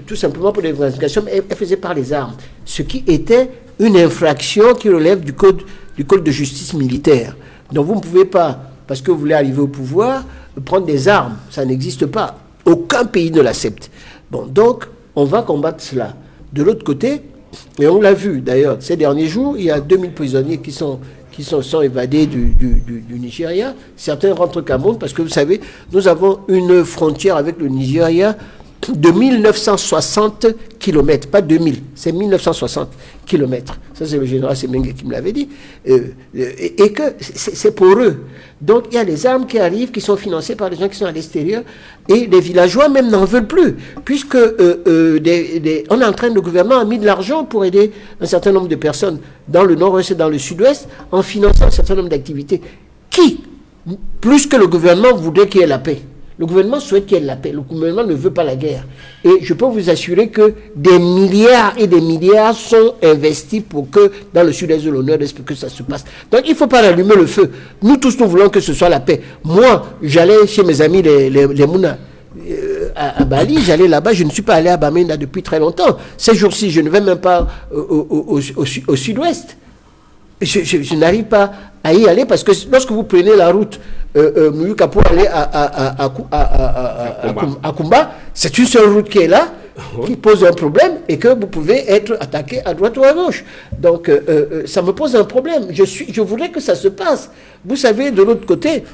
tout simplement pour des revendications, mais elles faisaient par les armes. Ce qui était une infraction qui relève du code de justice militaire. Donc vous ne pouvez pas, parce que vous voulez arriver au pouvoir, prendre des armes. Ça n'existe pas. Aucun pays ne l'accepte. Bon, donc, on va combattre cela. De l'autre côté, et on l'a vu d'ailleurs, ces derniers jours, il y a 2000 prisonniers qui sont évadés du Nigeria. Certains rentrent au Cameroun parce que vous savez, nous avons une frontière avec le Nigeria de 1960 km, pas 2000, c'est 1960 km. Ça, c'est le général Semengue qui me l'avait dit. Et que c'est pour eux. Donc, il y a des armes qui arrivent, qui sont financées par les gens qui sont à l'extérieur, et les villageois même n'en veulent plus, puisque on est en train, le gouvernement a mis de l'argent pour aider un certain nombre de personnes dans le nord-ouest et dans le sud-ouest, en finançant un certain nombre d'activités. Qui, plus que le gouvernement, voudrait qu'il y ait la paix? Le gouvernement souhaite qu'il y ait la paix. Le gouvernement ne veut pas la guerre. Et je peux vous assurer que des milliards et des milliards sont investis pour que, dans le sud-est de l'honneur, que ça se passe. Donc, il ne faut pas rallumer le feu. Nous tous, nous voulons que ce soit la paix. Moi, j'allais chez mes amis, les Mouna, à Bali, j'allais là-bas. Je ne suis pas allé à Bamenda depuis très longtemps. Ces jours-ci, je ne vais même pas au sud-ouest. Je n'arrive pas à y aller parce que lorsque vous prenez la route Muyuka pour aller à Kumba, c'est une seule route qui est là, qui pose un problème et que vous pouvez être attaqué à droite ou à gauche. Donc, ça me pose un problème. Je voudrais que ça se passe. Vous savez, de l'autre côté,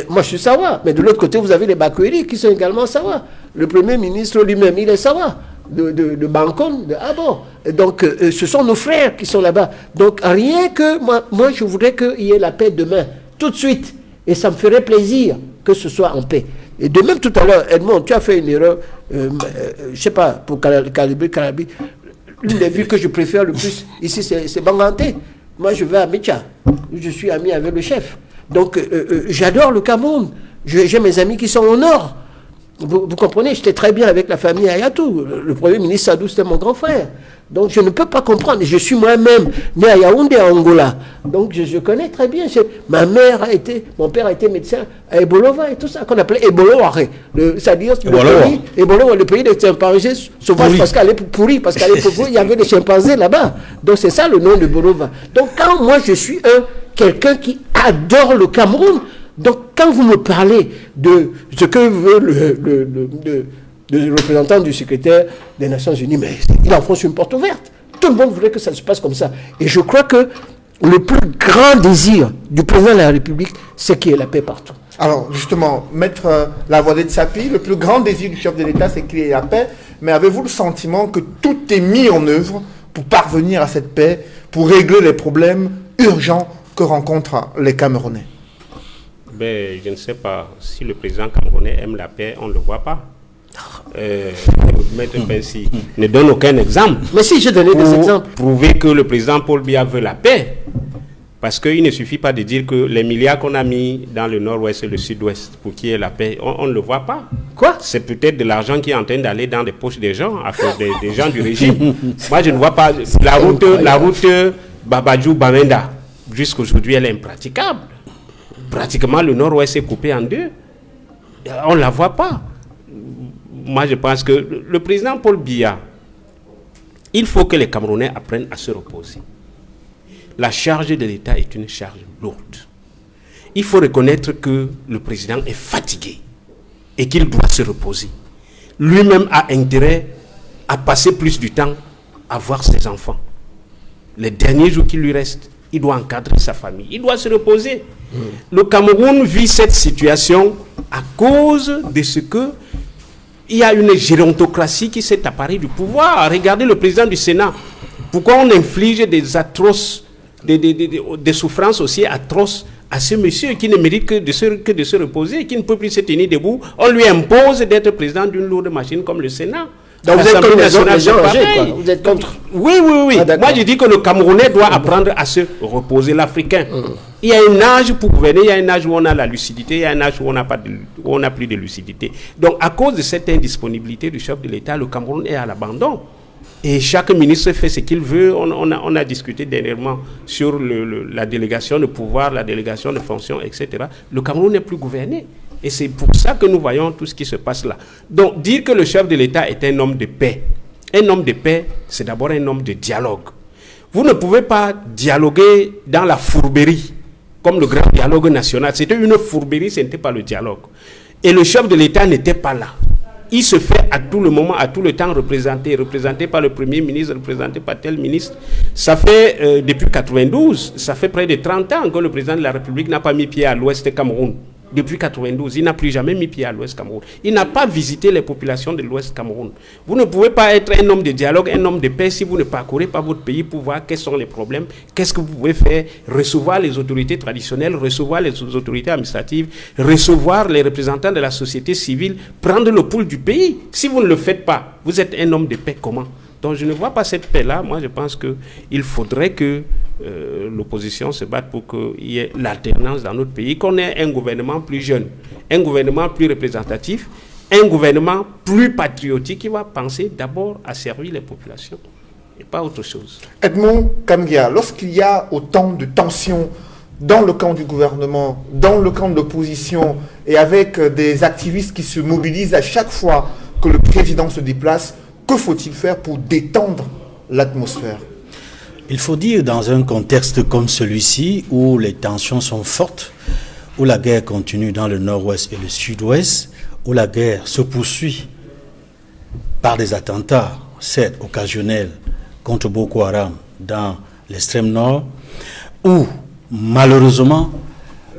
moi je suis Sawa, mais de l'autre côté, vous avez les Bakweri qui sont également Sawa. Le Premier ministre lui-même, il est Sawa. De Bankon, de Abo. Donc, ce sont nos frères qui sont là-bas. Donc, rien que moi je voudrais qu'il y ait la paix demain, tout de suite. Et ça me ferait plaisir que ce soit en paix. Et de même tout à l'heure, Edmond, tu as fait une erreur, je ne sais pas, pour Calabi. L'une des villes que je préfère le plus ici, c'est Banganté. Moi, je vais à Métia. Je suis ami avec le chef. Donc, j'adore le Cameroun. J'ai mes amis qui sont au nord. Vous comprenez, j'étais très bien avec la famille Ayatou. Le Premier ministre Sadou, c'était mon grand frère. Donc, je ne peux pas comprendre. Je suis moi-même né à Yaoundé, à Angola. Donc, je connais très bien. Mon père a été médecin à Ebolova et tout ça, qu'on appelait Ebolova. C'est-à-dire le pays des chimpanzés sauvages, parce qu'elle est pourrie, parce qu'elle est pourrie, il y avait des chimpanzés là-bas. Donc, c'est ça le nom de Bolova. Donc, quand moi, je suis quelqu'un qui adore le Cameroun, donc, quand vous me parlez de ce que veut le représentant du secrétaire des Nations Unies, mais il enfonce une porte ouverte. Tout le monde voudrait que ça se passe comme ça. Et je crois que le plus grand désir du président de la République, c'est qu'il y ait la paix partout. Alors, justement, Maître Lavoisier Tsapi, le plus grand désir du chef de l'État, c'est qu'il y ait la paix. Mais avez-vous le sentiment que tout est mis en œuvre pour parvenir à cette paix, pour régler les problèmes urgents que rencontrent les Camerounais? Je ne sais pas si le président camerounais aime la paix, on ne le voit pas. Maître Bensi ne donne aucun exemple. Mais si, j'ai donné des exemples. Prouver que le président Paul Biya veut la paix. Parce qu'il ne suffit pas de dire que les milliards qu'on a mis dans le nord-ouest et le sud-ouest pour qu'il y ait la paix, on ne le voit pas. Quoi? C'est peut-être de l'argent qui est en train d'aller dans les poches des gens, à cause des gens du régime. Moi, je ne vois pas. La route Babadjou-Bamenda, jusqu'aujourd'hui, elle est impraticable. Pratiquement, le nord-ouest est coupé en deux. On ne la voit pas. Moi, je pense que le président Paul Biya, Il faut que les Camerounais apprennent à se reposer. La charge de l'État est une charge lourde. Il faut reconnaître que le président est fatigué et qu'il doit se reposer. Lui-même a intérêt à passer plus du temps à voir ses enfants. Les derniers jours qui lui restent, il doit encadrer sa famille. Il doit se reposer. Le Cameroun vit cette situation à cause de ce que il y a une gérontocratie qui s'est apparue du pouvoir. Regardez le président du Sénat. Pourquoi on inflige des atroces, des souffrances aussi atroces à ce monsieur qui ne mérite que de se reposer, qui ne peut plus se tenir debout? On lui impose d'être président d'une lourde machine comme le Sénat. Donc vous êtes comme les gens âgés, quoi. Vous êtes contre. Oui. Ah, moi, je dis que le Camerounais doit apprendre à se reposer, l'Africain. Il y a un âge pour gouverner, il y a un âge où on a la lucidité, il y a un âge où on n'a plus de lucidité. Donc, à cause de cette indisponibilité du chef de l'État, le Cameroun est à l'abandon. Et chaque ministre fait ce qu'il veut. On a discuté dernièrement sur la délégation de pouvoir, la délégation de fonctions, etc. Le Cameroun n'est plus gouverné. Et c'est pour ça que nous voyons tout ce qui se passe là. Donc, dire que le chef de l'État est un homme de paix. Un homme de paix, c'est d'abord un homme de dialogue. Vous ne pouvez pas dialoguer dans la fourberie, comme le grand dialogue national. C'était une fourberie, ce n'était pas le dialogue. Et le chef de l'État n'était pas là. Il se fait à tout le moment, à tout le temps représenté par le Premier ministre, représenté par tel ministre. Ça fait, depuis 92, ça fait près de 30 ans que le président de la République n'a pas mis pied à l'Ouest Cameroun. Depuis 92, il n'a plus jamais mis pied à l'Ouest Cameroun. Il n'a pas visité les populations de l'Ouest Cameroun. Vous ne pouvez pas être un homme de dialogue, un homme de paix si vous ne parcourez pas votre pays pour voir quels sont les problèmes, qu'est-ce que vous pouvez faire, recevoir les autorités traditionnelles, recevoir les autorités administratives, recevoir les représentants de la société civile, prendre le pouls du pays. Si vous ne le faites pas, vous êtes un homme de paix comment? Donc je ne vois pas cette paix-là. Moi, je pense qu'il faudrait que l'opposition se batte pour qu'il y ait l'alternance dans notre pays, qu'on ait un gouvernement plus jeune, un gouvernement plus représentatif, un gouvernement plus patriotique qui va penser d'abord à servir les populations et pas autre chose. Edmond Kamgia, lorsqu'il y a autant de tensions dans le camp du gouvernement, dans le camp de l'opposition, et avec des activistes qui se mobilisent à chaque fois que le président se déplace, que faut-il faire pour détendre l'atmosphère? Il faut dire, dans un contexte comme celui-ci, où les tensions sont fortes, où la guerre continue dans le nord-ouest et le sud-ouest, où la guerre se poursuit par des attentats, certes occasionnels, contre Boko Haram dans l'extrême nord, où malheureusement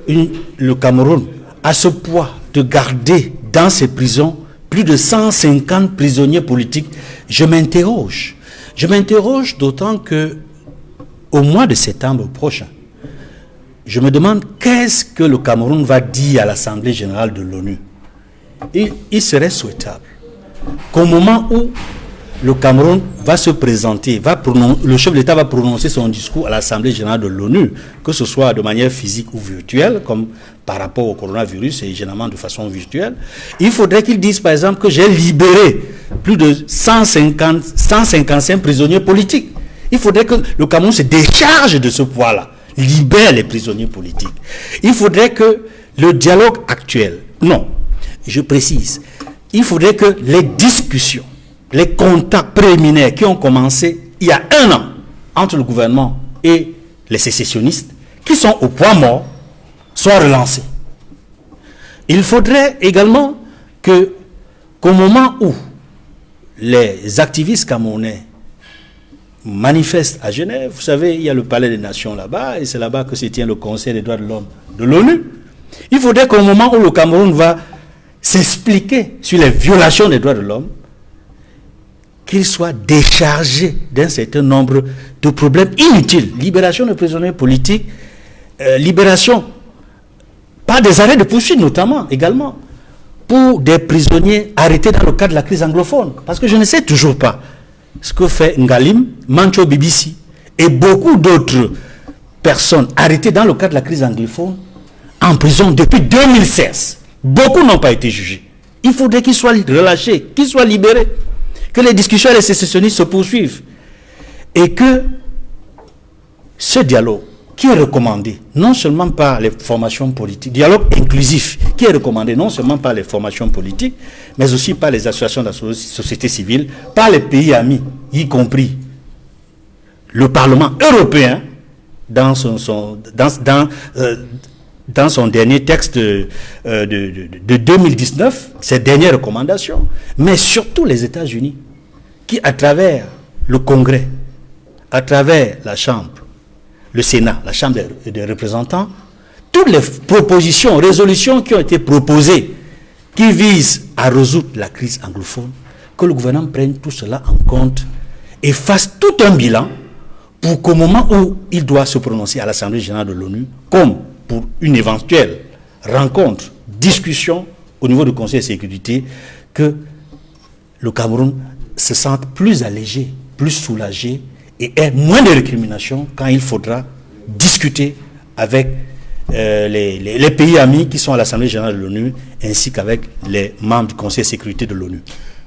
le Cameroun a ce poids de garder dans ses prisons plus de 150 prisonniers politiques. Je m'interroge d'autant que au mois de septembre prochain, je me demande qu'est-ce que le Cameroun va dire à l'Assemblée générale de l'ONU. Il serait souhaitable qu'au moment où le Cameroun va se présenter, le chef de l'État va prononcer son discours à l'Assemblée générale de l'ONU, que ce soit de manière physique ou virtuelle, comme par rapport au coronavirus et généralement de façon virtuelle, il faudrait qu'il dise par exemple que j'ai libéré plus de 155 prisonniers politiques. Il faudrait que le Cameroun se décharge de ce poids-là, libère les prisonniers politiques. Il faudrait que le dialogue actuel, je précise, il faudrait que les discussions, les contacts préliminaires qui ont commencé il y a 1 an entre le gouvernement et les sécessionnistes, qui sont au point mort, soient relancés. Il faudrait également qu'au moment où les activistes camerounais manifestent à Genève, vous savez, il y a le Palais des Nations là-bas, et c'est là-bas que se tient le Conseil des droits de l'homme de l'ONU. Il faudrait qu'au moment où le Cameroun va s'expliquer sur les violations des droits de l'homme, qu'il soit déchargé d'un certain nombre de problèmes inutiles. Libération de prisonniers politiques, libération, par des arrêts de poursuite notamment, également, pour des prisonniers arrêtés dans le cadre de la crise anglophone. Parce que je ne sais toujours pas ce que fait Ngalim, Mancho Bibisi et beaucoup d'autres personnes arrêtées dans le cadre de la crise anglophone en prison depuis 2016. Beaucoup n'ont pas été jugés. Il faudrait qu'ils soient relâchés, qu'ils soient libérés, que les discussions avec les sécessionnistes se poursuivent et que ce dialogue qui est recommandé non seulement par les formations politiques, dialogue inclusif qui est recommandé non seulement par les formations politiques, mais aussi par les associations de la société civile, par les pays amis, y compris le Parlement européen, dans son dernier texte de 2019, ses dernières recommandations, mais surtout les États-Unis, qui à travers le Congrès, à travers la Chambre, le Sénat, la Chambre des représentants, toutes les propositions, résolutions qui ont été proposées, qui visent à résoudre la crise anglophone, que le gouvernement prenne tout cela en compte et fasse tout un bilan pour qu'au moment où il doit se prononcer à l'Assemblée générale de l'ONU, comme pour une éventuelle rencontre, discussion au niveau du Conseil de sécurité, que le Cameroun se sente plus allégé, plus soulagé et ait moins de récriminations quand il faudra discuter avec les pays amis qui sont à l'Assemblée générale de l'ONU ainsi qu'avec les membres du Conseil de sécurité de l'ONU.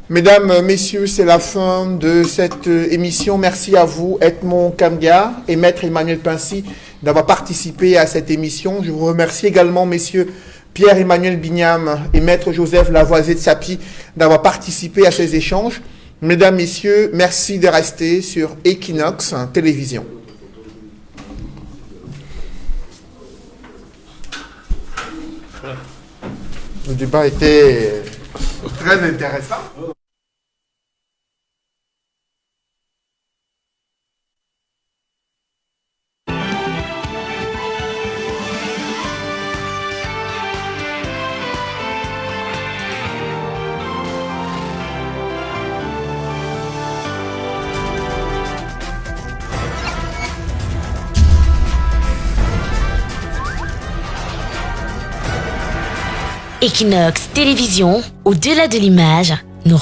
Mesdames, Messieurs, c'est la fin de cette émission. Merci à vous, Edmond Kamga et Maître Emmanuel Pincy, d'avoir participé à cette émission. Je vous remercie également, Messieurs Pierre-Emmanuel Bignam et Maître Joseph Lavoisier de Sapi, d'avoir participé à ces échanges. Mesdames, Messieurs, merci de rester sur Equinox Télévision. Le débat était très intéressant. Equinox Télévision, au-delà de l'image, nous